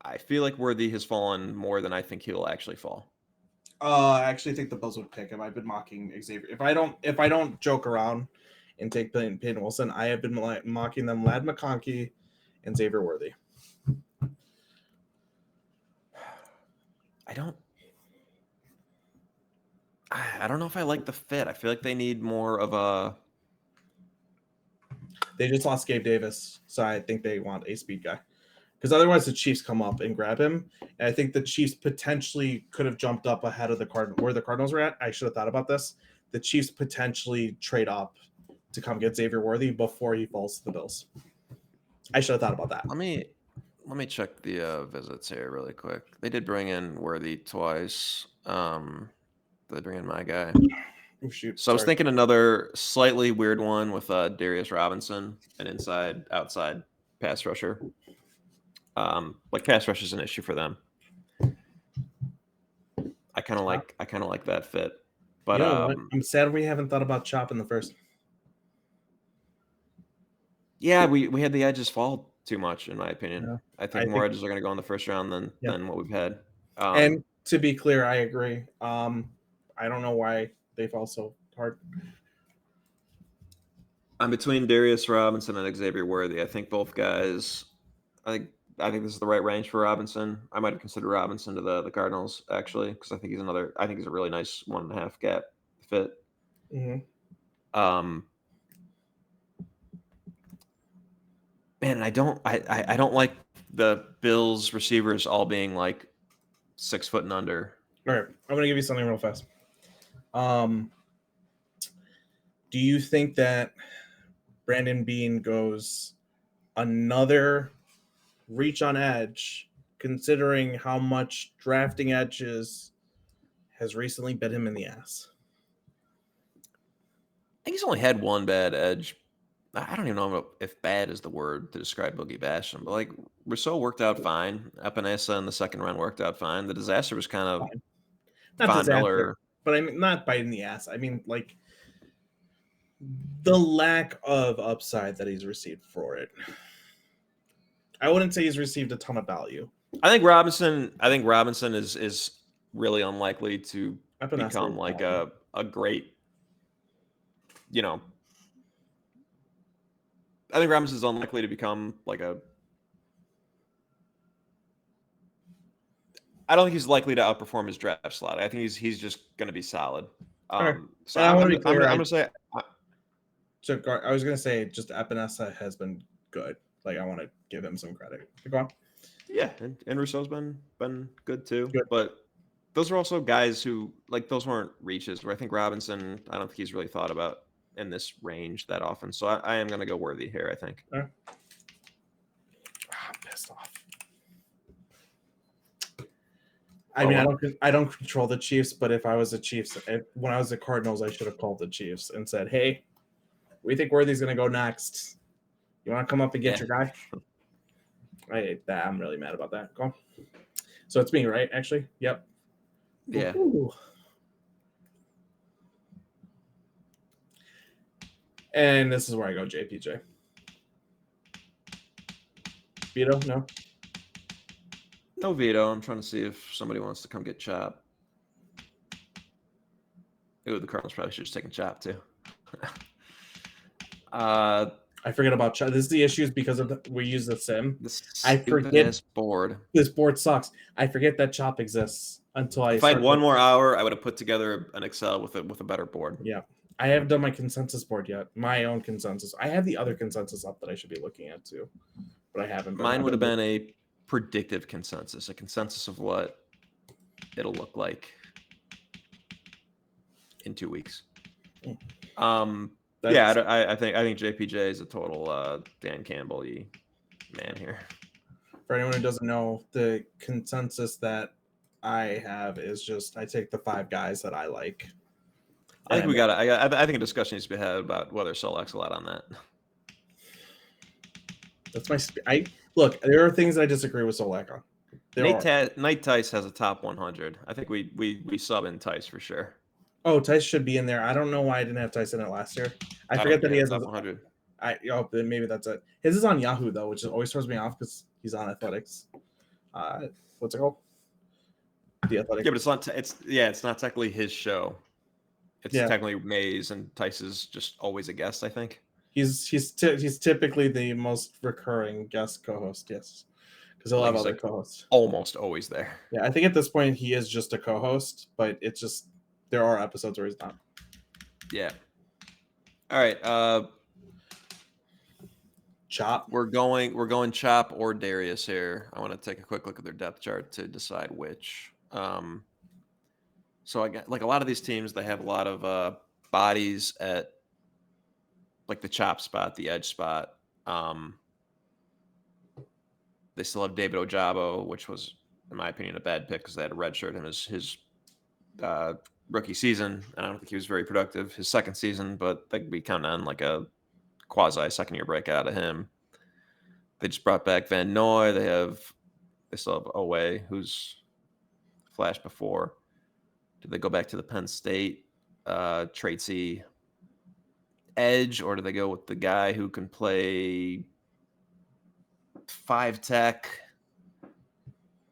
I feel like Worthy has fallen more than I think he'll actually fall. I actually think the Bills would pick him. I've been mocking Xavier. If I don't joke around and take Peyton Wilson, I have been mocking them. Lad McConkey and Xavier Worthy. I don't know if I like the fit. I feel like they need more of a. They just lost Gabe Davis, so I think they want a speed guy. Because otherwise the Chiefs come up and grab him. And I think the Chiefs potentially could have jumped up ahead of where the Cardinals were at. I should have thought about this. The Chiefs potentially trade up to come get Xavier Worthy before he falls to the Bills. I should have thought about that. Let me check the visits here really quick. They did bring in Worthy twice. They bring in my guy. Oh, shoot. So I was thinking another slightly weird one with Darius Robinson, an outside pass rusher. Like pass rush is an issue for them. I kind of like that fit. But I'm sad we haven't thought about Chop in the first. Yeah, we had the edges fall too much, in my opinion. Yeah. I think more edges are going to go in the first round than what we've had. And to be clear, I agree. I don't know why they fall so hard. I'm between Darius Robinson and Xavier Worthy. I think both guys. I think this is the right range for Robinson. I might have considered Robinson to the Cardinals actually because I think he's a really nice 1.5 gap fit. Mm-hmm. Man, I don't like the Bills receivers all being like 6 foot and under. All right, I'm gonna give you something real fast. Do you think that Brandon Beane goes another reach on edge, considering how much drafting edges has recently bit him in the ass? I think he's only had one bad edge. I don't even know if bad is the word to describe Boogie Basham, but like Rousseau worked out fine. Epinesa in the second round worked out fine. The disaster was kind of not Von disaster, Miller. But I mean, not biting the ass. I mean, like the lack of upside that he's received for it. I wouldn't say he's received a ton of value. I think Robinson is really unlikely to become like a great, I think Robinson's unlikely to become like a. I don't think he's likely to outperform his draft slot. I think he's just going to be solid. So I'm going to say. So I was going to say just Epinesa has been good. Like I want to give him some credit. Go on. Yeah, and Rousseau's been good too. Good. But those are also guys who like those weren't reaches. Where I think Robinson, I don't think he's really thought about in this range that often. So I am going to go Worthy here. I think. I'm pissed off. I mean, I don't control the Chiefs, but if I was a Chiefs, when I was the Cardinals, I should have called the Chiefs and said, "Hey, we think Worthy's going to go next. You want to come up and get your guy?" I'm really mad about that. Go. So it's me, right? Actually, yep. Yeah. Ooh. And this is where I go, JPJ. Vito, no. No veto. I'm trying to see if somebody wants to come get Chop. Ooh, the Cardinals probably should just take Chop too. I forget about Chop. This is the issues because of we use the sim. I forget this board. This board sucks. I forget that Chop exists until If I had one more hour, I would have put together an Excel with a better board. Yeah. I haven't done my consensus board yet. My own consensus. I have the other consensus up that I should be looking at too, but I haven't. Mine would have been a predictive consensus, a consensus of what it'll look like in 2 weeks. Yeah, I think JPJ is a total Dan Campbell-y man here. For anyone who doesn't know, the consensus that I have is just I take the 5 guys that I like. I think we got. I think a discussion needs to be had about whether Solak's allowed on that. That's my. Look. There are things I disagree with Solak on. Nate Tice has a top 100. I think we sub in Tice for sure. Oh, Tice should be in there. I don't know why I didn't have Tice in it last year. I forget that he has top 100. Maybe that's it. His is on Yahoo though, which always throws me off because he's on Athletics. What's it called? The Athletic. Yeah, but it's not. It's not technically his show. It's technically Mays, and Tice is just always a guest. I think he's typically the most recurring guest co-host. Yes, because he'll have other co-hosts. Almost always there. Yeah, I think at this point he is just a co-host, but it's just there are episodes where he's not. Yeah. All right. Chop. We're going Chop or Darius here. I want to take a quick look at their depth chart to decide which. So I got like a lot of these teams, they have a lot of bodies at like the chop spot, the edge spot. They still have David Ojabo, which was, in my opinion, a bad pick because they had a red shirt in his rookie season, and I don't think he was very productive his second season, but they could be counting on like a quasi second year breakout of him. They just brought back Van Noy. They still have Owe, who's flashed before. Do they go back to the Penn State Traitsy edge, or do they go with the guy who can play 5 tech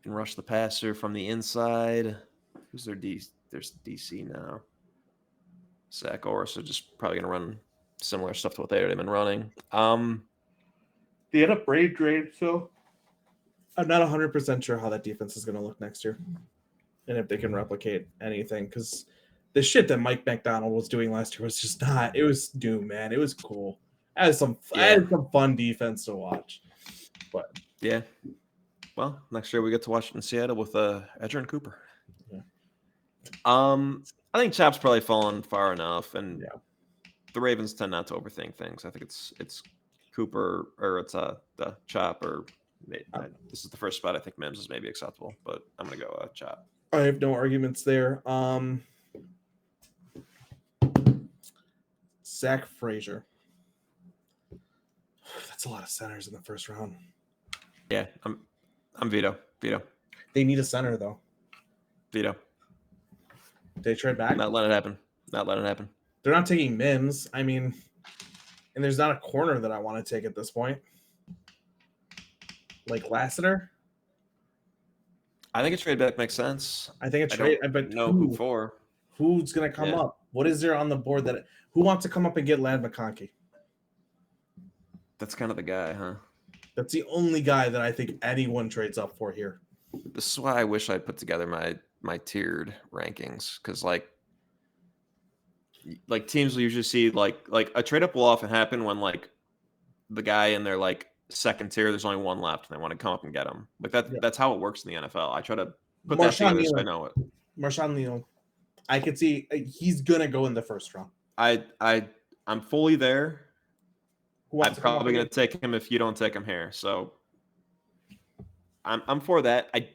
and rush the passer from the inside? Who's their D? There's DC now. Zach Orr, so just probably going to run similar stuff to what they've already been running. They had a braid drain, so I'm not 100% sure how that defense is going to look next year. And if they can replicate anything, because the shit that Mike McDonald was doing last year was just not. It was doom, man. It was cool. I had some fun defense to watch. But yeah, well, next year we get to watch it in Seattle with Edgerrin Cooper. Yeah. I think Chop's probably fallen far enough, and the Ravens tend not to overthink things. I think it's Cooper or it's the Chop, or this is the first spot I think Mims is maybe acceptable, but I'm gonna go Chop. I have no arguments there. Zach Frazier. That's a lot of centers in the first round. Yeah, I'm Vito. They need a center though. Vito. They trade back? Not letting it happen. They're not taking Mims. I mean, and there's not a corner that I want to take at this point. Like Lassiter? I think a trade back makes sense. I think a trade, but who for? Who's going to come up? What is there on the board who wants to come up and get Ladd McConkey? That's kind of the guy, huh? That's the only guy that I think anyone trades up for here. This is why I wish I'd put together my tiered rankings, because like teams will usually see like a trade up will often happen when like the guy in their like second tier, there's only one left and they want to come up and get him. Like that's how it works in the NFL. I try to put that together so I know it. Marshawn Leo. I could see he's gonna go in the first round. I'm fully there. Who I'm wants to come up probably again? gonna take him if you don't take him here. So I'm for that. I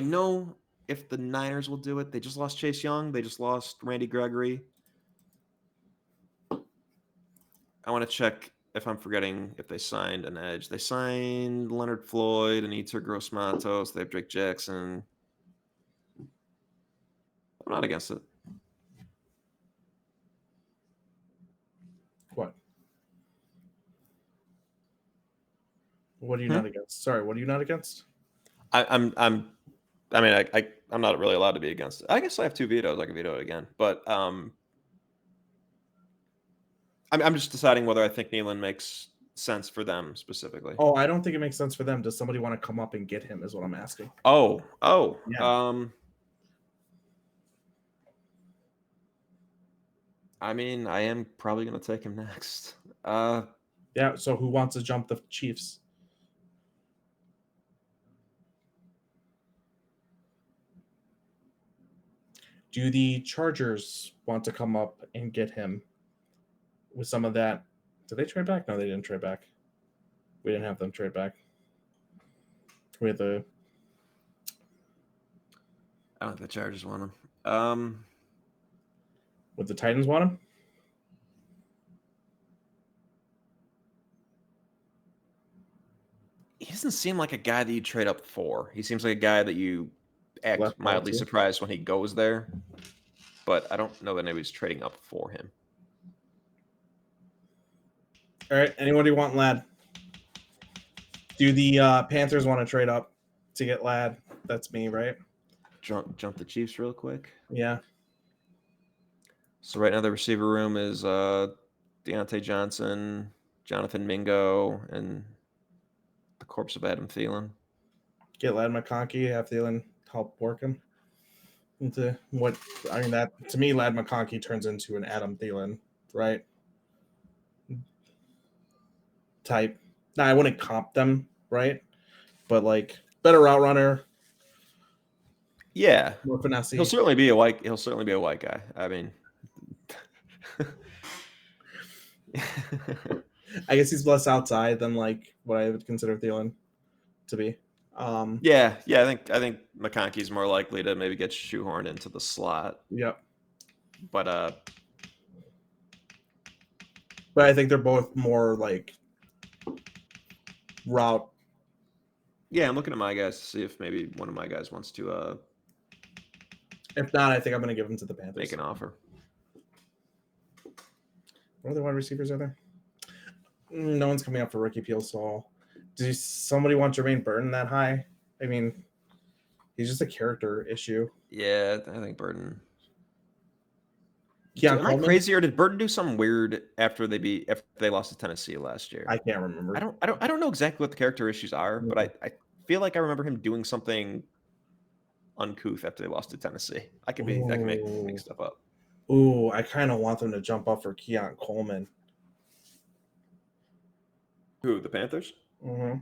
know if the Niners will do it. They just lost Chase Young. They just lost Randy Gregory. I want to check if I'm forgetting if they signed an edge. They signed Leonard Floyd and Eter Gross Matos. They have Drake Jackson. I'm not against it. What? What are you not against? Sorry, what are you not against? I'm not really allowed to be against it. I guess I have 2 vetoes. I can veto it again. But I'm just deciding whether I think Nealon makes sense for them specifically. Oh, I don't think it makes sense for them. Does somebody want to come up and get him? Is what I'm asking. Oh. Yeah. I mean, I am probably going to take him next. Yeah. So who wants to jump the Chiefs? Do the Chargers want to come up and get him with some of that? Did they trade back? No, they didn't trade back. We didn't have them trade back. We had the. I don't think the Chargers want him. Would the Titans want him? He doesn't seem like a guy that you trade up for. He seems like a guy that you act Left mildly ball, too. surprised when he goes there. But I don't know that anybody's trading up for him. All right. Anybody want Lad? Do the Panthers want to trade up to get Lad? That's me, right? Jump the Chiefs real quick. Yeah. So right now the receiver room is Deontay Johnson, Jonathan Mingo, and the corpse of Adam Thielen. Get Lad McConkey, have Thielen help work him into what I mean. That to me, Lad McConkey turns into an Adam Thielen, right? Type. Now I wouldn't comp them, right? But like better route runner. Yeah, More finesse. he'll certainly be a white guy. I mean, I guess he's less outside than like what I would consider Thielen to be. yeah. I think McConkey's more likely to maybe get shoehorned into the slot. Yep. But I think they're both more like route. Yeah, I'm looking at my guys to see if maybe one of my guys wants to If not, I think I'm going to give them to the Panthers. make an offer. What other wide receivers are there? No one's coming up for rookie appeal, so does somebody want Jermaine Burton that high? I mean, he's just a character issue. Yeah, I think Burton. Keon Am I crazy, or did Burton do something weird after they lost to Tennessee last year? I can't remember. I don't know exactly what the character issues are, but I feel like I remember him doing something uncouth after they lost to Tennessee. I can make stuff up. Ooh, I kind of want them to jump up for Keon Coleman. Who, the Panthers? Mm-hmm.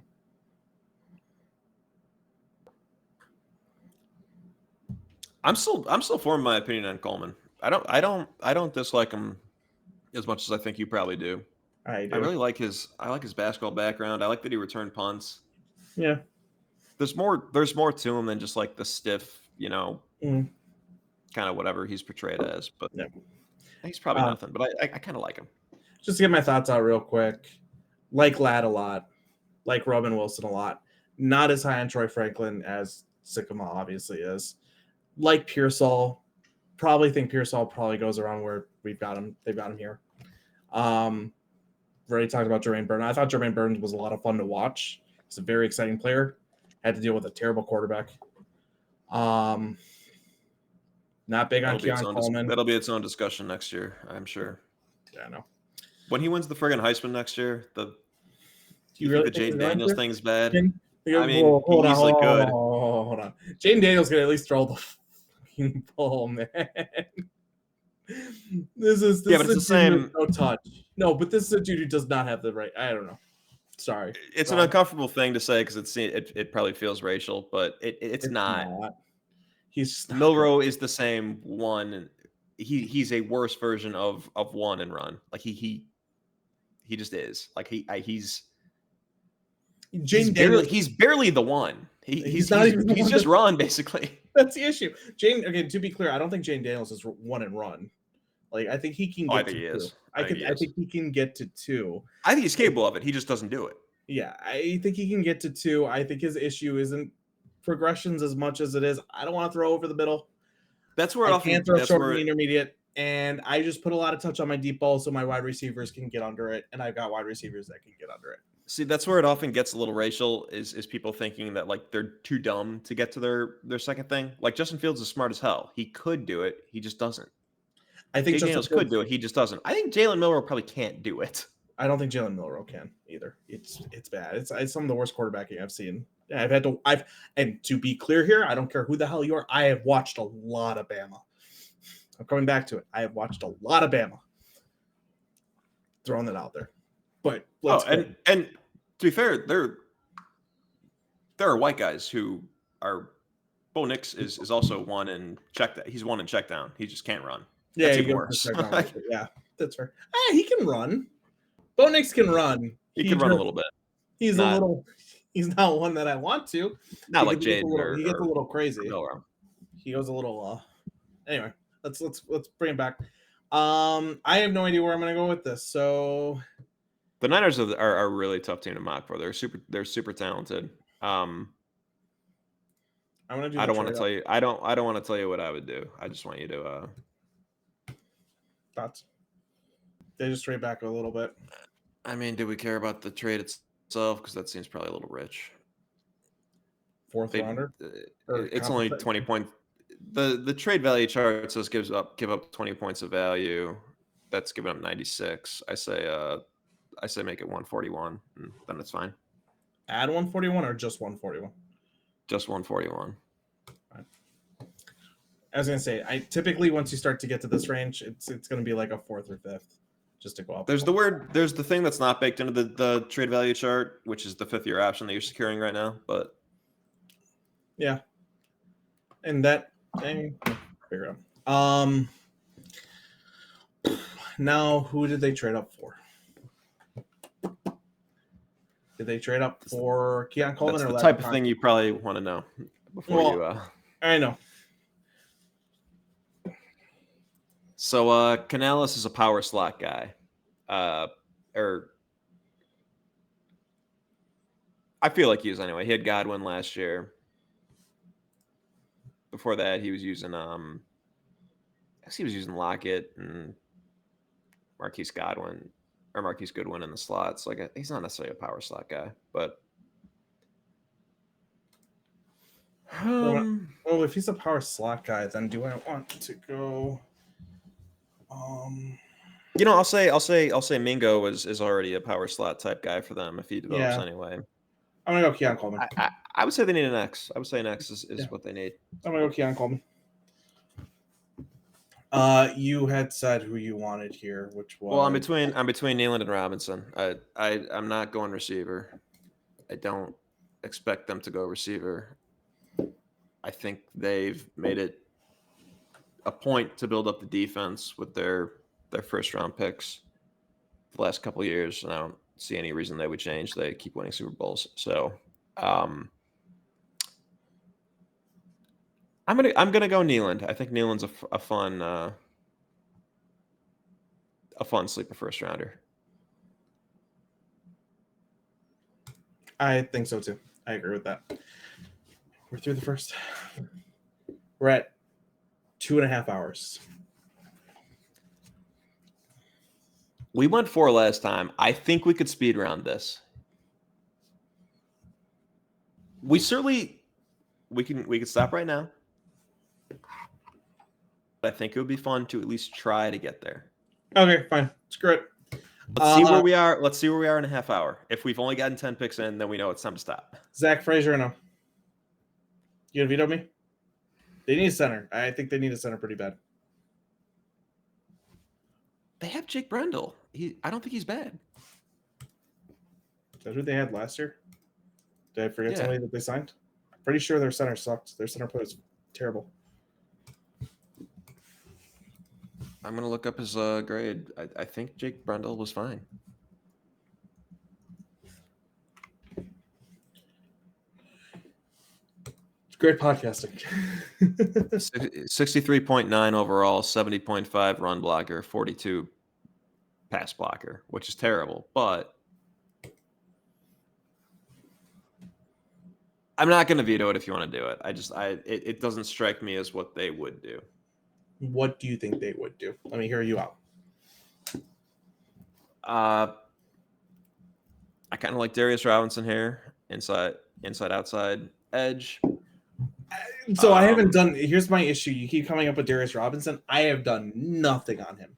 I'm still forming my opinion on Coleman. I don't dislike him as much as I think you probably do. I do. I really like his basketball background. I like that he returned punts. Yeah. There's more to him than just like the stiff, kind of whatever he's portrayed as. But yeah. He's probably nothing. But I kind of like him. Just to get my thoughts out real quick. Like Ladd a lot. Like Robin Wilson a lot. Not as high on Troy Franklin as Sycamore obviously is. Like Pearsall. Probably think Pearsall probably goes around where we've got him. They've got him here. Already talked about Jermaine Burton. I thought Jermaine Burton was a lot of fun to watch. He's a very exciting player. Had to deal with a terrible quarterback. Not big on Keon Coleman. That'll be its own discussion next year, I'm sure. Yeah, I know. When he wins the friggin' Heisman next year, do you really think the Jaden Daniels thing's bad? I mean, hold on. Jaden Daniels can at least throw the fucking ball, man. This is but it's the same. No touch. No, but this is a dude who does not have the right. I don't know. Sorry. It's an uncomfortable thing to say because it probably feels racial, but it's not. He's not good. Milrow is the same one. He's a worse version of one and run. Like he just is. Like Jane Daniels. he's barely the one. He's not even the He's one just run basically. that's the issue. Jane. Okay, to be clear, I don't think Jane Daniels is one and run. Like I think he can Oh, I get think to he two. is. I think he I is. think he can get to two. I think he's capable of it. He just doesn't do it. Yeah, I think he can get to two. I think his issue isn't progressions as much as it is. I don't want to throw over the middle. That's where I it often. can't throw That's short where and it, intermediate, and I just put a lot of touch on my deep ball so my wide receivers can get under it, and I've got wide receivers that can get under it. See, that's where it often gets a little racial. Is people thinking that like they're too dumb to get to their second thing? Like Justin Fields is smart as hell. He could do it. He just doesn't. I think Jay Justin Daniels could Fields. do it. He just doesn't. I think Jalen Milrow probably can't do it. I don't think Jalen Milrow can either. It's bad. It's some of the worst quarterbacking I've seen. I've had to and to be clear here, I don't care who the hell you are. I have watched a lot of Bama. I'm coming back to it. I have watched a lot of Bama. Throwing that out there, but and to be fair, there are white guys who are. Bo Nix is also one in check that he's one in check down. He just can't run. Yeah, That's even worse. Yeah, that's fair. He can run. Bo Nix can run. He can run a little bit. He's not one that I want to. Not like Jaden he gets a little crazy. Milrow. He goes a little anyway, let's bring it back. I have no idea where I'm gonna go with this. So the Niners are a really tough team to mock for. They're super talented. I'm gonna do I don't want to tell you. I don't want to tell you what I would do. I just want you to thoughts. They just trade back a little bit. I mean, do we care about the trade itself? Because that seems probably a little rich. Fourth rounder. It's only 20 points. The trade value chart says give up 20 points of value. That's giving up 96. I say make it 141, and then it's fine. Add 141 or just 141? Just 141. Right. I was gonna say, I typically once you start to get to this range, it's gonna be like a fourth or fifth, just to go up. There's the thing that's not baked into the trade value chart, which is the 5th-year option that you're securing right now. But yeah, and that thing, figure out. Now who did they trade up for? Did they trade up for Keon Coleman? That's the type of thing you probably want to know before you. I know. So Canales is a power slot guy, or I feel like he is anyway. He had Godwin last year. Before that, he was using I guess he was using Lockett and Marquise Goodwin in the slots. Like he's not necessarily a power slot guy, but well, if he's a power slot guy, then do I want to go? I'll say Mingo is already a power slot type guy for them if he develops anyway. I'm gonna go Keon Coleman. I would say they need an X. I would say an X is what they need. I'm gonna go Keon Coleman. You had said who you wanted here, which was I'm between Nealand and Robinson. I'm not going receiver. I don't expect them to go receiver. I think they've made it a point to build up the defense with their first round picks the last couple of years, and I don't see any reason they would change. They keep winning Super Bowls, so I'm gonna go Nealand. I think Nealand's a fun sleeper first rounder. I think so too. I agree with that. We're through the first. We're at 2.5 hours. We went 4 last time. I think we could speed round this. We could stop right now. But I think it would be fun to at least try to get there. Okay, fine. Screw it. Let's see where we are. Let's see where we are in a half hour. If we've only gotten 10 picks in, then we know it's time to stop. Zach Frazier, no. You gonna veto me? They need a center. I think they need a center pretty bad. They have Jake Brendel. I don't think he's bad. Is that who they had last year? Did I forget somebody that they signed? Pretty sure their center sucked. Their center play was terrible. I'm gonna look up his grade. I think Jake Brendel was fine. It's great podcasting. 63.9 overall, 70.5 run blocker, 42 pass blocker, which is terrible. But I'm not going to veto it if you want to do it. It doesn't strike me as what they would do. What do you think they would do? Let me hear you out. I kind of like Darius Robinson here, inside, outside, edge. So I haven't done. Here's my issue. You keep coming up with Darius Robinson. I have done nothing on him.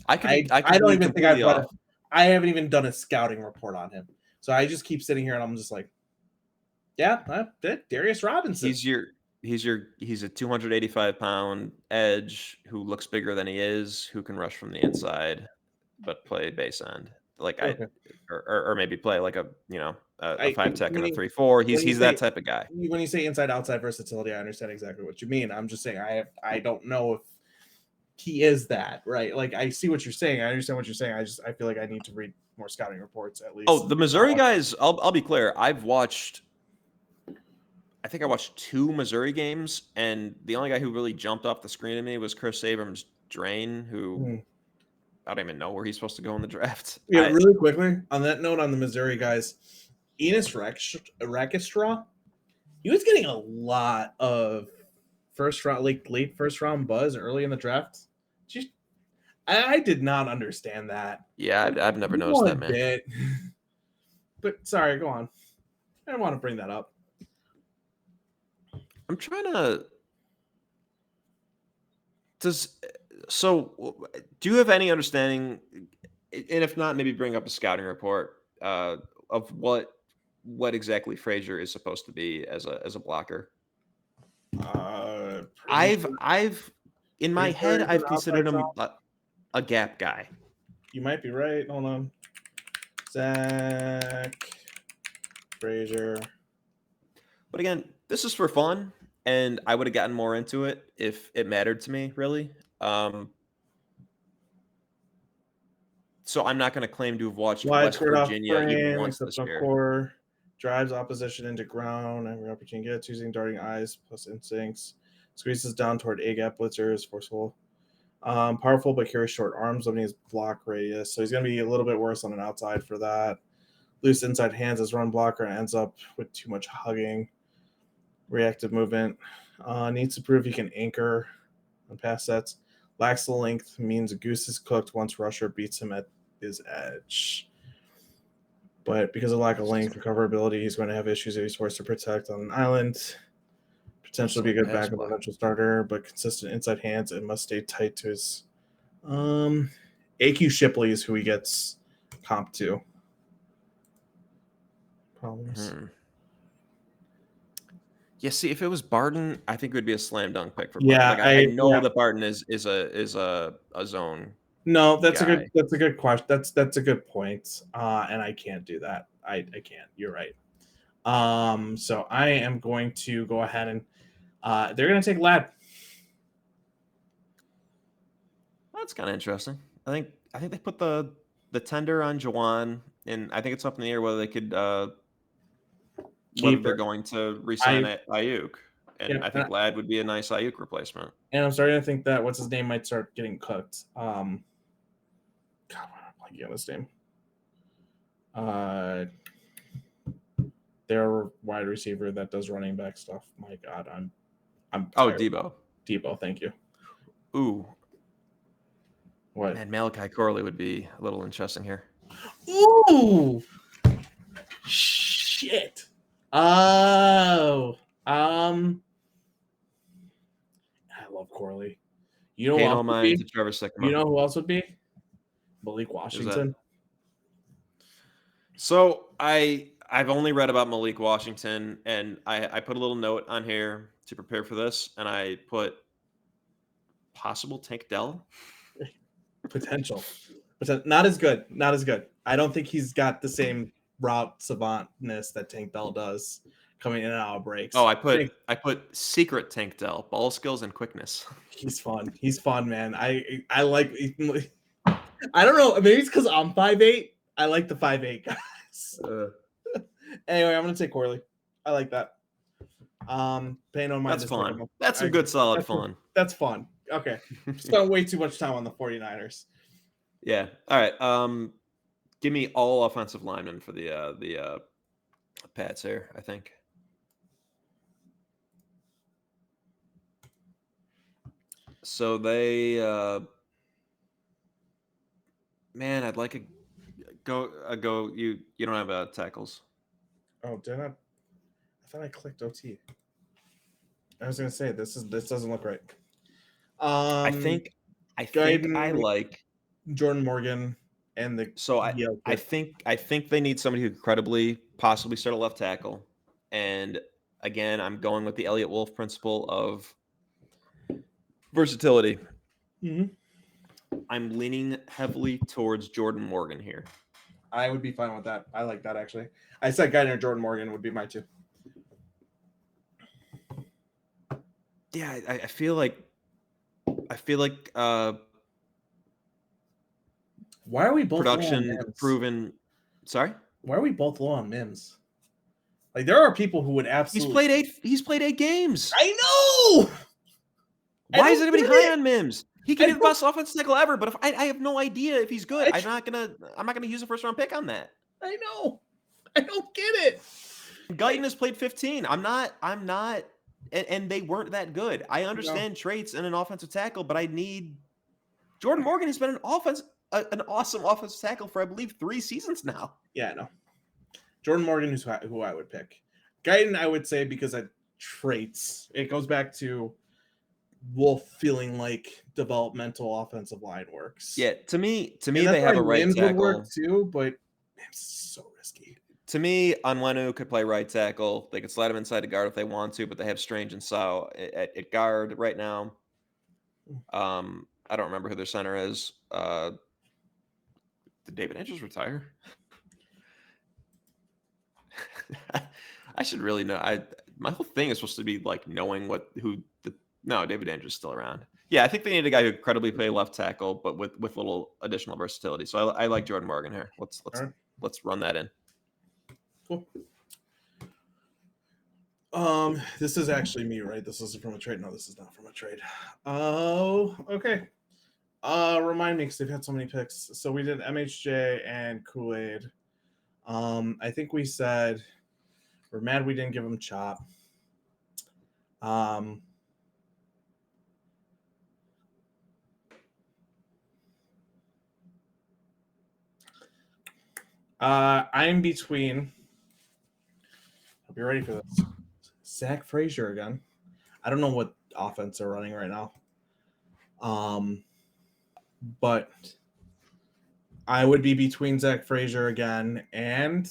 I could don't be even think completely I've read. off. I haven't even done a scouting report on him. So I just keep sitting here and I'm just like, yeah, Darius Robinson. He's a 285-pound edge who looks bigger than he is, who can rush from the inside, but play base end. Like Okay. or maybe play like a 5-tech and a 3-4. When you He's say- that type of guy. When you say inside outside versatility, I understand exactly what you mean. I'm just saying I don't know if he is that, right? Like I see what you're saying. I understand what you're saying. I feel like I need to read more scouting reports at least. Oh, the Missouri guys, I'll be clear. I think I watched 2 Missouri games, and the only guy who really jumped off the screen at me was Chris Abrams Drain, who I don't even know where he's supposed to go in the draft. Yeah, really quickly on that note on the Missouri guys, Enos Rackestra, he was getting a lot of first round, like late first round buzz early in the draft. Just, I did not understand that. Yeah, I've never noticed that, man. Bit. But sorry, go on. I don't want to bring that up. I'm trying to. Do you have any understanding? And if not, maybe bring up a scouting report of what exactly Frazier is supposed to be as a blocker. I've in my head I've considered him a gap guy. You might be right. Hold on, Zach Frazier. But again, this is for fun, and I would have gotten more into it if it mattered to me, really. So I'm not going to claim to have watched West Virginia even once this year. Core, drives opposition into ground, every opportunity gets using darting eyes plus instincts, squeezes down toward A-gap blitzers, forceful. Powerful but carries short arms, limiting his block radius. So he's going to be a little bit worse on an outside for that. Loose inside hands as run blocker and ends up with too much hugging. Reactive movement. Needs to prove he can anchor on pass sets. Lacks the length, means a goose is cooked once rusher beats him at his edge. But because of lack of length and coverability, he's going to have issues if he's forced to protect on an island. Potentially be a good backup eventual starter, but consistent inside hands and must stay tight to his AQ Shipley is who he gets comp to. Problems. Yeah, see, if it was Barton, I think it would be a slam dunk pick for Barton. Yeah, like, I know that Barton is a zone. No, that's guy. That's a good question. That's a good point. And I can't do that. I can't. You're right. So I am going to go ahead and they're going to take Lad. That's kind of interesting. I think they put the tender on Jawan, and I think it's up in the air whether they could whether they're going to re-sign Ayuk. And I think Lad would be a nice Ayuk replacement. And I'm starting to think that what's his name might start getting cooked. God, I'm blanking on this name. Their wide receiver that does running back stuff. My God, I'm tired. Debo, thank you. Ooh. What? Man, Malachi Corley would be a little interesting here. Ooh. Shit. Oh. I love Corley. You know who else would be? You know who else would be? Malik Washington. So I've only read about Malik Washington, and I put a little note on here to prepare for this, and I put possible Tank Dell. Potential. Not as good. I don't think he's got the same route savantness that Tank Dell does. coming in and out of breaks. Oh, I think I put secret Tank Dell, ball skills and quickness. he's fun. He's fun, man. I like. I don't know. Maybe it's because I'm 5'8". I like the 5'8" guys. Anyway, I'm gonna take Corley. I like that. Pay no mind. That's Is fun. pickable. That's some good solid That's fun. that's fun. Okay, spent way too much time on the 49ers. Yeah. All right. Give me all offensive linemen for the Pats here, I think. So they man, I'd like a go. You don't have tackles. Oh, did I? I thought I clicked OT. I was gonna say this doesn't look right. I Um, think I Guyton, like Jordan Morgan, and the so Yale kid. I think they need somebody who could credibly possibly start a left tackle. And again, I'm going with the Elliott Wolf principle of versatility. Mhm. I'm leaning heavily towards Jordan Morgan here. I would be fine with that. I like that actually. I said Guyton or Jordan Morgan would be my two. Yeah, I feel like Why are we both low on production Mims? proven. Sorry, Why are we both low on Mims? Like there are people who would absolutely. He's played 8 games. I know. I Why is don't anybody get high it. on Mims? He I can be the don't. best offensive tackle ever, but if I have no idea if he's good, I, I'm not gonna use a first round pick on that. I know. I don't get it. Guyton has played 15. I'm not and they weren't that good. I No. understand traits in an offensive tackle, but I need Jordan Morgan has been an awesome offensive tackle for I believe 3 seasons now. Yeah, no. Jordan Morgan is who I would pick. Guyton, I would say because of traits. It goes back to Wolf feeling like developmental offensive line works. Yeah, to And me that's they why have a right Mims would work tackle. too, but Mims is so risky. To me, Onwenu could play right tackle. They could slide him inside to guard if they want to, but they have Strange and Sau at guard right now. I don't remember who their center is. Did David Andrews retire? I should really know. My whole thing is supposed to be like knowing no, David Andrews is still around. Yeah, I think they need a guy who could credibly play left tackle, but with little additional versatility. So I like Jordan Morgan here. All right, Let's run that in. cool. This is actually me, right? This is from a trade. No, this is not from a trade. Oh, okay. Remind me because they've had so many picks. So we did MHJ and Kool-Aid. I think we said we're mad we didn't give him Chop. I'm between. Hope you're ready for this. Zach Frazier again. I don't know what offense they're running right now. But I would be between Zach Frazier again and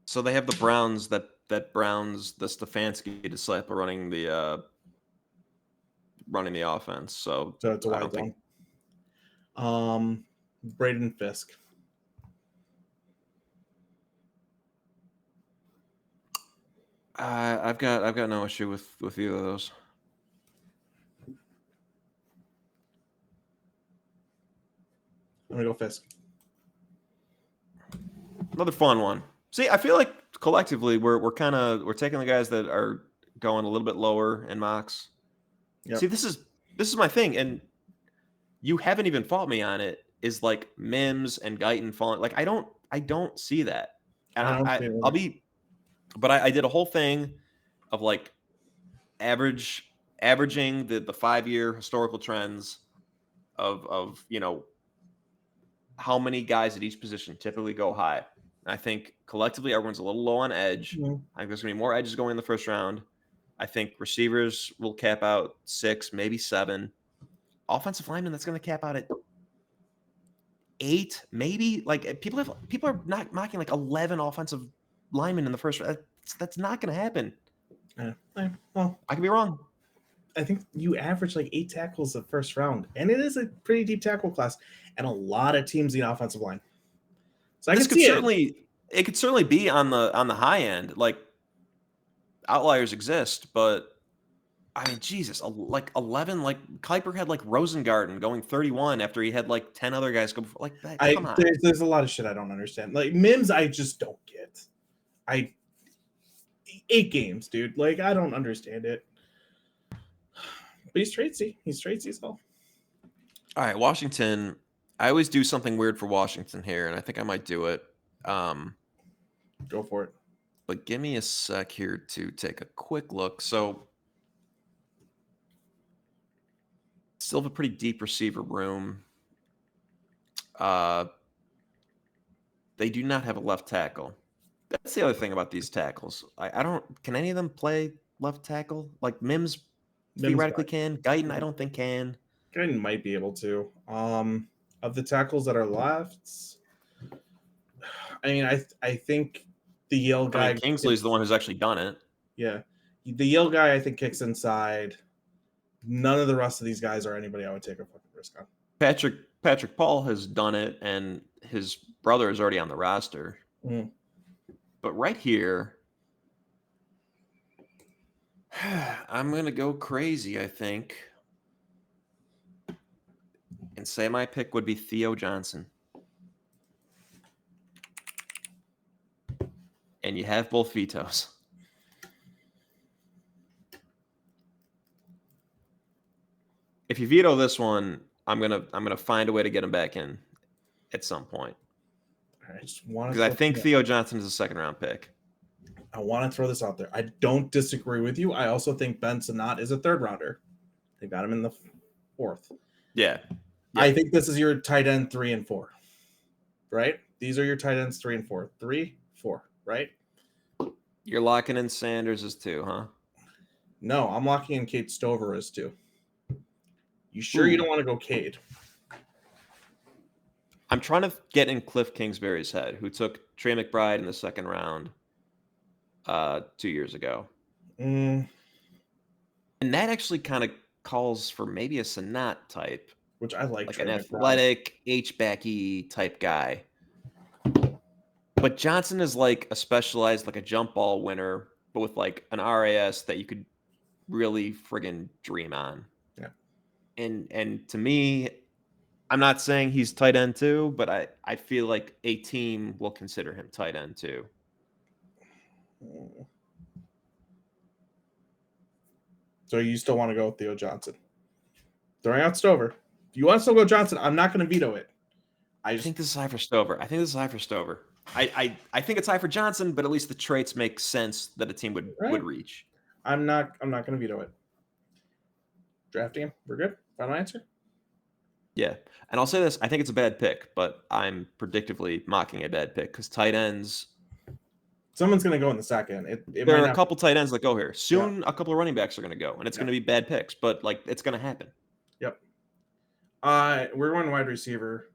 So they have the Browns that Browns the Stefanski disciple running the offense. So it's a I wide don't think zone. Braden Fisk. I've got no issue with either of those. I'm gonna go Fisk. Another fun one. See, I feel like collectively we're taking the guys that are going a little bit lower in mocks. Yep. See, this is my thing, and you haven't even fought me on it. Is like Mims and Guyton falling. Like I don't see that, and I don't see it I'll either. be, but I did a whole thing of like averaging the 5-year historical trends of how many guys at each position typically go high. And I think collectively everyone's a little low on edge. Mhm. I think there's going to be more edges going in the first round. I think receivers will cap out 6, maybe 7. Offensive linemen, that's going to cap out at 8, maybe. Like people are not mocking like 11 offensive linemen in the first round. That's not going to happen. Well, I could be wrong. I think you average like 8 tackles the first round, and it is a pretty deep tackle class, and a lot of teams need offensive line. So I This can could see it. certainly be on the high end. Like outliers exist, but I mean, Jesus, like 11, like Kuiper had like Rosengarten going 31 after he had like 10 other guys go before. Like that, come on. There's a lot of shit I don't understand. Like Mims, I just don't get. I 8 games, dude. Like I don't understand it. But he's tradesy. He's tradesy as hell. All right, Washington. I always do something weird for Washington here, and I think I might do it. Go for it. But give me a sec here to take a quick look. So, still have a pretty deep receiver room. They do not have a left tackle. That's the other thing about these tackles. I don't. Can any of them play left tackle? Like Mims theoretically can. Guyton, I don't think can. Guyton might be able to. Of the tackles that are left, I mean, I think the Yale guy. I mean, Kingsley's the one who's actually done it. Yeah, the Yale guy I think kicks inside. None of the rest of these guys are anybody I would take a fucking risk on. Patrick Paul has done it, and his brother is already on the roster. Mm. But right here, I'm gonna go crazy, I think, and say my pick would be Theo Johnson. And you have both vetoes. If you veto this one, I'm gonna find a way to get him back in at some point. I just want because I think Theo Johnson is a second-round pick. I want to throw this out there. I don't disagree with you. I also think Ben Sanat is a third-rounder. They got him in the 4th. Yeah. I think this is your tight end 3 and 4. Right? These are your tight ends 3 and 4. 3, 4, right? You're locking in Sanders as 2, huh? No, I'm locking in Kate Stover as 2. You sure you don't want to go Cade? I'm trying to get in Cliff Kingsbury's head, who took Trey McBride in the 2nd round 2 years ago. And that actually kind of calls for maybe a Sanat type. Which I like an athletic, H-backy type guy. But Johnson is like a specialized, like a jump ball winner, but with like an RAS that you could really friggin' dream on. Yeah. And to me, I'm not saying he's tight end 2, but I feel like a team will consider him tight end 2. So you still want to go with Theo Johnson? Throwing out Stover. If you want to still go Johnson, I'm not going to veto it. I think this is high for Stover. I think it's high for Johnson, but at least the traits make sense that a team would reach. I'm not going to veto it. Drafting him. We're good. Final answer. Yeah, and I'll say this: I think it's a bad pick, but I'm predictively mocking a bad pick because tight ends. Someone's going to go in the 2nd. There are a couple tight ends that go here soon. A couple of running backs are going to go, and it's going to be bad picks, but like it's going to happen. Yep. We're going wide receiver.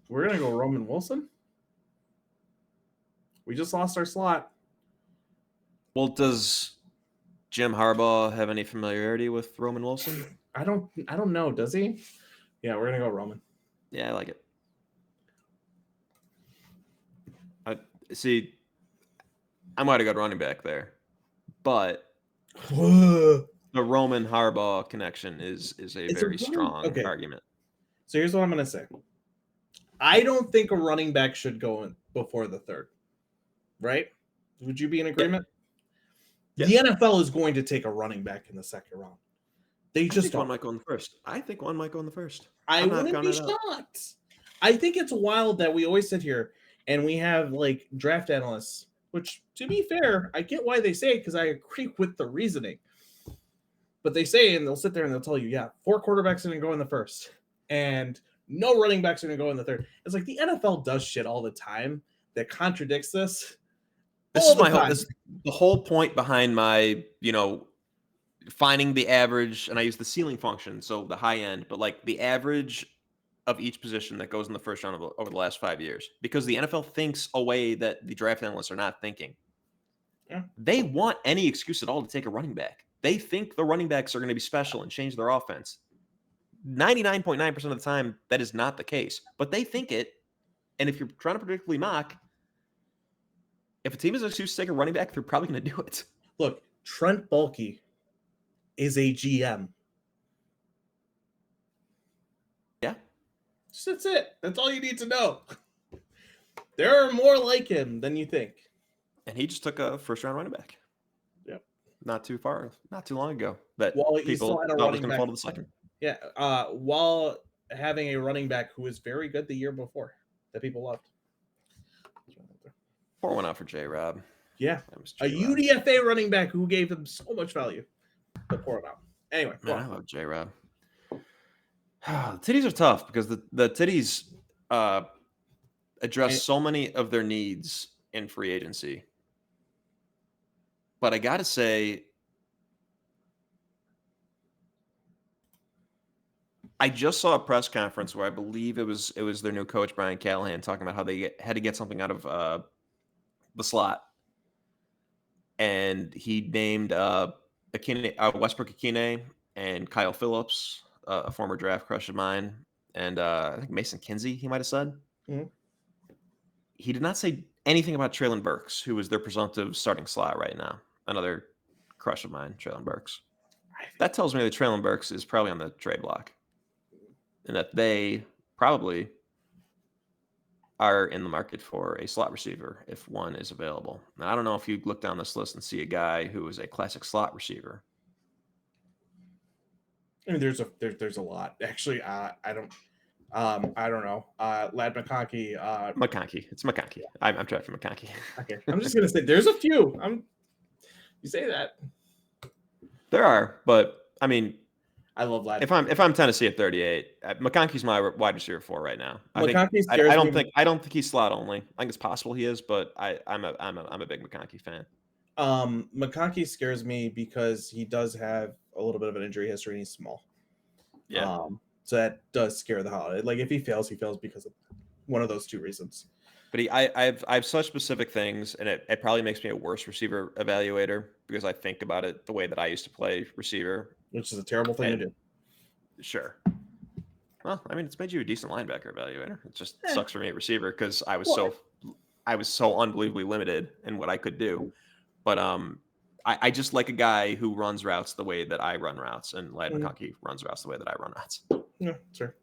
We're going to go Roman Wilson. We just lost our slot. Well, does Jim Harbaugh have any familiarity with Roman Wilson? I don't know. Does he? Yeah, we're going to go Roman. Yeah, I like it. See, I might have got running back there, but the Roman Harbaugh connection is a very strong argument. So here's what I'm going to say. I don't think a running back should go in before the 3rd. Right? Would you be in agreement? Yeah. The NFL is going to take a running back in the 2nd round. They just one might go in the 1st. I think one might go in the 1st. I wouldn't be shocked. I think it's wild that we always sit here and we have like draft analysts, which to be fair, I get why they say it because I agree with the reasoning. But they say, and they'll sit there and they'll tell you, 4 quarterbacks are going to go in the 1st and no running backs are going to go in the 3rd. It's like the NFL does shit all the time that contradicts this. This is the whole point behind my, finding the average, and I use the ceiling function, so the high end, but like the average of each position that goes in the 1st round over the last 5 years, because the NFL thinks a way that the draft analysts are not thinking. Yeah. They want any excuse at all to take a running back. They think the running backs are going to be special and change their offense. 99.9% of the time, that is not the case, but they think it. And if you're trying to predictably mock, If a team is excuse to take a running back, they're probably going to do it. Look, Trent Baalke is a GM. Yeah. That's it. That's all you need to know. There are more like him than you think. And he just took a first-round running back. Yep. Not too long ago that Well, he still people had a thought was running going to back. fall to the second. Yeah. While having a running back who was very good the year before that people loved. Pour one out for J-Rob. Yeah. That was A J-Rob. UDFA running back who gave him so much value. But pour it out. Anyway, go Man, I on. love J-Rob. The titties are tough because the titties address so many of their needs in free agency. But I got to say, I just saw a press conference where I believe it was their new coach Brian Callahan talking about how they had to get something out of the slot, and he named Westbrook Akine and Kyle Phillips, a former draft crush of mine, and I think Mason Kinsey. He might have said. Mhm. He did not say anything about Traylon Burks, who is their presumptive starting slot right now. Another crush of mine, Traylon Burks. That tells me that Traylon Burks is probably on the trade block, and that they probably are in the market for a slot receiver if one is available. And I don't know if you look down this list and see a guy who is a classic slot receiver. I mean, there's a lot actually. I don't know. Lad McConkey. McConkey. It's McConkey. I'm drafting McConkey. Okay, I'm just gonna say there's a few. You say that. There are, but I mean, I love Lad. if I'm Tennessee at 38, McConkey's my wide receiver 4 right now. McConkey scares I me. I don't think he's slot only. I think it's possible he is, but I'm a big McConkey fan. McConkey scares me because he does have a little bit of an injury history and he's small. Yeah. So that does scare the hell out of it. Like if he fails because of one of those two reasons. But I have such specific things, and it probably makes me a worse receiver evaluator because I think about it the way that I used to play receiver. Which is a terrible thing to do. Sure. Well, I mean, it's made you a decent linebacker evaluator. It just sucks for me at receiver because I was so unbelievably limited in what I could do. But I just like a guy who runs routes the way that I run routes, and Lad McConkey runs routes the way that I run routes. Yeah, sure.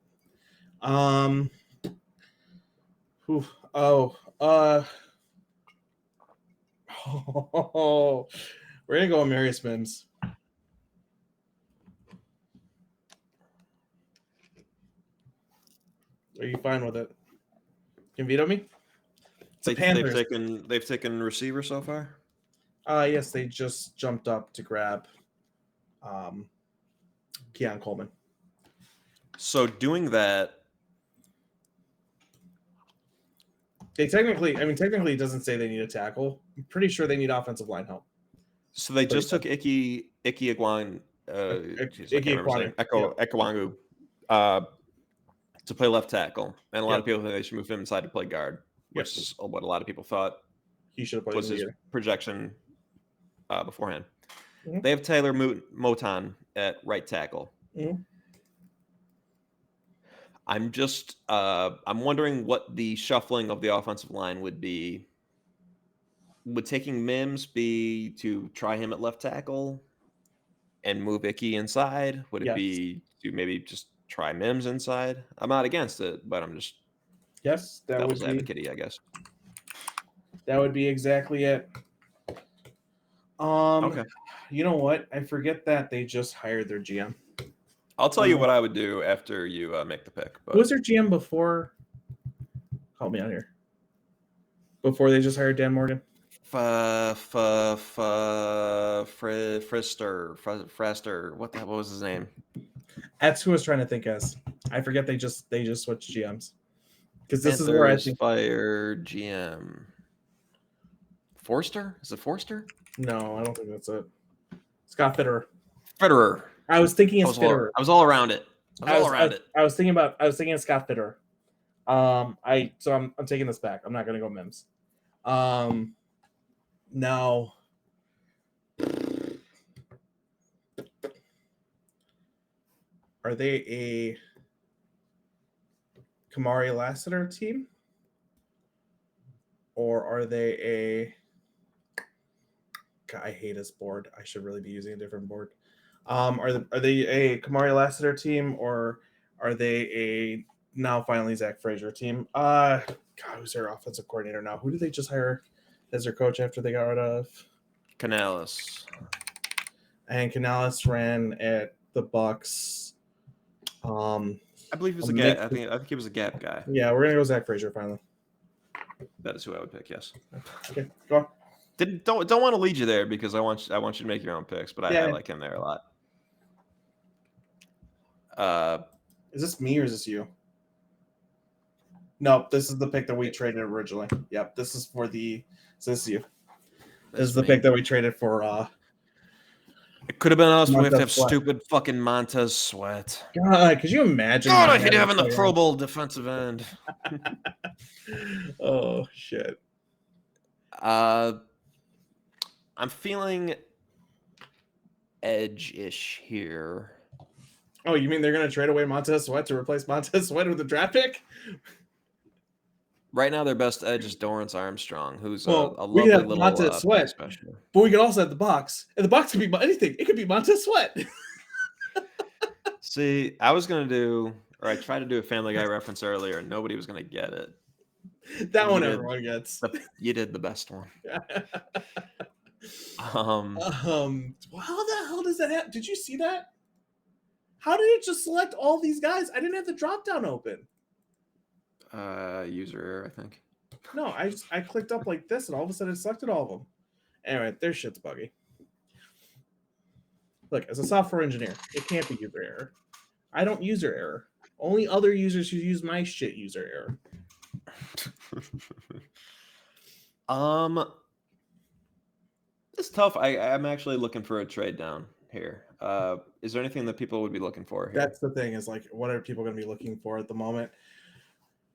We're gonna go with Marius Mims. Are you fine with it? Can veto me? They've taken receiver so far. Yes, they just jumped up to grab Keon Coleman. So doing that, technically it doesn't say they need a tackle. I'm pretty sure they need offensive line help. So they just took Ike Ekwangu to play left tackle, and a lot of people think they should move him inside to play guard, which is what a lot of people thought he should have played was his projection beforehand. Mm-hmm. They have Taylor Moton at right tackle. Mm-hmm. I'm wondering what the shuffling of the offensive line would be. Would taking Mims be to try him at left tackle and move Icky inside? Would it be to maybe just try Mims inside? I'm not against it, but I'm just that devil's would be advocate-y, I guess. That would be exactly it. Okay. You know what? I forget that they just hired their GM. I'll tell you what I would do after you make the pick. But who was their GM before? Help me out here. Before they just hired Dan Morgan? Fraster. What was his name? That's who I was trying to think as. I forget they just switched GMs. Because this is where I think fired GM. Forster? Is it Forster? No, I don't think that's it. Scott Fitterer. I was thinking of Fitterer. I was all around it. I was thinking of Scott Fitterer. I'm taking this back. I'm not gonna go Mims. Now are they a Kamari Lassiter team? Or are they a God, I hate his board. I should really be using a different board. Are they a Kamari Lassiter team or are they a now finally Zach Frazier team? God, who's their offensive coordinator now? Who did they just hire as their coach after they got rid of? Canales. And Canales ran at the Bucks. I believe he was a a mix gap. of- I think he was a gap guy. yeah, we're gonna go Zach Frazier finally. That is who I would pick. Yes. Okay, go on. Don't want to lead you there because I want you to make your own picks, but I Yeah. like him there a lot. Is this me or is this you? No, this is the pick that we traded originally. Yep, this is for the. So this is you. This is the pick that we traded for. It could have been us, but we have to have Montez Sweat. stupid fucking Montez Sweat. God, could you imagine? God, not I hate having the player? Pro Bowl defensive end. Oh shit. I'm feeling edge-ish here. Oh, you mean they're gonna trade away Montez Sweat to replace Montez Sweat with a draft pick? Right now, their best edge is Dorrance Armstrong, who's a we lovely could have little Montez pass Sweat, special. but we could also have the box, and the box could be anything. It could be Montez Sweat. See, I was gonna do, or I tried to do a Family Guy reference earlier, and nobody was gonna get it. That You one did. everyone gets. You did the best one. How the hell does that happen? Did you see that? How did it just select all these guys? I didn't have the drop down open. User error, I think. No, I clicked up like this, and all of a sudden it selected all of them. Anyway, their shit's buggy. Look, as a software engineer, it can't be user error. I don't user error. Only other users who use my shit user error. It's tough. I'm actually looking for a trade down here. Is there anything that people would be looking for here? That's the thing, is like, what are people going to be looking for at the moment?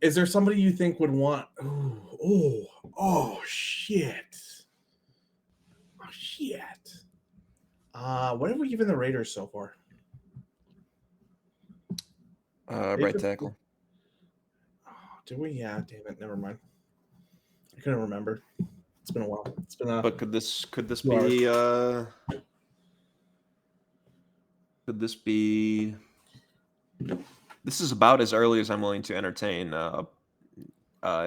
Is there somebody you think would want? Oh shit! Oh shit! What have we given the Raiders so far? Right tackle. Oh, did we? Yeah, damn it. Never mind. I couldn't remember. It's been a while. It's been a. But could this be? This is about as early as I'm willing to entertain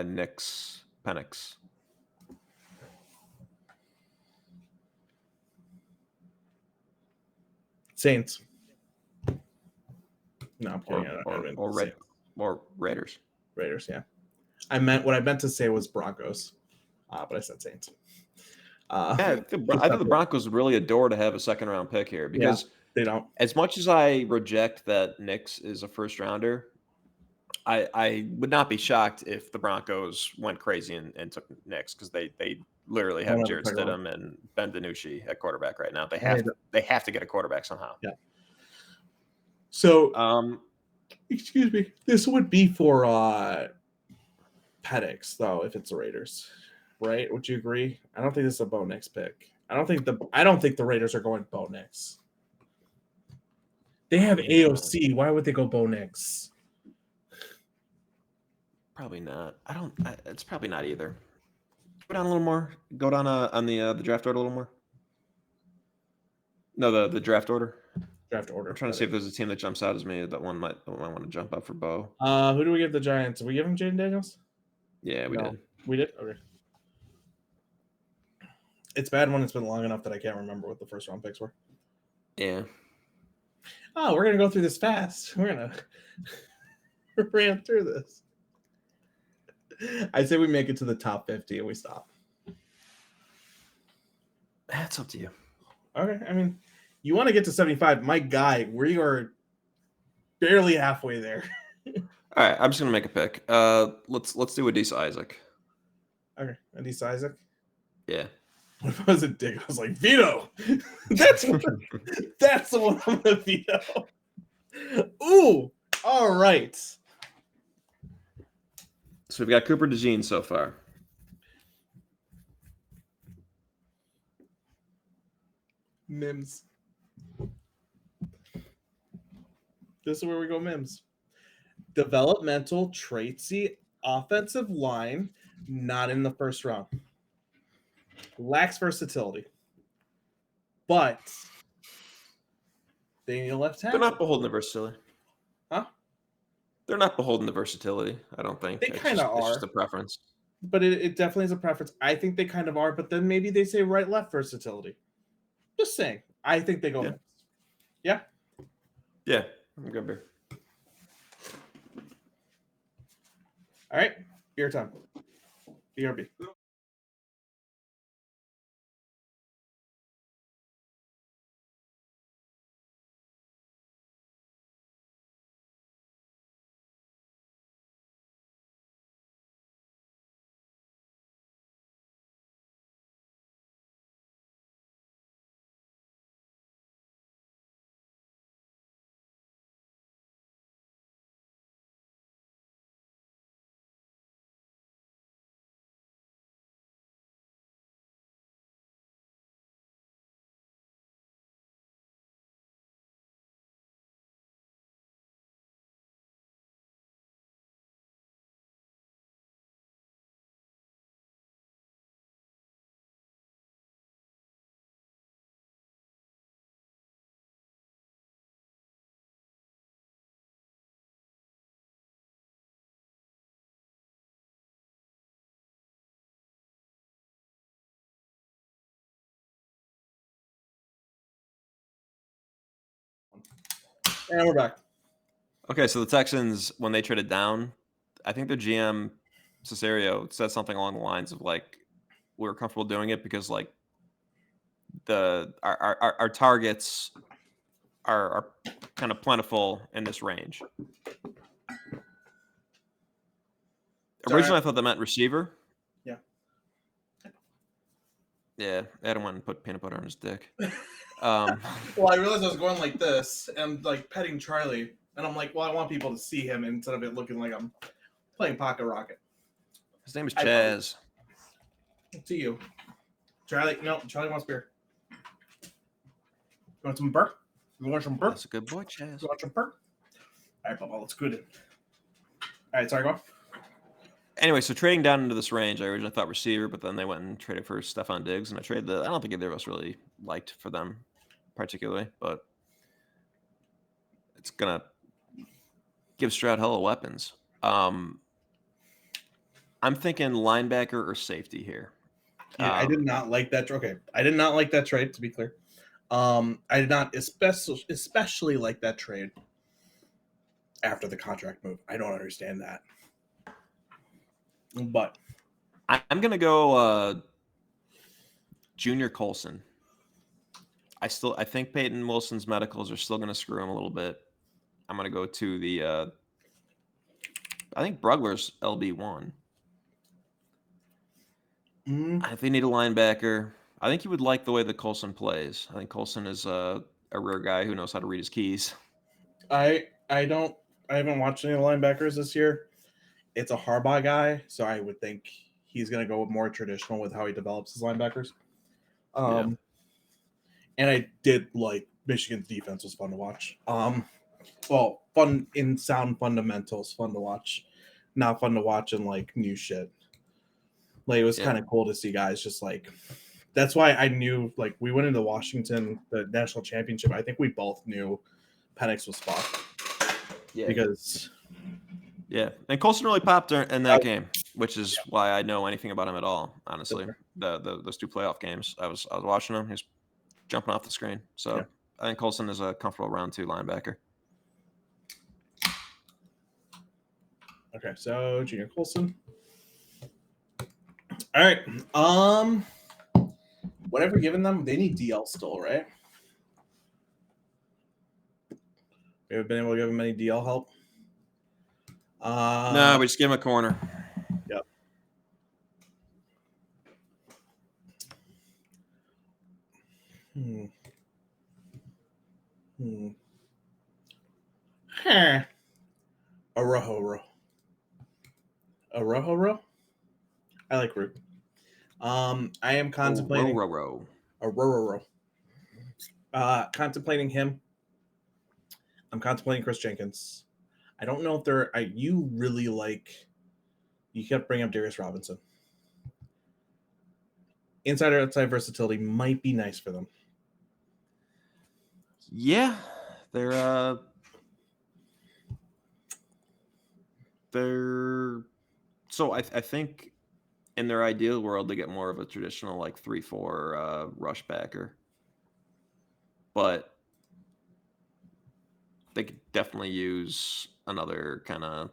Nick's Penix. Saints. No, I'm kidding. Or Raiders. Raiders, yeah. What I meant to say was Broncos, but I said Saints. I think the Broncos would really adore to have a second round pick here because they don't. As much as I reject that Nix is a first rounder, I would not be shocked if the Broncos went crazy and took Nix because they literally have Jarrett Stidham and Ben DiNucci at quarterback right now. They have to get a quarterback somehow. Yeah. So, excuse me. This would be for Penix though, if it's the Raiders, right? Would you agree? I don't think this is a Bo Nix pick. I don't think the Raiders are going Bo Nix. They have AOC. Why would they go Bo Nix? Probably not. It's probably not either. Go down a little more. Go down on the draft order a little more. No, the draft order. Draft order. I'm trying to see if there's a team that jumps out as me that one might want to jump up for Bo. Who do we give the Giants? Did we give him Jaden Daniels? Yeah, we did. We did? Okay. It's bad when it's been long enough that I can't remember what the first round picks were. Yeah. Oh, we're gonna go through this fast. We're gonna ran through this. I say we make it to the top 50 and we stop. That's up to you. Okay. I mean, you want to get to 75. My guy, we are barely halfway there. All right, I'm just gonna make a pick. Let's do Adisa Isaac. Okay, Adisa Isaac. Yeah. What if I was a dick? I was like, veto. That's the one I'm gonna veto. Ooh, all right. So we've got Cooper DeJean so far. Mims. This is where we go Mims. Developmental, traitsy, offensive line, not in the first round. Lacks versatility. but they need a left They're tackle. not beholden to versatility. Huh? They're not beholden to versatility. I don't think They kind of it's just a are, preference. but it definitely is a preference. I think they kind of are, but then maybe they say right left versatility. Just saying. I think they go Yeah. mixed. Yeah. Yeah, I'm good beer. All right. Your time. BRB. And we're back. Okay, so the Texans, when they traded down, I think their GM Cesario said something along the lines of like, "We were comfortable doing it because like our targets are kind of plentiful in this range." Sorry. Originally, I thought that meant receiver. Yeah. Yeah, Adam went and put peanut butter on his dick. Um, Well, I realized I was going like this, and I'm like petting Charlie, and I'm like, well, I want people to see him instead of it looking like I'm playing Pocket Rocket. his name is I love it. Chaz. To you, Charlie. No, Charlie wants beer. You want some burp? You want some burp? That's a good boy, Chaz. You want some burp? All right, Bubba, let's go. All right, sorry, go on. Anyway, so trading down into this range, I originally thought receiver, but then they went and traded for Stephon Diggs, and I traded I don't think either of us really liked for them particularly, but it's gonna give Stroud hella weapons. I'm thinking linebacker or safety here. Yeah, I did not like that. Okay, I did not like that trade. To be clear, I did not especially like that trade after the contract move. I don't understand that, but I'm gonna go Junior Colson. I think Peyton Wilson's medicals are still gonna screw him a little bit. I'm gonna go to the I think Brugler's LB1. If they need a linebacker, I think you would like the way that Colson plays. I think Colson is a rare guy who knows how to read his keys. I don't I haven't watched any of the linebackers this year. It's a Harbaugh guy, so I would think he's going to go more traditional with how he develops his linebackers. Yeah. And I did like Michigan's defense was fun to watch. Well, fun in sound fundamentals, fun to watch, not fun to watch in like new shit. Like it was kind of cool to see guys just like. That's why I knew like we went into Washington, the national championship. I think we both knew Penix was fucked. Yeah. Because Yeah. And Colson really popped in that game, which is Yeah. why I know anything about him at all, honestly. Those two playoff games. I was watching him, he was jumping off the screen. So Yeah. I think Colson is a comfortable round 2 linebacker. Okay, so Junior Colson. All right. Whatever given them, they need DL still, right? We haven't been able to give them any DL help. No, we just give him a corner. Yep. Huh. Aroho. I like Root. I am contemplating Aurora. Contemplating him. I'm contemplating Chris Jenkins. I don't know if you really like. You kept bringing up Darius Robinson. Inside or outside versatility might be nice for them. Yeah, they're they're so I think in their ideal world they get more of a traditional like 3-4 rush backer, but they could definitely use another kind of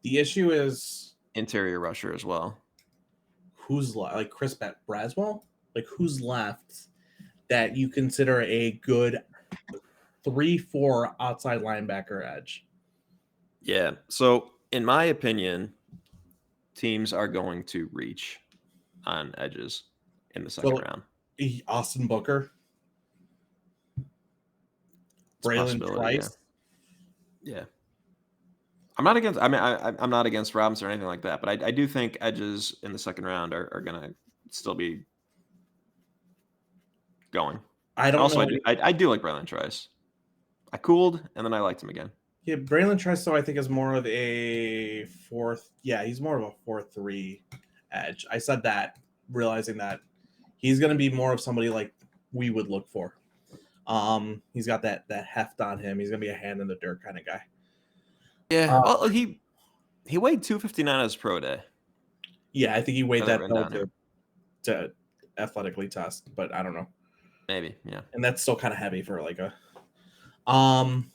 The issue is interior rusher as well. who's like Chris Braswell, like who's left that you consider a good 3-4 outside linebacker edge. Yeah. So in my opinion, teams are going to reach on edges in the So second like, round. Austin Booker, It's a Braylon possibility. Yeah. Trice. Yeah. I'm not against. I mean, I'm not against Robinson or anything like that, but I do think edges in the second round are going to still be going. I And don't also, know. I do like Braylon Trice. I cooled and then I liked him again. Yeah, Braylon Trice, I think, is more of a fourth. Yeah, he's more of a 4-3 edge. I said that, realizing that he's going to be more of somebody like we would look for. He's got that heft on him. He's going to be a hand in the dirt kind of guy. Yeah. Well, he weighed 259 as pro day. Yeah, I think he I weighed have it that written though down here. to athletically test, but I don't know. Maybe. Yeah. And that's still kind of heavy for like a. Um,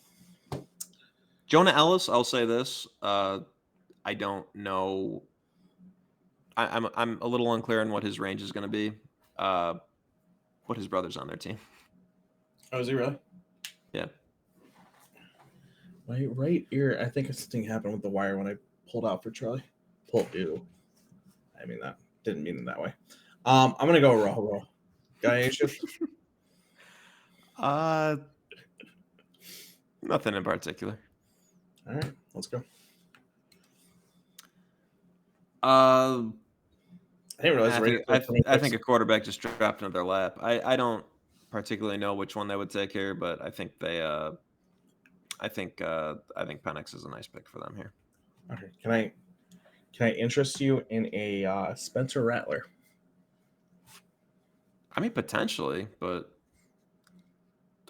Jonah Ellis. I'll say this. I don't know. I'm a little unclear on what his range is going to be. But his brother's on their team. oh, is he really? Yeah. My right ear. I think something happened with the wire when I pulled out for Charlie. Pulled do. I mean that didn't mean it that way. I'm gonna go Rojo. Got any issues? Uh, Nothing in particular. All right, let's go. Uh, I didn't realize I the think Raiders were I 26. think a quarterback just dropped into their lap. I don't particularly know which one they would take here, but I think I think Penix is a nice pick for them here. Okay, can I interest you in a Spencer Rattler? I mean, potentially, but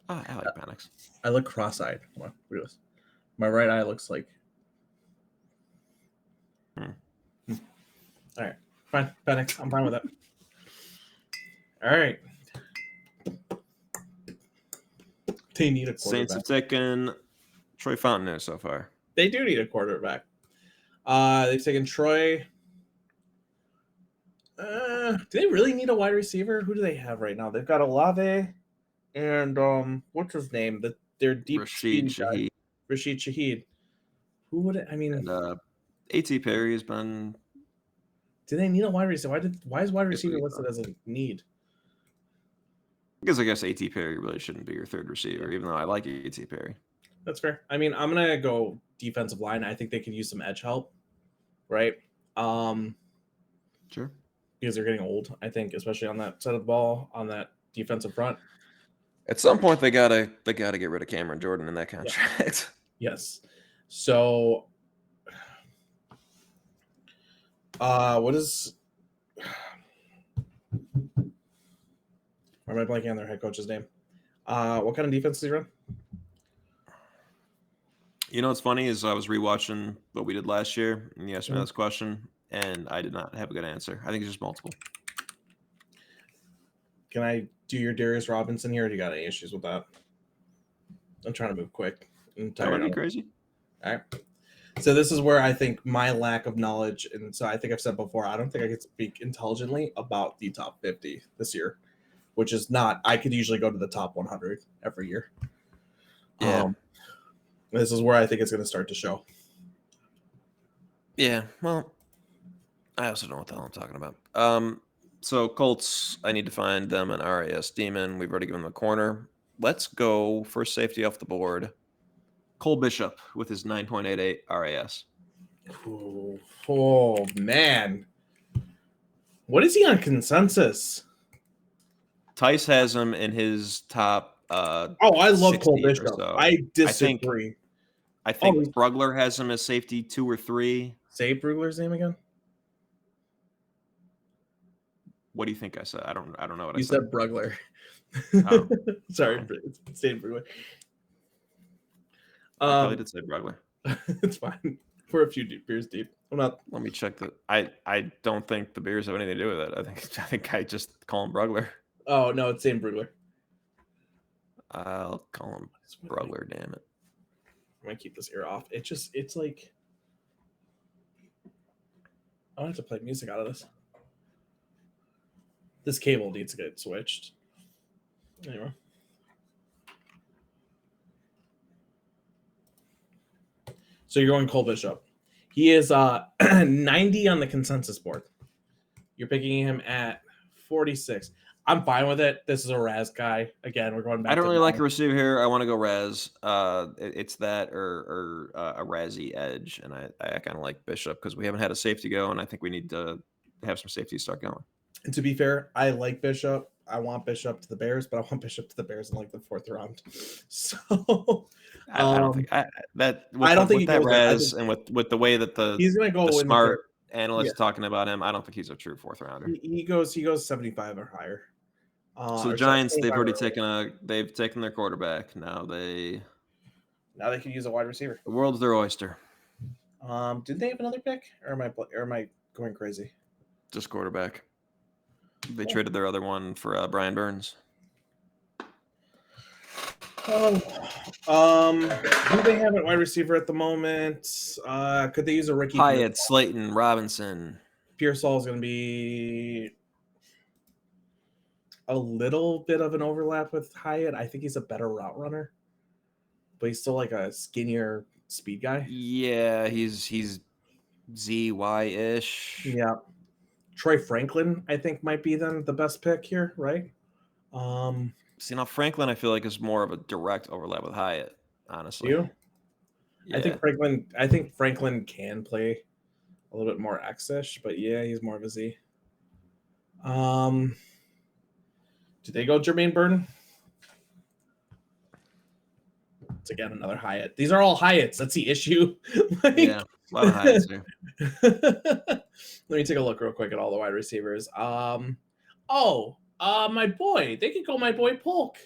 I like Penix. I look cross-eyed. Come on, look at this. My right eye looks like. All right, fine, Penix. I'm fine with that. All right. They need a Saints quarterback. have taken Troy Fontenot so far. They do need a quarterback. They've taken Troy. Do they really need a wide receiver? Who do they have right now? They've got Olave and what's his name? Their deep Rashid speed guy, Shaheed Rashid Shaheed. Who would it? I mean, and A.T. Perry has been. do they need a wide receiver? Why is wide Basically, receiver listed as a need? Because I guess A.T. Perry really shouldn't be your third receiver, even though I like A.T. Perry. That's fair. I mean, I'm gonna go defensive line. I think they could use some edge help, right? Sure. Because they're getting old. I think, especially on that side of the ball, on that defensive front. At some point, they gotta get rid of Cameron Jordan in that contract. Yes. So, what is? Why am I blanking on their head coach's name? What kind of defense does he run? You know what's funny is I was rewatching what we did last year, and you asked me Mhm. this question, and I did not have a good answer. I think it's just multiple. Can I do your Darius Robinson here? Or do you got any issues with that? I'm trying to move quick. I'm That would tired. be crazy. All right. So this is where I think my lack of knowledge, and so I think I've said before, I don't think I can speak intelligently about the top 50 this year, which is not. I could usually go to the top 100 every year. Yeah. This is where I think it's going to start to show. Yeah. Well, I also don't know what the hell I'm talking about. So Colts, I need to find them an RAS demon. We've already given them a corner. Let's go first safety off the board. Cole Bishop with his 9.88 RAS. Oh man, what is he on consensus? Tice has him in his top. Oh, I love Cole 60 or Bishop. so. I disagree. I think Brugler has him as safety 2 or 3. Say Brugler's name again. What do you think I said? I don't know what You I said. said Brugler. Oh, Sorry, fine. it's staying Broadway. I probably Um, did say Broadway. it's fine. We're a few beers deep. I'm not. Let me check the. I don't think the beers have anything to do with it. I think I just call him Brugler. Oh no, it's St. Broadway. I'll call him Brugler. Damn it. I might keep this ear off. It's like I don't have to play music out of this. This cable needs to get switched. Anyway. So you're going Cole Bishop. He is 90 on the consensus board. You're picking him at 46. I'm fine with it. This is a Raz guy. Again, we're going back I don't to really like a receiver here. I want to go Raz. It's that or a Razzie edge, and I kind of like Bishop because we haven't had a safety go, and I think we need to have some safety start going. And to be fair, I like Bishop. I want Bishop to the Bears, but I want Bishop to the Bears in like the 4th round. So I don't think that with, I don't think with he that goes there. I think Raz and with the way that the he's gonna go in the smart 4th. analysts Yeah, talking about him, I don't think he's a true 4th rounder. he goes 75 or higher. So the Or Giants, 25 or they've taken their quarterback. Now the now they can use a wide receiver. world's their oyster. Did they have another pick, or am I going crazy? Just quarterback. They traded their other one for Brian Burns. Oh, who they have at wide receiver at the moment? Could they use a Ricky Hyatt, Slayton, Robinson. Pearsall is going to be a little bit of an overlap with Hyatt. I think he's a better route runner, but he's still like a skinnier speed guy. Yeah, he's ZY-ish. Yeah. Troy Franklin, I think, might be then the best pick here, right? See, now Franklin, I feel like is more of a direct overlap with Hyatt. Honestly, you? yeah. I think Franklin can play a little bit more X-ish, but yeah, he's more of a Z. Did they go Jermaine Burton? It's again another Hyatt. These are all Hyatts. That's the issue. Yeah, a lot of Hyatts here. Let me take a look real quick at all the wide receivers. My boy. They could go my boy Polk.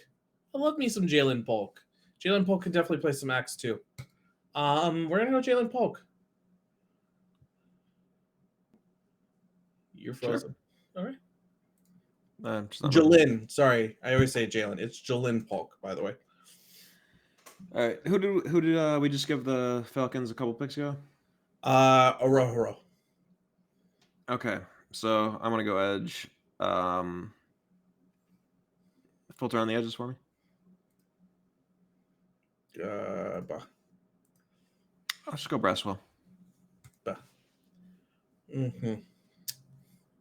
I love me some Jalen Polk. Jalen Polk could definitely play some X too. We're gonna go Jalen Polk. You're frozen. Sure. All right. Jalen. Sorry, I always say Jalen. It's Jalen Polk, by the way. All right, who did we just give the Falcons a couple picks ago? Arohoro. Okay, so I'm gonna go edge. Filter on the edges for me. Bah. I'll just go Braswell. Bah. Mm-hmm.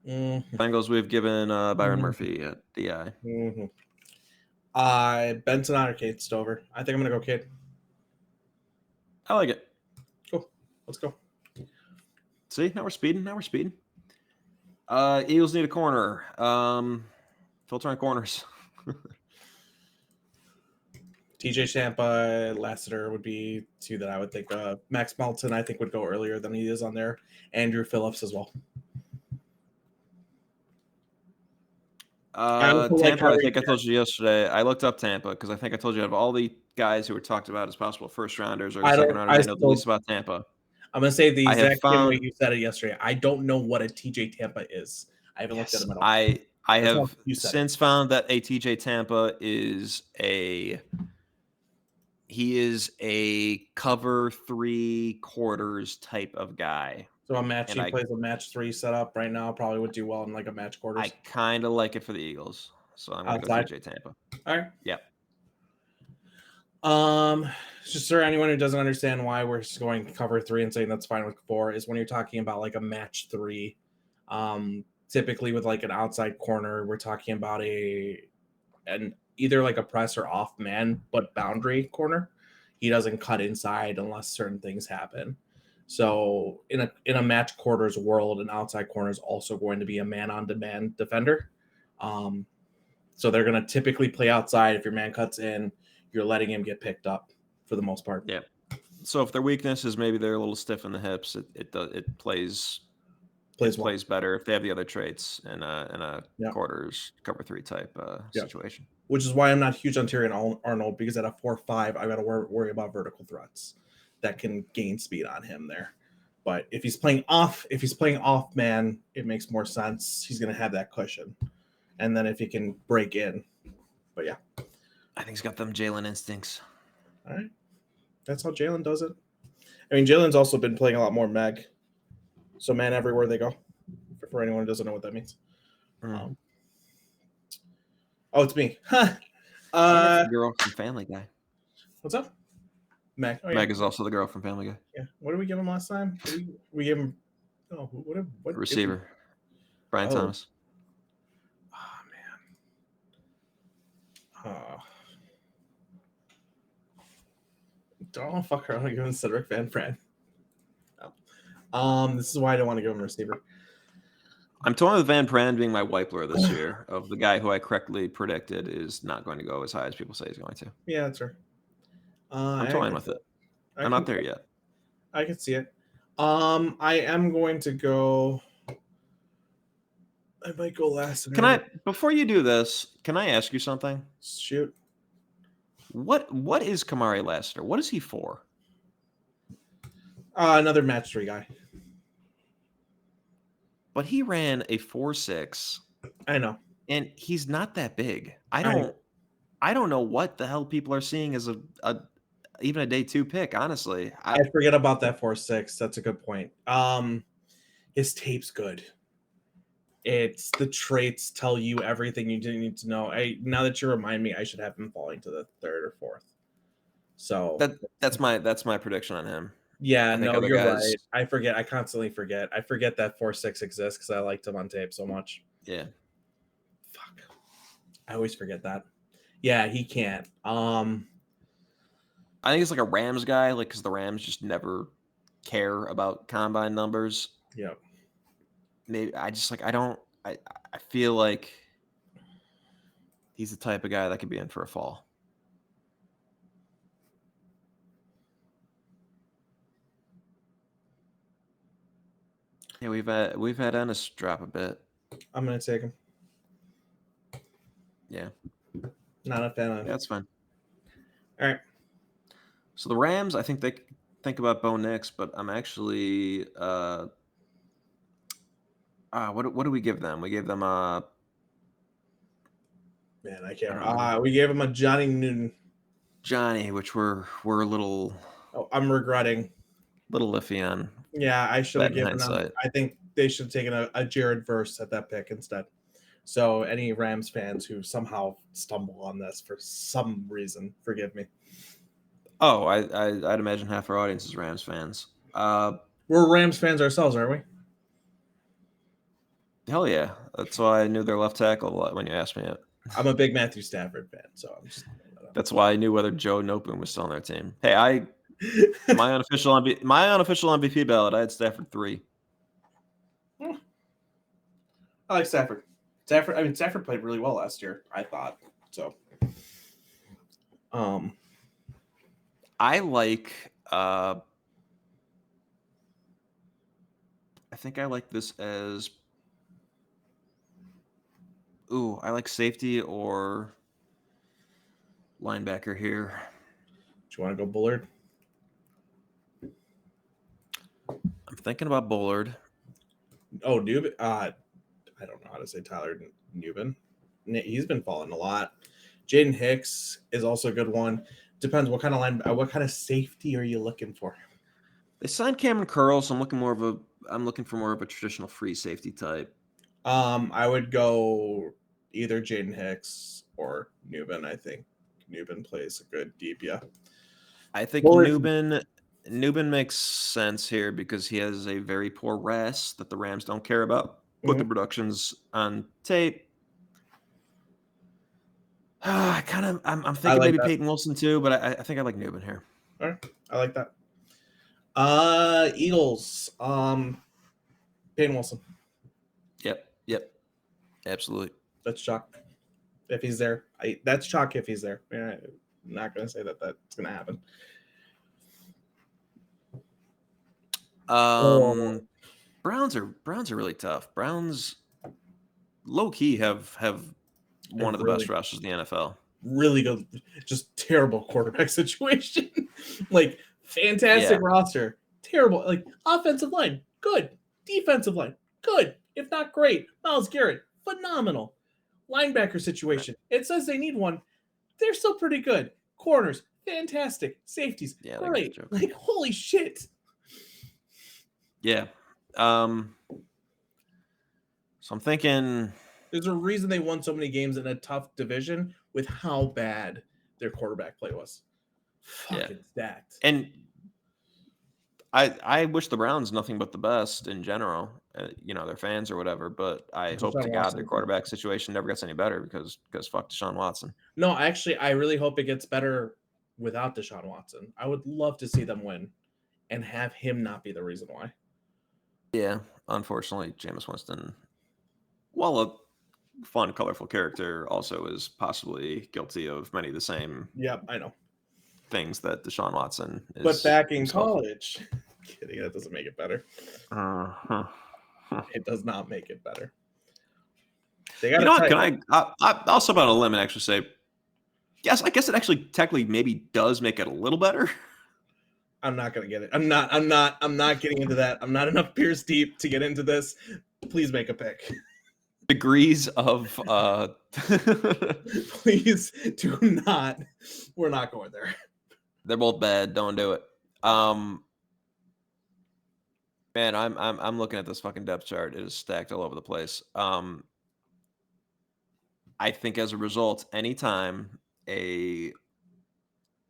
Mm-hmm. Bengals, we've given Byron Murphy at DI. Mm-hmm. Benson Otter, Kate Stover. I think I'm gonna go Kate. I like it. Cool. Let's go. See, now we're speeding. Eagles need a corner. Filter on corners. TJ Tampa, Lassiter would be two that I would think. Max Melton, I think, would go earlier than he is on there. Andrew Phillips as well. Tampa, I think I told you yesterday. I looked up Tampa because I think I told you out of all the guys who were talked about as possible first rounders or second rounders, I know the least about Tampa. I'm going to say the exact same way you said it yesterday. I don't know what a TJ Tampa is. I haven't looked at him at all. I have since found that a TJ Tampa is a cover 3 quarters type of guy. So he plays a match 3 setup right now. Probably would do well in like a match quarters. I kind of like it for the Eagles, so I'm going to go TJ Tampa. All right. Yep. Just for anyone who doesn't understand why we're going cover 3 and saying that's fine with 4 is when you're talking about like a match 3. Typically with like an outside corner, we're talking about either like a press or off man, but boundary corner. He doesn't cut inside unless certain things happen. So in a match quarters world, an outside corner is also going to be a man-on-demand defender. So they're going to typically play outside. If your man cuts in, you're letting him get picked up for the most part. Yeah. So if their weakness is maybe they're a little stiff in the hips, it plays better if they have the other traits in a quarters cover 3 type situation. which is why I'm not huge on Arnold, because at a 4-5, I got to worry about vertical threats that can gain speed on him there. But if he's playing off man, it makes more sense. He's going to have that cushion, and then if he can break in, but yeah, I think he's got them Jalen instincts. all right, that's how Jalen does it. I mean, Jalen's also been playing a lot more Meg, so man everywhere they go. For anyone who doesn't know what that means. Mm. Oh, it's me. And it's the girl from Family Guy. What's up? Meg. Oh, yeah. Meg is also the girl from Family Guy. Yeah. What did we give him last time? We gave him. Oh, what Receiver. Brian Oh. Thomas. Oh man. Don't fuck around and give him Cedric Van Pran. No. This is why I don't want to give him receiver. I'm torn with Van Pran being my Wipler this year, of the guy who I correctly predicted is not going to go as high as people say he's going to. Yeah, that's right. I'm toying with it. I'm not there yet. I can see it. I am going to go. I might go last. Before you do this, can I ask you something? Shoot. What is Kamari Lassiter? What is he for? Another match 3 guy. But he ran a 4.6. I know. And he's not that big. I don't know what the hell people are seeing as even a day 2 pick, honestly. I forget about that 4.6. That's a good point. His tape's good. It's the traits tell you everything you didn't need to know. Now that you remind me, I should have him falling to the 3rd or 4th. So that's my prediction on him. Yeah, no, you're right. I forget. I constantly forget. I forget that 4.6 exists because I liked him on tape so much. Yeah. Fuck. I always forget that. Yeah, he can't. I think it's like a Rams guy, like, because the Rams just never care about combine numbers. Yep. Maybe I feel like he's the type of guy that could be in for a fall. Yeah, we've had Ennis drop a bit. I'm gonna take him. Yeah. Not a fan of. Yeah, that's fine. All right. So the Rams, I think they think about Bo Nix, but I'm actually what do we give them? We gave them man, I can't remember. We gave him a Johnny Newton. Johnny, which we're a little. Oh, I'm regretting. Little iffy on. Yeah, I should have given them. I think they should have taken a Jared Verse at that pick instead. So any Rams fans who somehow stumble on this for some reason, forgive me. Oh, I'd imagine half our audience is Rams fans. We're Rams fans ourselves, aren't we? Hell yeah. That's why I knew their left tackle when you asked me it. I'm a big Matthew Stafford fan, so I'm just. That's why I knew whether Joe Noteboom was still on their team. Hey, my unofficial MVP ballot, I had Stafford 3. I like Stafford. Stafford played really well last year, I thought. So I like I think I like this as I like safety or linebacker here. Do you want to go Bullard? I'm thinking about Bullard. Oh, Newbin. I don't know how to say Tyler Newbin. He's been falling a lot. Jaden Hicks is also a good one. Depends what kind of safety are you looking for? They signed Cameron Curl, so I'm looking for more of a traditional free safety type. I would go either Jaden Hicks or Newbin. I think Newbin plays a good deep, yeah. I think Newbin makes sense here because he has a very poor RAS that the Rams don't care about. But the production's on tape. I'm thinking maybe that. Peyton Wilson too, but I think I like Newbin here. All right, I like that. Eagles. Peyton Wilson. Yep, absolutely. That's chalk. If he's there, that's chalk. If he's there, I'm not gonna say that that's gonna happen. Browns are really tough. Browns low key have one of the best rosters in the NFL. Really good, just terrible quarterback situation. Like fantastic roster, terrible. Like offensive line, good. Defensive line, good. If not great. Myles Garrett, phenomenal. Linebacker situation. It says they need one. They're still pretty good. Corners, fantastic. Safeties, great. Like holy shit. Yeah. So I'm thinking there's a reason they won so many games in a tough division with how bad their quarterback play was. Fucking stacked. And I wish the Browns nothing but the best in general, their fans or whatever. But I hope to God their quarterback situation never gets any better because fuck Deshaun Watson. No, actually, I really hope it gets better without Deshaun Watson. I would love to see them win and have him not be the reason why. Yeah, unfortunately, Jameis Winston, while a fun, colorful character, also is possibly guilty of many of the same. Yep, I know. Things that Deshaun Watson is. But back in college, kidding, that doesn't make it better. It does not make it better. They got what? I'll step out on a limb and actually say, yes, I guess it actually technically maybe does make it a little better. I'm not gonna get it. I'm not getting into that. I'm not enough Pierce deep to get into this. Please make a pick. Degrees of please do not. We're not going there. They're both bad. Don't do it. Man, I'm looking at this fucking depth chart. It is stacked all over the place. I think as a result, anytime a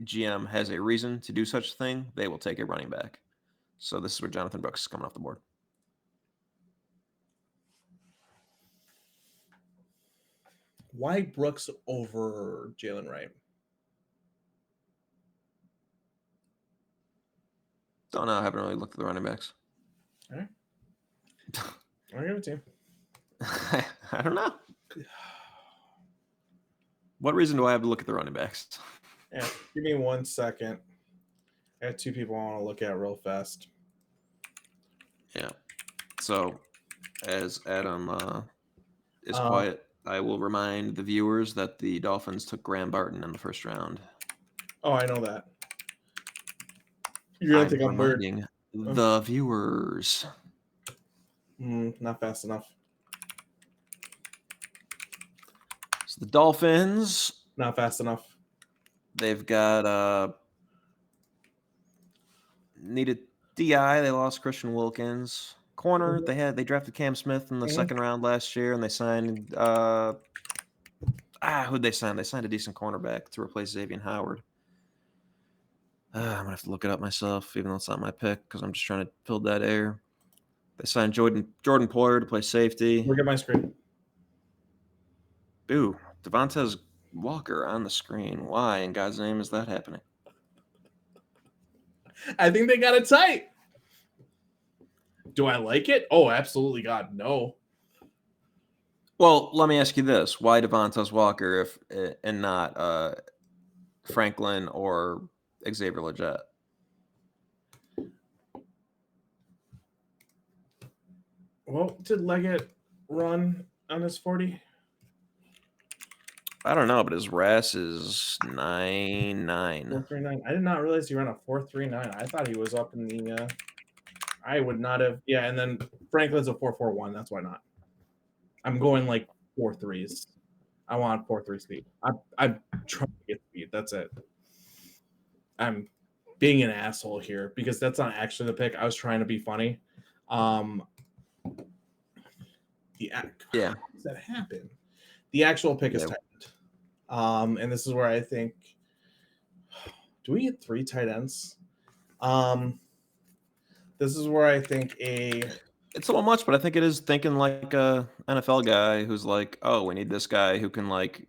GM has a reason to do such a thing, they will take a running back. So this is where Jonathan Brooks is coming off the board. Why Brooks over Jalen Wright? Don't know. I haven't really looked at the running backs. All right. I'll give it to you. I don't know. What reason do I have to look at the running backs? Yeah, give me 1 second. I got two people I want to look at real fast. Yeah. So, as Adam is quiet, I will remind the viewers that the Dolphins took Graham Barton in the first round. Oh, I know that. You're gonna think I'm weird. The viewers. Not fast enough. So the Dolphins. Not fast enough. They've got needed DI. They lost Christian Wilkins. Corner. They drafted Cam Smith in the second round last year, and they signed who'd they sign? They signed a decent cornerback to replace Xavier Howard. I'm gonna have to look it up myself, even though it's not my pick, because I'm just trying to fill that air. They signed Jordan Poyer to play safety. Look at my screen. Ooh, Devontae Walker on the screen. Why in God's name is that happening? I think they got it tight. Do I like it? Oh, absolutely, God, no. Well, let me ask you this: why Devontae Walker and not Franklin or Xavier Legette? Well, did Leggett run on his 40? I don't know, but his RAS is 9.9. 4.39. I did not realize he ran a 4.39. I thought he was up in the. I would not have. Yeah, and then Franklin's a 4.41. That's why not. I'm going like 4.3s. I want 4.3 speed. I'm trying to get speed. That's it. I'm being an asshole here because that's not actually the pick. I was trying to be funny. Yeah. How does that happen? The actual pick is tight end. And this is where I think, do we get 3 tight ends? This is where I think it's a little much, but I think it is thinking like a NFL guy who's like, oh, we need this guy who can like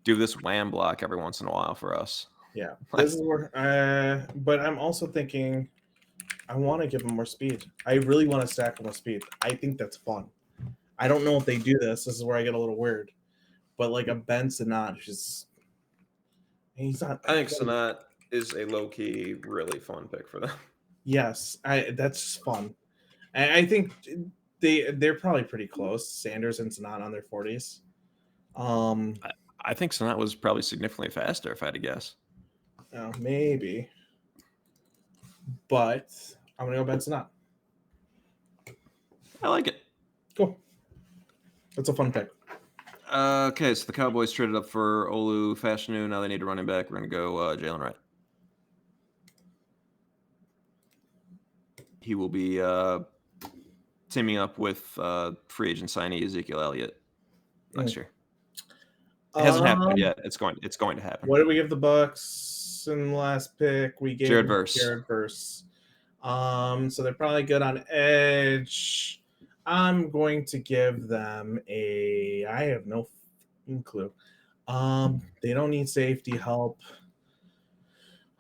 do this wham block every once in a while for us. Yeah, this is where. But I'm also thinking, I want to give him more speed. I really want to stack him with speed. I think that's fun. I don't know if they do this. This is where I get a little weird. But like a Ben Sinnott, he's not. I think Sinnott is a low key, really fun pick for them. Yes, that's fun. I think they're probably pretty close. Sanders and Sinnott on their 40s. I think Sonat was probably significantly faster, if I had to guess. Maybe, but I'm gonna go Ben Sonat. I like it. Cool. That's a fun pick. Okay, so the Cowboys traded up for Olu Fashanu. Now they need a running back. We're going to go Jalen Wright. He will be teaming up with free agent signee Ezekiel Elliott next year. It hasn't happened yet. It's going to happen. What did we give the Bucks in the last pick? We gave Jared them Verse. Jared Verse. So they're probably good on edge. I'm going to give them a. I have no clue. They don't need safety help.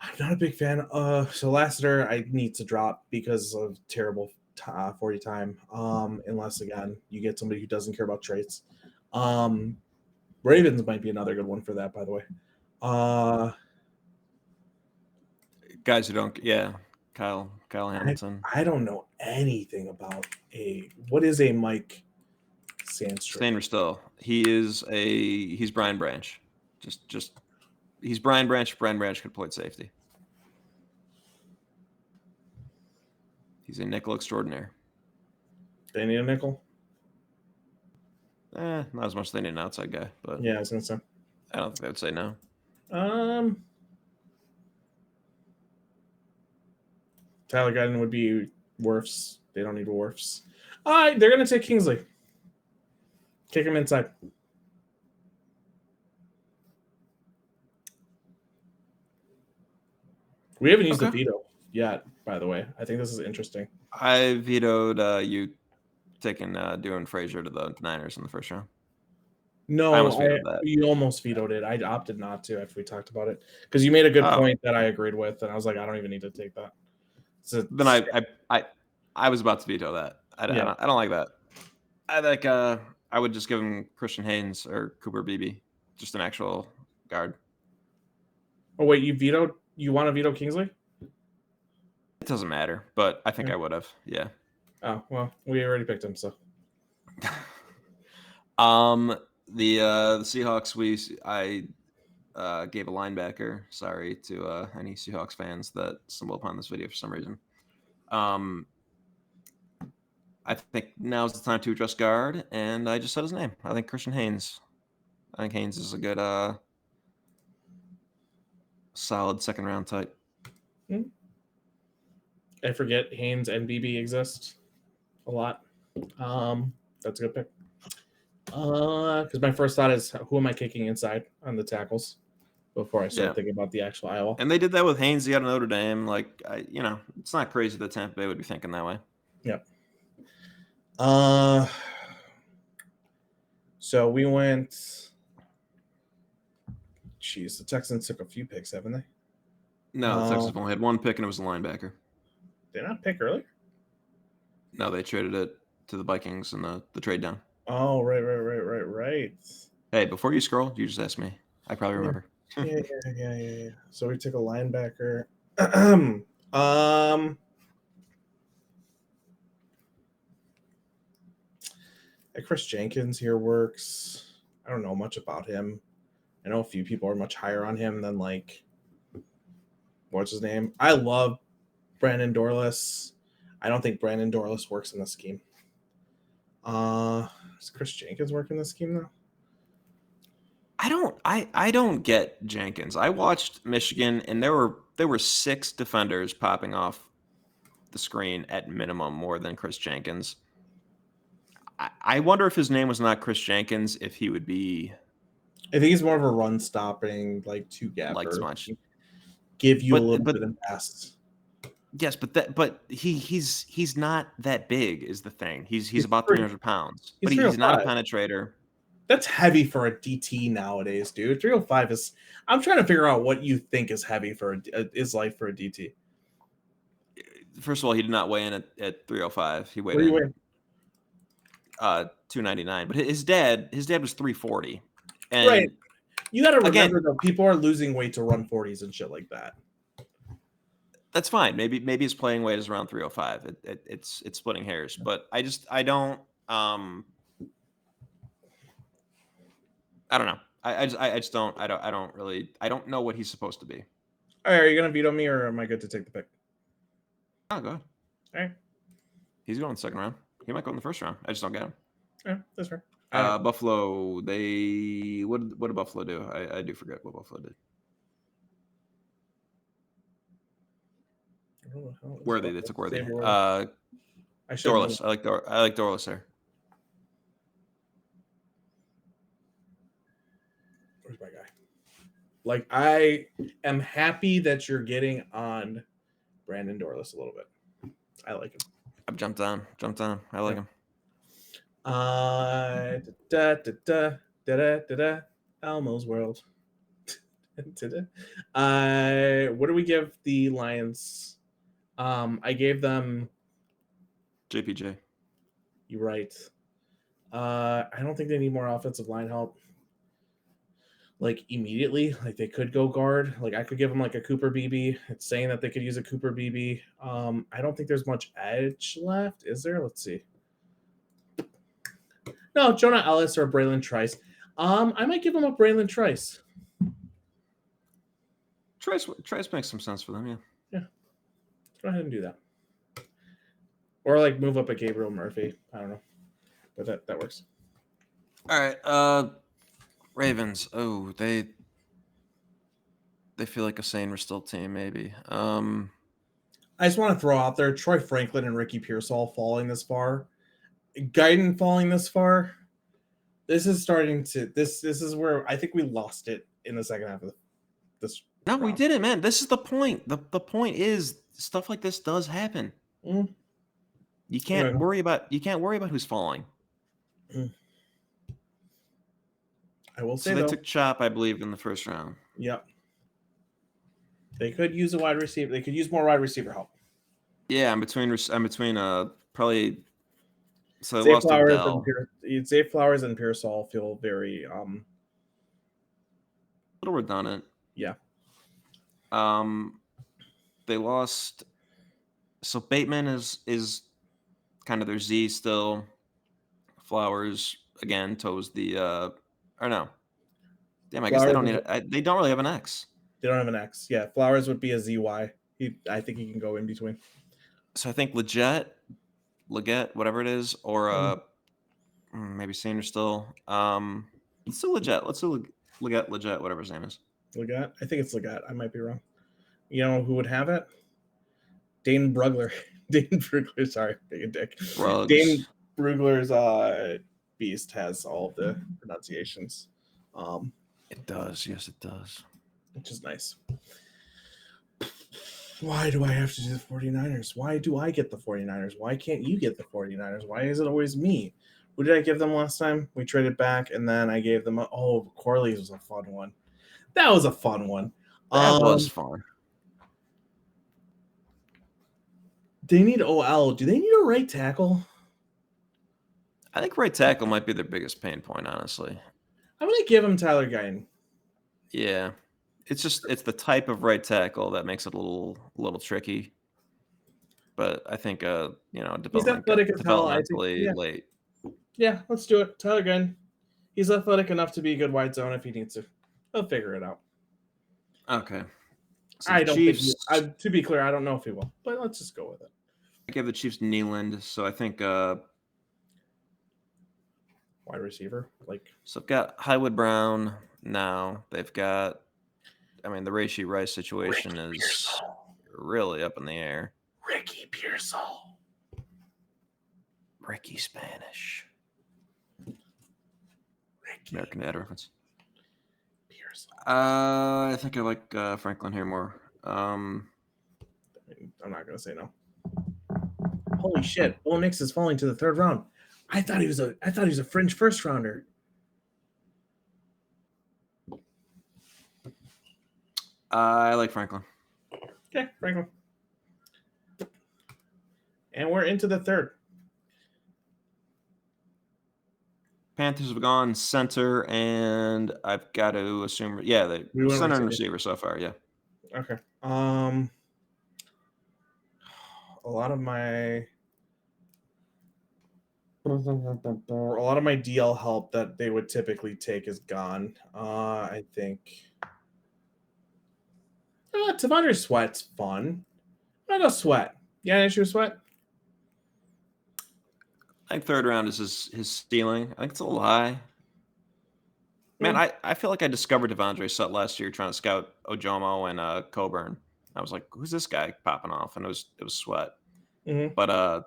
I'm not a big fan of so Lassiter. I need to drop because of terrible 40 time. Unless again you get somebody who doesn't care about traits. Ravens might be another good one for that, by the way. Guys who don't, Kyle Hamilton. I don't know anything about what is a Mike Sandstrom still. He's Brian Branch. Just he's Brian Branch. Brian Branch could play safety. He's a nickel extraordinaire. They need a nickel? Not as much as they need an outside guy, but yeah, I was gonna say. I don't think they would say no. Tyler Guyton would be Wirfs. They don't need Wirfs. All right, they're gonna take Kingsley. Kick him inside. We haven't used the veto yet, by the way. I think this is interesting. I vetoed you taking Dwayne Frazier to the Niners in the first round. No, you almost vetoed it. I opted not to after we talked about it because you made a good point that I agreed with, and I was like, I don't even need to take that. So then I was about to veto that. I don't like that. I think I would just give him Christian Haynes or Cooper Beebe, just an actual guard. Oh wait, you vetoed? You want to veto Kingsley? It doesn't matter, but I think I would have. Yeah. Oh well, we already picked him, so. The Seahawks, I gave a linebacker. Sorry to any Seahawks fans that stumble upon this video for some reason. I think now's the time to address guard, and I just said his name. I think Christian Haynes. I think Haynes is a good, solid second round type. I forget Haynes and BB exist a lot. That's a good pick. Because my first thought is, who am I kicking inside on the tackles before I start thinking about the actual Iowa? And they did that with Haynes. He had Notre Dame. Like, it's not crazy that Tampa Bay would be thinking that way. Yep. So we went. Jeez, the Texans took a few picks, haven't they? No, the Texans only had one pick, and it was a linebacker. Did they not pick earlier? No, they traded it to the Vikings in the trade down. Oh, right. Hey, before you scroll, you just asked me. I probably remember. Yeah. So we took a linebacker. Chris Jenkins here works. I don't know much about him. I know a few people are much higher on him than what's his name? I love Brandon Dorless. I don't think Brandon Dorless works in this scheme. Does Chris Jenkins work in this scheme though? I don't get Jenkins. I watched Michigan, and there were 6 defenders popping off the screen at minimum more than Chris Jenkins. I wonder if his name was not Chris Jenkins, if he would be. I think he's more of a run stopping, two gapper. Like much. Give you a little bit of pass. Yes, but he's not that big is the thing. He's about 300 pounds, but he's not a penetrator. That's heavy for a DT nowadays, dude. 305 is. I'm trying to figure out what you think is heavy is light for a DT. First of all, he did not weigh in at 305. He weighed in 299. But his dad was 340. And right. You got to remember though, people are losing weight to run 40s and shit like that. That's fine. Maybe his playing weight is around 305. It's splitting hairs, but I don't. I don't know. I just don't. I don't really. I don't know what he's supposed to be. All right, are you gonna veto me, or am I good to take the pick? Oh, go ahead. All right, He's going in the second round. He might go in the first round. I just don't get him. yeah, that's fair. Buffalo. What did Buffalo do? I do forget what Buffalo did. Where are they? They took Worthy. I should know. Dorless. I like Dorless there. Where's my guy? Like, I am happy that you're getting on Brandon Dorless a little bit. I like him. I've jumped on. I like him. Da da da da da da da. Elmo's World. What do we give the Lions? I gave them. JPJ. You're right. I don't think they need more offensive line help. Like immediately, like they could go guard. Like I could give them like a Cooper BB. It's saying that they could use a Cooper BB. I don't think there's much edge left, is there? Let's see. No, Jonah Ellis or Braylon Trice. I might give them up Braylon Trice. Trice makes some sense for them, yeah. Yeah. Go ahead and do that. Or like move up a Gabriel Murphy. I don't know. But that works. All right. Ravens. Oh, they feel like a sane restored team, maybe. I just want to throw out there Troy Franklin and Ricky Pearsall falling this far. Guyton falling this far. This is starting to this is where I think we lost it in the second half of this. No, round. We didn't, man. This is the point. The point is stuff like this does happen. Mm. You can't worry about who's falling. Mm. I will say so they took Chop, I believe, in the first round. Yep. They could use a wide receiver. They could use more wide receiver help. Yeah, I'm between probably. So they Zay lost Odell. Zay Flowers and Pearsall feel very a little redundant. Yeah. They lost. So Bateman is kind of their Z still. Flowers again toes the or no. Damn, I guess they don't need it. They don't really have an X. They don't have an X. Yeah, Flowers would be a ZY. I think he can go in between. So I think Leggett, whatever it is, or maybe Sanders still. Let's do Leggett. Let's do Leggett, whatever his name is. Leggett? I think it's Leggett. I might be wrong. You know who would have it? Dane Brugler. Dane Brugler, sorry, big a dick. Rugs. Dane Brugler's beast has all of the pronunciations. It does. Yes, it does. Which is nice. Why do I have to do the 49ers? Why do I get the 49ers? Why can't you get the 49ers? Why is it always me? Who did I give them last time? We traded back, and then I gave them Corley's was a fun one. That was a fun one. That was fun. They need OL. Do they need a right tackle? I think right tackle might be their biggest pain point, honestly. I'm going to give him Tyler Guyton. Yeah. It's the type of right tackle that makes it a little tricky. But I think developmentally late. Yeah, let's do it. Tyler Guyton. He's athletic enough to be a good wide zone if he needs to. He'll figure it out. Okay. So I don't Chiefs, think to be clear, I don't know if he will, but let's just go with it. I gave the Chiefs Nealand, so I think wide receiver. So I've got Highwood Brown now. They've got the Rashee Rice situation is really up in the air. Ricky Pearsall. Ricky Spanish. American Dad reference. Pearsall. I think I like Franklin here more. I'm not gonna say no. Holy shit! Bo Nix is falling to the third round. I thought he was a fringe first rounder. I like Franklin. Okay, Franklin. And we're into the third. Panthers have gone center, and I've got to assume, they center and receiver so far, yeah. Okay. A lot of my A lot of my DL help that they would typically take is gone. I think. Devondre Sweat's fun. I'm gonna go Sweat. Yeah, an issue with Sweat. I think third round is his ceiling. I think it's a little high. Man, I feel like I discovered Devondre Sweat last year trying to scout Ojomo and Coburn. I was like, who's this guy popping off? And it was Sweat. Mm-hmm. But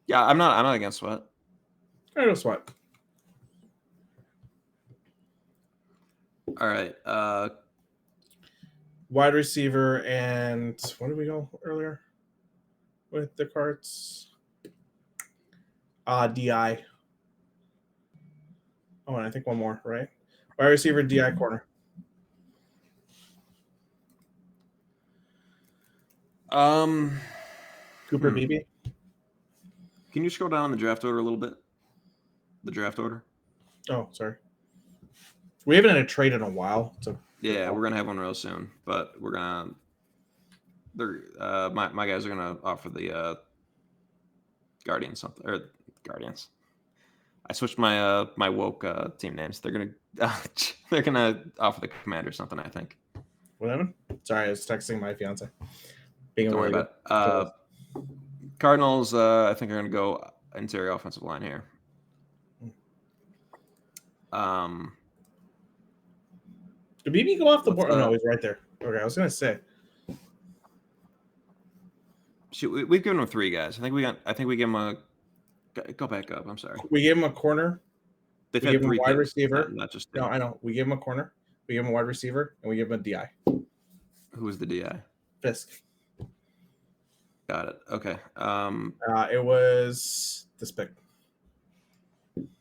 yeah, I'm not against Sweat. I go Sweat. All right. Wide receiver and what did we go earlier with the cards? DI. Oh, and I think one more, right? Wide receiver, DI corner. Cooper Beebe. Can you scroll down the draft order a little bit? The draft order. Oh, sorry. We haven't had a trade in a while. So yeah, we're gonna have one real soon, but we're gonna. My guys are gonna offer the Guardians something or Guardians. I switched my my woke team names. They're gonna offer the Commander something. I think. Whatever. Sorry, I was texting my fiance. Being Don't worry about it. Cardinals, I think are gonna go interior offensive line here. Did BB go off the board? Oh no, he's right there. Okay, I was gonna say. Shoot, we've given him 3 guys. I think we give him a. Go back up. I'm sorry. We gave him a corner. They've we had gave him 3 a wide picks, receiver. not just 2. No, I know. We gave him a corner. We gave him a wide receiver, and we gave him a DI. Who was the DI? Fisk. Got it. Okay. It was this pick.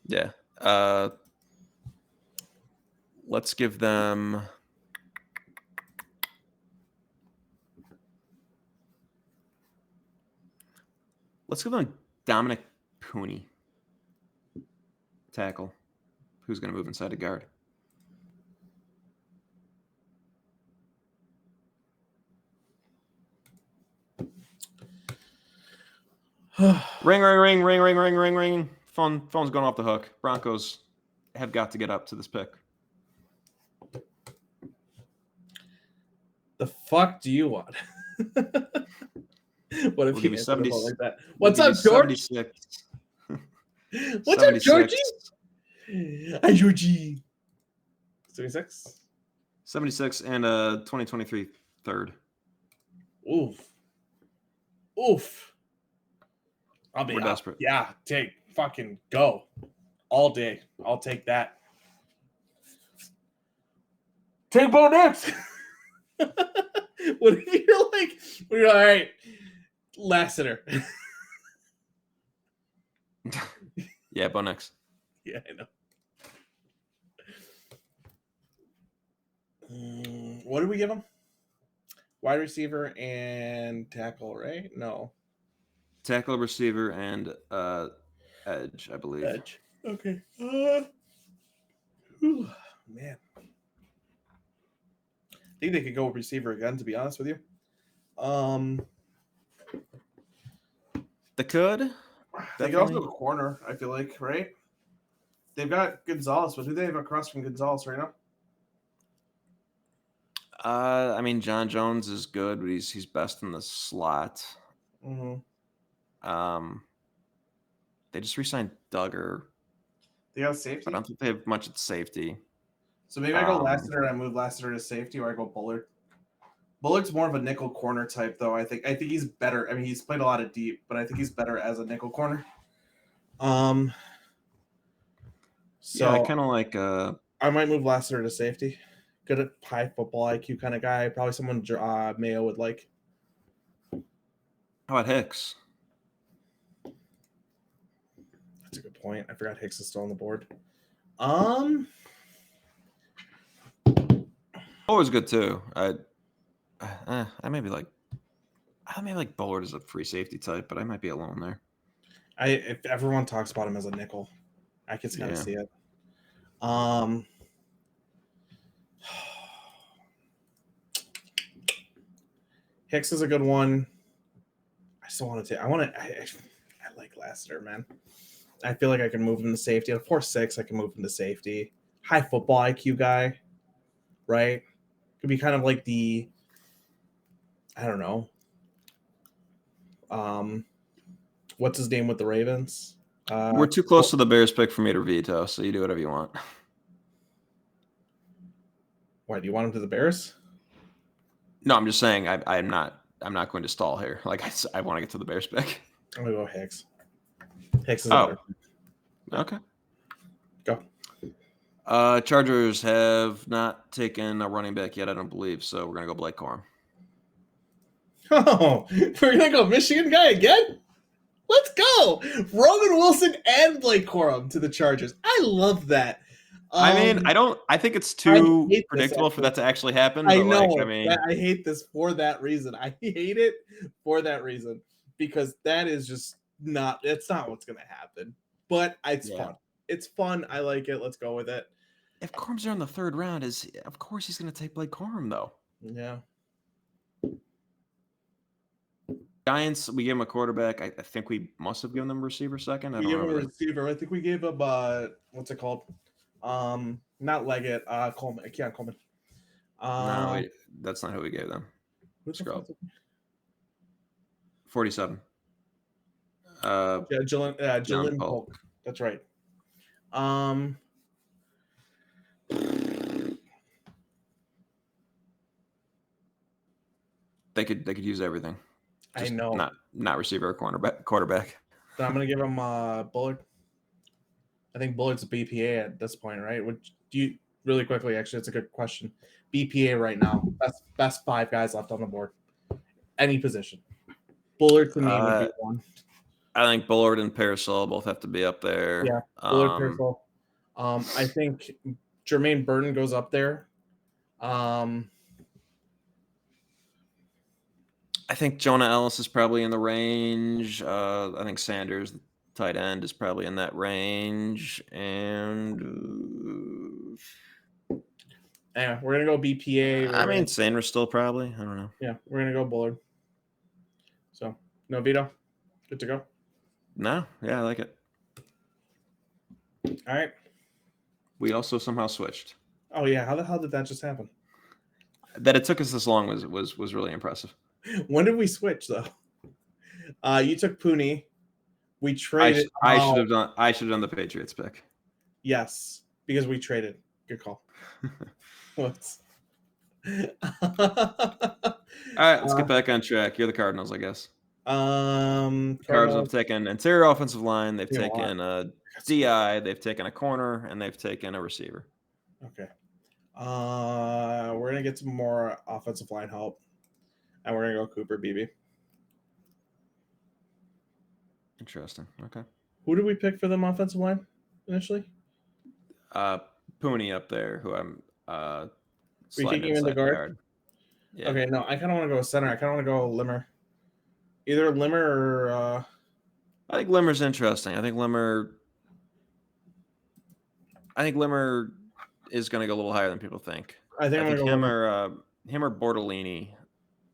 Yeah. Let's give them. Let's give them Dominic Pooney. Tackle. Who's going to move inside a guard? Ring, ring, ring, ring, ring, ring, ring, ring. Phone's going off the hook. Broncos have got to get up to this pick. The fuck do you want? What if We'll he give you answered 70, the phone like that? What's up, George? 76. What's 76. up, Georgie? Hi, Georgie. 76? 76 and 2023 third. Oof. Oof. We're desperate. Yeah, fucking go. All day. I'll take that. Take Bo next. What if you're like, all right, Lassiter. Yeah, Bo next. Yeah, I know. What did we give him? Wide receiver and tackle, right? No. Tackle, receiver, and edge, I believe. Edge. Okay. Man. I think they could go receiver again, to be honest with you. They could. They could also go corner, I feel like, right? They've got Gonzalez, but who do they have across from Gonzalez right now? I mean, John Jones is good, but he's best in the slot. Mm-hmm. They just re-signed Duggar. They got safety. I don't think they have much at safety. So maybe I go Lassiter and I move Lassiter to safety, or I go Bullard. Bullard's more of a nickel corner type, though. I think he's better. I mean, he's played a lot of deep, but I think he's better as a nickel corner. So yeah, kind of like I might move Lassiter to safety. Good at high football IQ kind of guy. Probably someone Mayo would like. How about Hicks? That's a good point. I forgot Hicks is still on the board. Bullard's good too. I maybe like Bullard is a free safety type, but I might be alone there. If everyone talks about him as a nickel, I can kind of see it. Hicks is a good one. I still want to take. I like Lassiter, man. I feel like I can move him to safety. At a 4-6, I can move him to safety. High football IQ guy, right? Could be kind of like the, I don't know, um, what's his name with the Ravens? We're too close to the Bears pick for me to veto, so you do whatever you want. Why do you want him to the Bears? No, I'm just saying I'm not going to stall here. Like I want to get to the Bears pick. I'm gonna go Hicks. Hicks is a better. Okay. Go. Chargers have not taken a running back yet, I don't believe. So we're gonna go Blake Corum. Oh, we're gonna go Michigan guy again. Let's go, Roman Wilson and Blake Corum to the Chargers. I love that. I mean, I think it's I too hate this, predictable for that to actually happen. I But know. like, I mean, I hate this for that reason. I hate it for that reason because that is just not. It's not what's gonna happen. But it's fun. It's fun. I like it. Let's go with it. If Corum's there in the third round, of course he's going to take Blake Corum though. Yeah. Giants, we gave him a quarterback. I think we must have given them a receiver second. I We don't gave him a remember. receiver. I think we gave him what's it called? Not Leggett. Coleman. Keon Coleman. No, that's not who we gave them. Scrub. 47. Jalen Polk. That's right. They could use everything. Just I know. Not receiver or quarterback. So I'm gonna give him Bullard. I think Bullard's a BPA at this point, right? Would you really quickly? Actually, it's a good question. BPA right now, best 5 guys left on the board, any position. Bullard to me would be one. I think Bullard and Parasol both have to be up there. Yeah, Bullard, Parasol. I think Jermaine Burton goes up there. I think Jonah Ellis is probably in the range. I think Sanders, the tight end, is probably in that range. And yeah, we're gonna go BPA. I mean, Sanders still probably. I don't know. Yeah, we're gonna go Bullard. So no veto. Good to go. No, yeah, I like it. All right. We also somehow switched. Oh yeah, how the hell did that just happen? That it took us this long was really impressive. When did we switch though? You took Pooney. We traded. I should have done the Patriots pick. Yes, because we traded. Good call. Whoops. All right, let's get back on track. You're the Cardinals, I guess. Cardinals have taken interior offensive line. They've taken a DI. They've taken a corner, and they've taken a receiver. Okay. We're gonna get some more offensive line help, and we're gonna go Cooper Beebe. Interesting. Okay. Who did we pick for them offensive line initially? Pooney up there, who I'm we taking him in the guard. Yeah. Okay, no, I kind of want to go center. I kind of want to go Limmer. Either Limmer or. I think Limmer's interesting. I think Limmer is going to go a little higher than people think. I think him or Bortolini,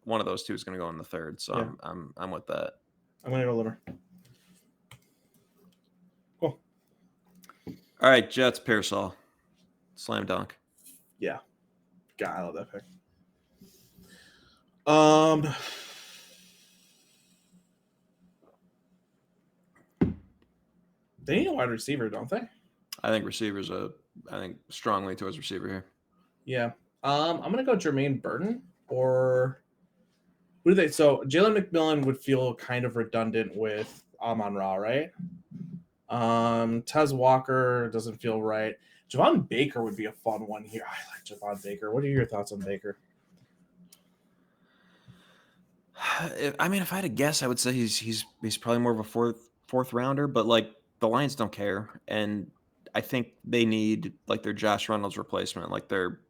one of those two is going to go in the third. So yeah. I'm with that. I'm going to go Limmer. Cool. All right, Jets, Pearsall. Slam dunk. Yeah. God, I love that pick. They need a wide receiver, don't they? I think I think strongly towards receiver here. Yeah. I'm gonna go Jermaine Burton or who do they? So Jalen McMillan would feel kind of redundant with Amon-Ra, right? Tez Walker doesn't feel right. Javon Baker would be a fun one here. I like Javon Baker. What are your thoughts on Baker? I mean, if I had to guess, I would say he's probably more of a fourth rounder, but like the Lions don't care, and I think they need like their Josh Reynolds replacement, like their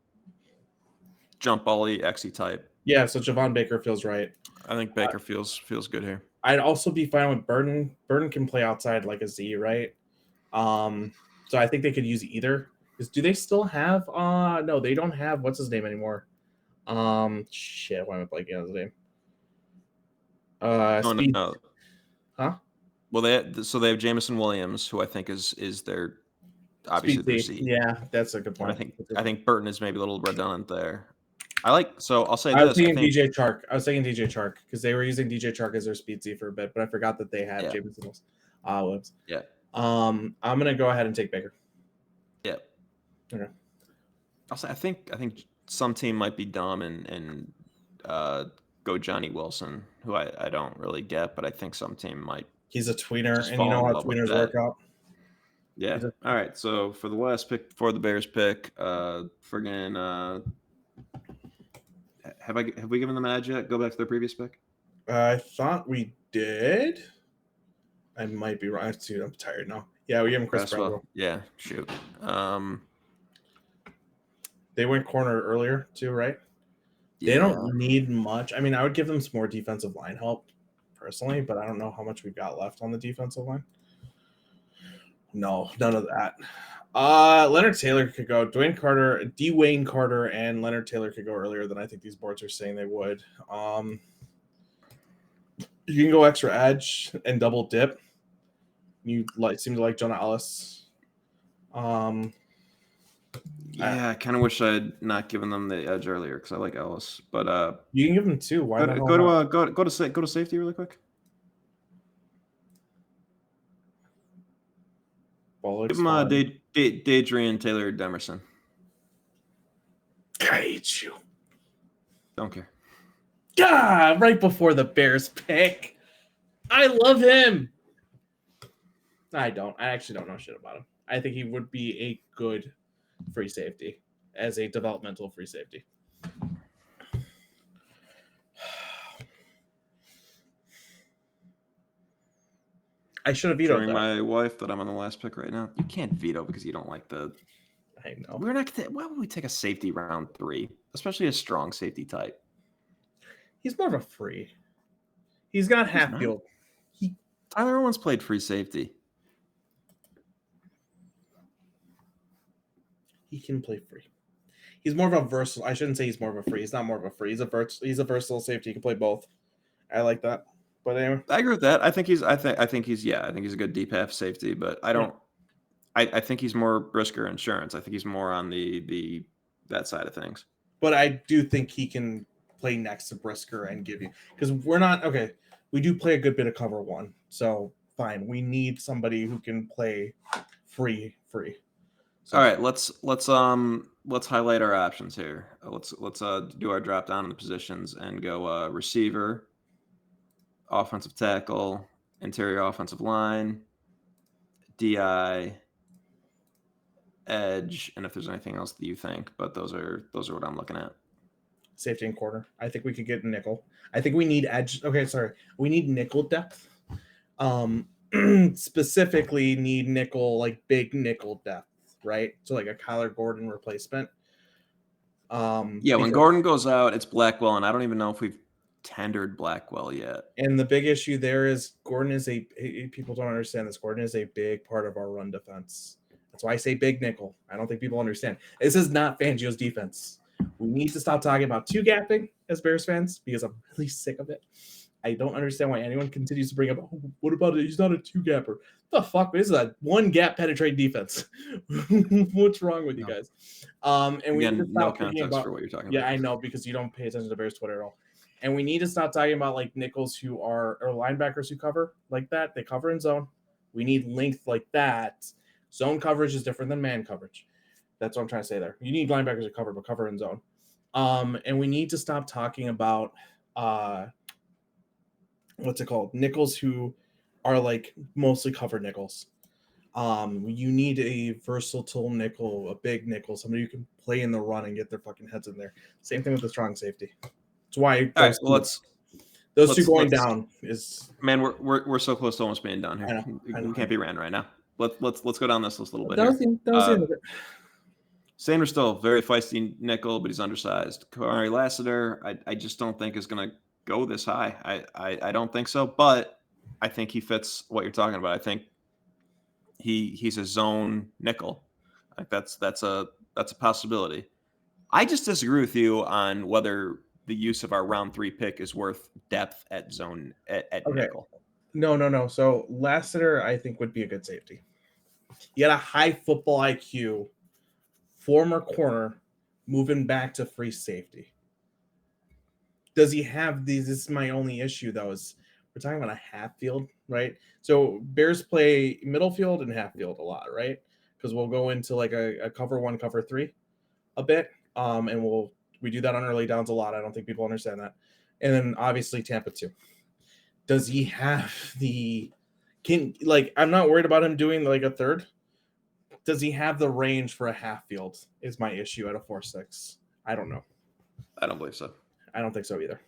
jump bally XE type. Yeah, so Javon Baker feels right. I think Baker feels good here. I'd also be fine with Burton. Burton can play outside like a Z, right? So I think they could use either. Do they still have no, they don't have what's his name anymore. Shit, why am I blanking on his name? No. Huh? Well, they have Jameson Williams, who I think is their obviously Speed their C. Z. Yeah, that's a good And point. I think Burton is maybe a little redundant there. So I'll say I was this. I thinking think DJ Chark. I was thinking DJ Chark because they were using DJ Chark as their speed Z for a bit, but I forgot that they had yeah, Jameson Williams. yeah, I'm gonna go ahead and take Baker. yeah. Okay. I'll say I think some team might be dumb and go Johnny Wilson, who I don't really get, but I think some team might He's a tweener, just and you fall know in how love with tweeners that. work out. Yeah. He's a, All right. So for the last pick, before the Bears pick, friggin' have we given them an edge yet? Go back to their previous pick. I thought we did. I might be wrong. Dude, I'm tired now. Yeah, we gave him Chris Bradwell. Yeah. Shoot. They went corner earlier too, right? They Yeah. don't need much. I mean, I would give them some more defensive line help personally, but I don't know how much we've got left on the defensive line. No, none of that. Leonard Taylor could go. Dwayne Carter, and Leonard Taylor could go earlier than I think these boards are saying they would. You can go extra edge and double dip. You seem to like Jonah Ellis. Yeah, I kind of wish I had not given them the edge earlier because I like Ellis. But you can give them two. Why go the to hell not? go to safety really quick. Bullock's Give them fine. Dadrian Taylor Demerson. I hate you. Don't care. God, right before the Bears pick. I love him. I don't. I actually don't know shit about him. I think he would be a good free safety as a developmental free safety. I should have vetoed that. My wife that I'm on the last pick right now. You can't veto because you don't like the. I know. We're not. Why would we take a safety round 3, especially a strong safety type? He's more of a free. He's got half not. field. Tyler Owens played free safety. He can play free. He's more of a versatile. I shouldn't say he's more of a free. He's not more of a free. He's a versatile safety. He can play both. I like that. But anyway, I agree with that. I think he's a good deep half safety, but I don't. I think he's more Brisker insurance. I think he's more on the that side of things. But I do think he can play next to Brisker and give you, because we're not okay. We do play a good bit of cover one, so fine. We need somebody who can play free. So, all right, let's highlight our options here. Let's do our drop down in the positions and go receiver, offensive tackle, interior offensive line, DI, edge, and if there's anything else that you think, but those are what I'm looking at. Safety and corner. I think we could get nickel. I think we need edge. Okay, sorry. We need nickel depth. Specifically need nickel, like big nickel depth, right? So like a Kyler Gordon replacement. When Gordon goes out, it's Blackwell, and I don't even know if we've tendered Blackwell yet. And the big issue there is Gordon is people don't understand this. Gordon is a big part of our run defense. That's why I say big nickel. I don't think people understand. This is not Fangio's defense. We need to stop talking about two gapping as Bears fans because I'm really sick of it. I don't understand why anyone continues to bring up, oh, what about it? He's not a two gapper. The fuck? This is a one gap penetrate defense. What's wrong with you guys? And we need to stop thinking about for what you're talking about. Yeah, I know, because you don't pay attention to Bears Twitter at all. And we need to stop talking about like nickels or linebackers who cover like that. They cover in zone. We need length like that. Zone coverage is different than man coverage. That's what I'm trying to say there. You need linebackers to cover, but cover in zone. And we need to stop talking about what's it called? Nickels who are like mostly covered nickels. You need a versatile nickel, a big nickel, somebody who can play in the run and get their fucking heads in there. Same thing with the strong safety. That's why those two going down is. Man, we're so close to almost being done here. I know. We can't be ran right now. Let's go down this list a little bit. That was the end of it. Sanders still very feisty nickel, but he's undersized. Kamari Lassiter, I just don't think is going to go this high. I don't think so, but I think he fits what you're talking about. I think he's a zone nickel. Like that's a possibility. I just disagree with you on whether the use of our round 3 pick is worth depth at zone at nickel. No. So Lassiter, I think, would be a good safety. You got a high football IQ, former corner, moving back to free safety. Does he have these? This is my only issue, though. Is we're talking about a half field, right? So Bears play middle field and half field a lot, right? Because we'll go into like a cover one, cover three a bit, and we do that on early downs a lot. I don't think people understand that. And then obviously Tampa too. Does he have the can like? I'm not worried about him doing like a third. Does he have the range for a half field? Is my issue at a 4-6. I don't know. I don't believe so. I don't think so either.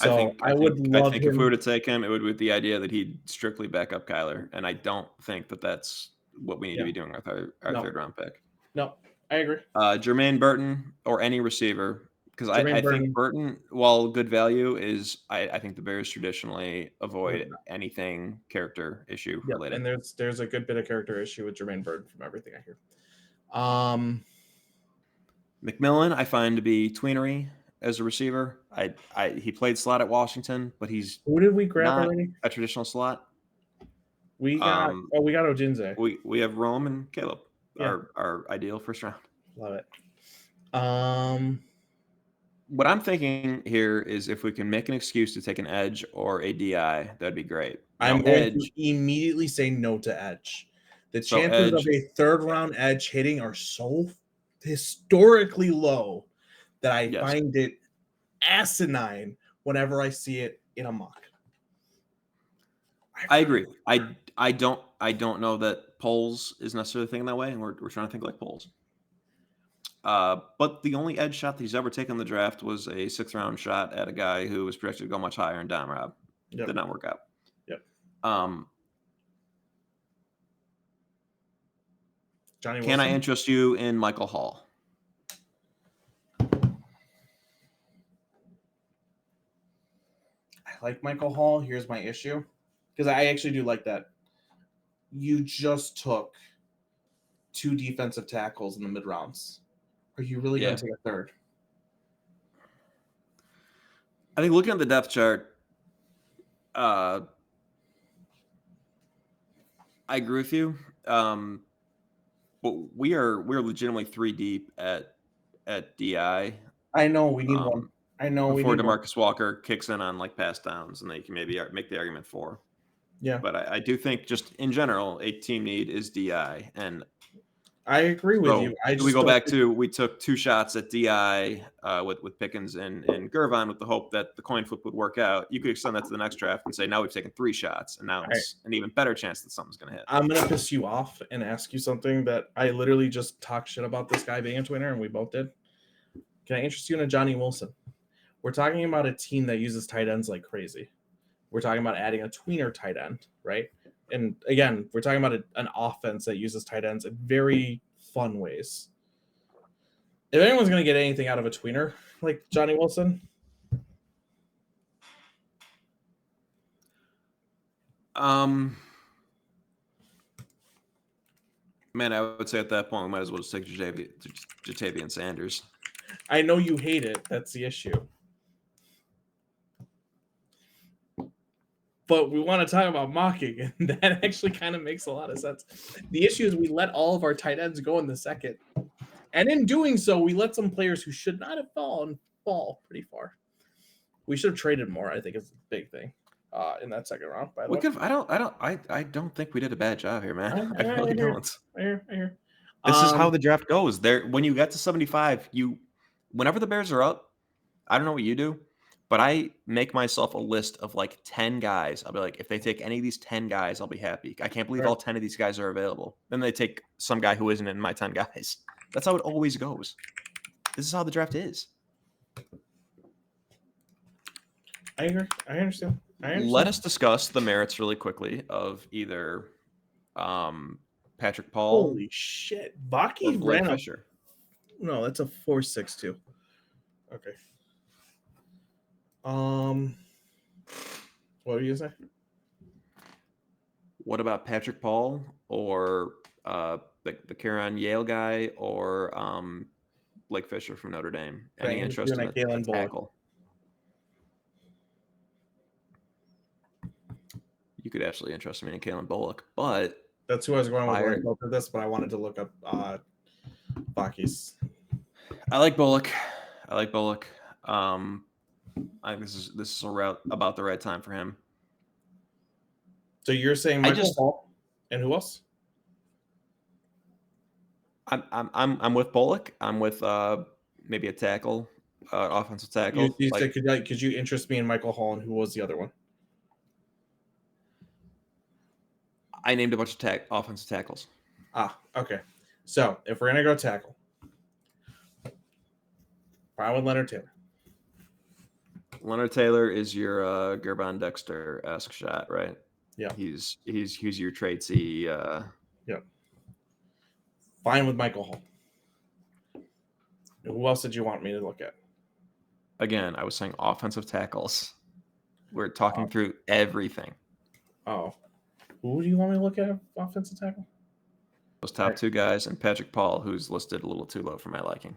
I So think I I would think I love think if we were him. to take him, it would with the idea that he'd strictly back up Kyler, and I don't think that that's what we need to Yeah. be doing with our No. third round pick. No. I agree. Jermaine Burton or any receiver, because I Jermaine think Burton. Burton, while good value, is I think the Bears traditionally avoid Would anything character issue Yep. related. And there's a good bit of character issue with Jermaine Burton from everything I hear. Um. McMillan, I find to be tweenery as a receiver. He played slot at Washington, but he's Who did we grab not already? a traditional slot. We got. Um, Oh, we got Ojinze. we have Rome and Caleb, Yeah. our ideal first round. Love it. What I'm thinking here is if we can make an excuse to take an edge or a DI, that'd be great. Now I'm going to edge, immediately say no to edge. The so chances of edge, a third yeah, round edge hitting are so historically low that I yes, find it asinine whenever I see it in a mock. I agree. I don't know that polls is necessarily thinking that way, and we're trying to think like polls. But the only edge shot that he's ever taken in the draft was a 6th round shot at a guy who was projected to go much higher in Dime Rob. Yep. Did not work out. Yep. Um, Johnny can I Wilson. interest you in Michael Hall? I like Michael Hall. Here's my issue. Because I actually do like that. You just took 2 defensive tackles in the mid rounds. Are you really going Yeah. to take a third? I think looking at the depth chart, I agree with you. But we're legitimately 3 deep at DI. I know we need one. I know we Before need one. Demarcus Walker kicks in on like pass downs, and they can maybe make the argument for. Yeah. But I do think just in general, a team need is DI. And I agree with so you. I we just go don't back think to we took 2 shots at DI with Pickens and Gervon with the hope that the coin flip would work out. You could extend that to the next draft and say now we've taken 3 shots, and now it's an even better chance that something's going to hit. I'm gonna piss you off and ask you something that I literally just talked shit about this guy being a twinner, and we both did. Can I interest you in a Johnny Wilson? We're talking about a team that uses tight ends like crazy. We're talking about adding a tweener tight end, right? And again, we're talking about an offense that uses tight ends in very fun ways. If anyone's gonna get anything out of a tweener like Johnny Wilson, Man, I would say at that point we might as well just take Jatavian Sanders. I know you hate it. That's the issue. But we want to talk about mocking, and that actually kind of makes a lot of sense. The issue is we let all of our tight ends go in the second. And in doing so, we let some players who should not have fallen fall pretty far. We should have traded more, I think is the big thing in that second round, by the way. I don't think we did a bad job here, man. I I really hear. don't. I hear. This is how the draft goes. There, when you get to 75, whenever the Bears are up, I don't know what you do, but I make myself a list of like 10 guys. I'll be like, if they take any of these 10 guys, I'll be happy. I can't believe all 10 of these guys are available. Then they take some guy who isn't in my 10 guys. That's how it always goes. This is how the draft is. I agree. I understand. Let us discuss the merits really quickly of either Patrick Paul Holy shit. or Baki Blake ran up. Fisher. No, that's a 4.62. Okay. What were you gonna say? What about Patrick Paul or the Karen Yale guy or Blake Fisher from Notre Dame? Any interest in a Galen Bullock. tackle? you could absolutely interest me in Kalen Bullock, but That's who I was going with when I Byard, filtered this, but I wanted to look up Baki's. I like Bullock. I like Bullock. I think this is about the right time for him. So you're saying I Michael just Hall, and who else? I'm with Bullock. I'm with maybe a tackle, offensive tackle. You Like said could you interest me in Michael Hall, and who was the other one? I named a bunch of offensive tackles. Okay. So if we're gonna go tackle, fine with Leonard Taylor. Leonard Taylor is your Gervon Dexter-esque shot, right? Yeah. He's your tradesy. Yeah. Fine with Michael Hall. Who else did you want me to look at? Again, I was saying offensive tackles. We're talking through everything. Oh, who do you want me to look at? Offensive tackle. Those top two guys and Patrick Paul, who's listed a little too low for my liking.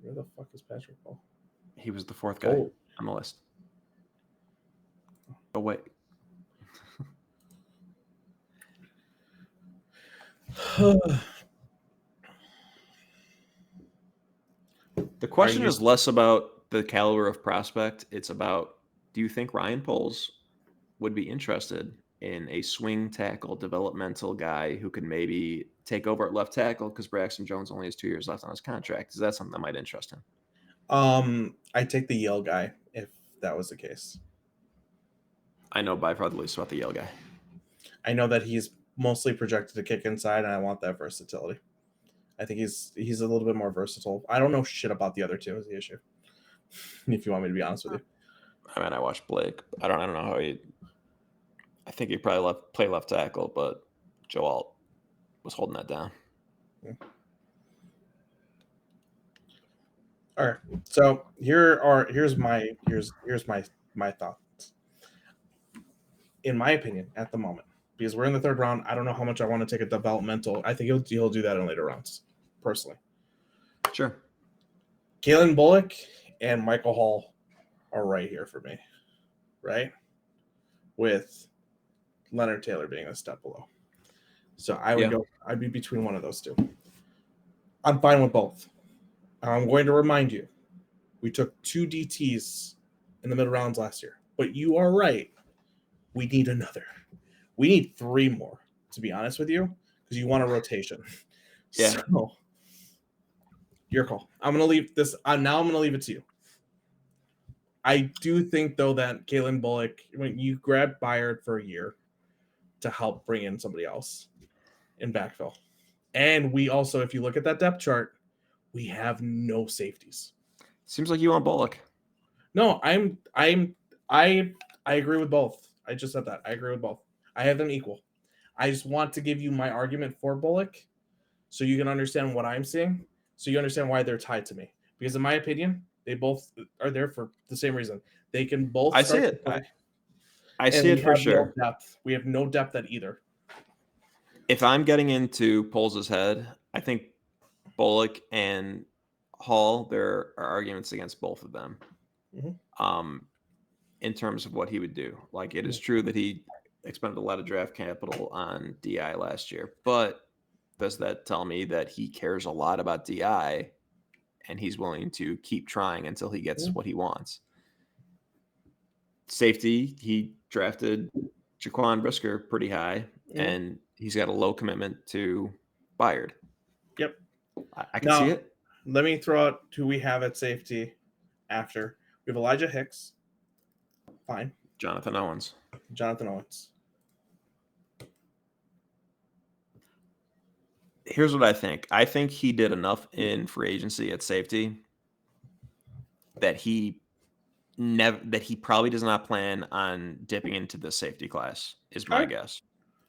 Where the fuck is Patrick Paul? He was the fourth guy on the list. Oh wait. The question is less about the caliber of prospect. It's about, do you think Ryan Poles would be interested in a swing tackle developmental guy who could maybe take over at left tackle because Braxton Jones only has 2 years left on his contract? Is that something that might interest him? I'd take the Yale guy if that was the case. I know by far the least about the Yale guy. I know that he's mostly projected to kick inside, and I want that versatility. I think he's a little bit more versatile. I don't know shit about the other two is the issue. If you want me to be honest with you. I mean, I watched Blake. I don't know how he. I think he probably play left tackle, but Joe Alt was holding that down. Yeah. All right. So here's my thoughts. In my opinion, at the moment, because we're in the third round, I don't know how much I want to take a developmental. I think he'll do that in later rounds, personally. Sure. Kalen Bullock and Michael Hall are right here for me, right? With Leonard Taylor being a step below. So I would go. I'd be between one of those two. I'm fine with both. I'm going to remind you, we took 2 DTs in the mid rounds last year, but you are right. We need another. We need 3 more, to be honest with you, because you want a rotation. Yeah. So, your call. I'm going to leave this. Now I'm going to leave it to you. I do think, though, that Kalen Bullock, when you grab Byard for a year to help bring in somebody else in backfill. And we also, if you look at that depth chart, we have no safeties. Seems like you want Bullock. No, I agree with both. I just said that. I agree with both. I have them equal. I just want to give you my argument for Bullock so you can understand what I'm seeing, so you understand why they're tied to me. Because in my opinion, they both are there for the same reason. They can both I see it. I see it for sure. No depth. We have no depth at either. If I'm getting into Poles' head, I think Bullock and Hall, there are arguments against both of them. Mm-hmm. In terms of what he would do. Like, it is true that he expended a lot of draft capital on DI last year, but does that tell me that he cares a lot about DI and he's willing to keep trying until he gets what he wants? Safety, he drafted Jaquan Brisker pretty high, and he's got a low commitment to Byard. Yep. I can see it. Let me throw out who we have at safety after. We have Elijah Hicks. Fine. Jonathan Owens. Here's what I think. I think he did enough in free agency at safety that he probably does not plan on dipping into the safety class, is my guess.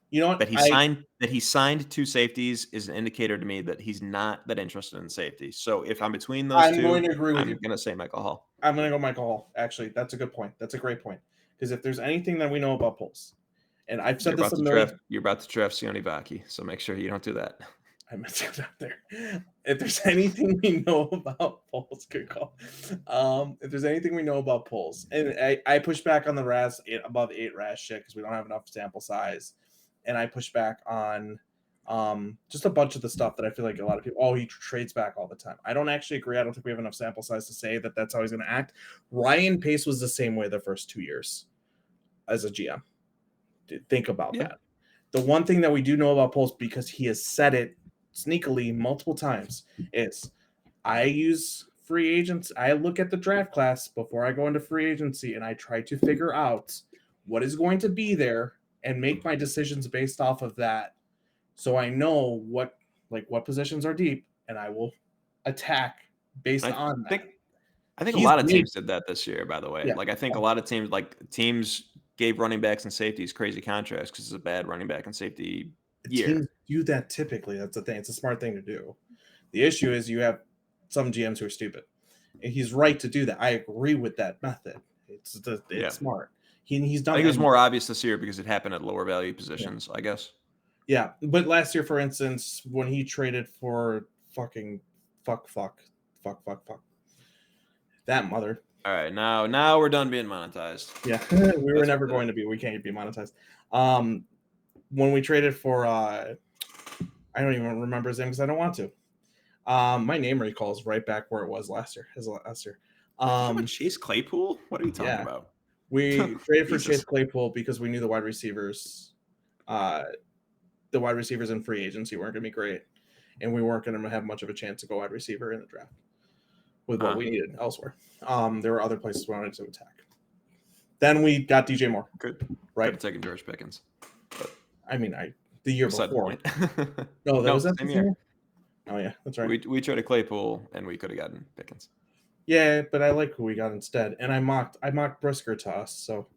You know what? That he signed 2 safeties is an indicator to me that he's not that interested in safety. So if I'm between those two, going to agree with you. I'm going to say Michael Hall. I'm going to go Michael Hall. Actually, that's a good point. That's a great point. Because if there's anything that we know about Poles, and I've said You're about to draft Sione Vaki, so make sure you don't do that. I meant to go down there. If there's anything we know about polls, good call. If there's anything we know about polls, and I push back on the above 8 RAS shit because we don't have enough sample size, and I push back on just a bunch of the stuff that I feel like a lot of people. Oh, he trades back all the time. I don't actually agree. I don't think we have enough sample size to say that that's how he's going to act. Ryan Pace was the same way the first 2 years as a GM. Think about that. The one thing that we do know about polls, because he has said it sneakily multiple times, is I use free agents. I look at the draft class before I go into free agency, and I try to figure out what is going to be there and make my decisions based off of that. So I know what positions are deep, and I will attack based on that. I think a lot of teams did that this year, by the way. Yeah. Like, I think a lot of teams gave running backs and safeties crazy contracts because it's a bad running back and safety year. Teams do that typically. That's the thing. It's a smart thing to do. The issue is you have some GMs who are stupid. And he's right to do that. I agree with that method. It's smart. He's done. I think it was more obvious this year because it happened at lower value positions, I guess. Yeah, but last year, for instance, when he traded for fucking fuck, that mother. All right, now we're done being monetized. Yeah, we were never going to be. We can't be monetized. When we traded for, I don't even remember his name because I don't want to. My name recalls right back where it was last year. Chase Claypool? What are you talking about? We traded for Chase Claypool because we knew the wide receivers, in free agency weren't going to be great, and we weren't going to have much of a chance to go wide receiver in the draft with what we needed elsewhere. There were other places we wanted to attack. Then we got DJ Moore. Good, right? Could have taken George Pickens. But I mean, the year before. No, that was that same year. Oh yeah, that's right. We traded Claypool and we could have gotten Pickens. Yeah, but I like who we got instead, and I mocked Brisker to us, so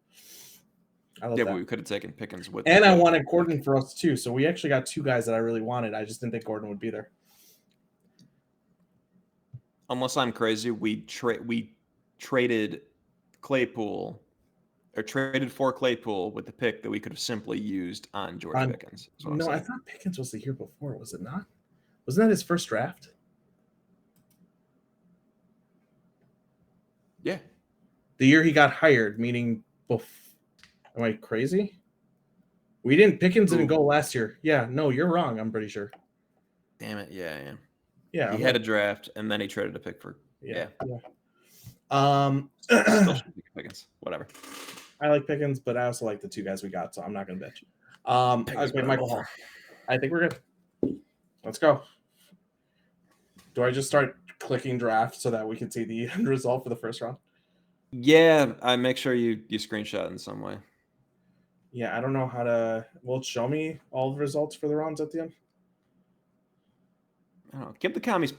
I love that. But we could have taken Pickens with. And I wanted Gordon for us too, so we actually got 2 guys that I really wanted. I just didn't think Gordon would be there. Unless I'm crazy, we traded Claypool. Or traded for Claypool with the pick that we could have simply used on George Pickens. No, I thought Pickens was the year before. Was it not? Wasn't that his first draft? Yeah. The year he got hired, meaning am I crazy? Pickens didn't go last year. Yeah, no, you're wrong. I'm pretty sure. Damn it. Yeah, I am. Yeah. He had a draft and then he traded a pick for. Yeah. Still should pick Pickens. Whatever. I like Pickens, but I also like the 2 guys we got, so I'm not going to bet you. Okay, Michael Hall. I think we're good. Let's go. Do I just start clicking draft so that we can see the end result for the first round? Yeah, I make sure you screenshot in some way. Yeah, I don't know how to. Will it show me all the results for the rounds at the end? I don't know. Give the commies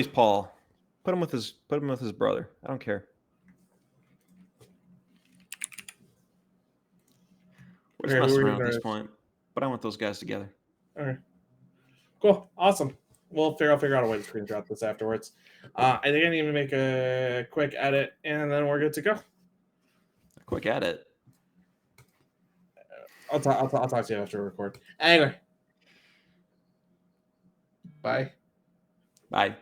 Paul. Put him with his brother. I don't care. We're just messing around at this point, but I want those guys together. All right. Cool. Awesome. I'll figure out a way to screenshot this afterwards. I think I need to make a quick edit, and then we're good to go. A quick edit? I'll talk to you after we record. Anyway. Bye. Bye.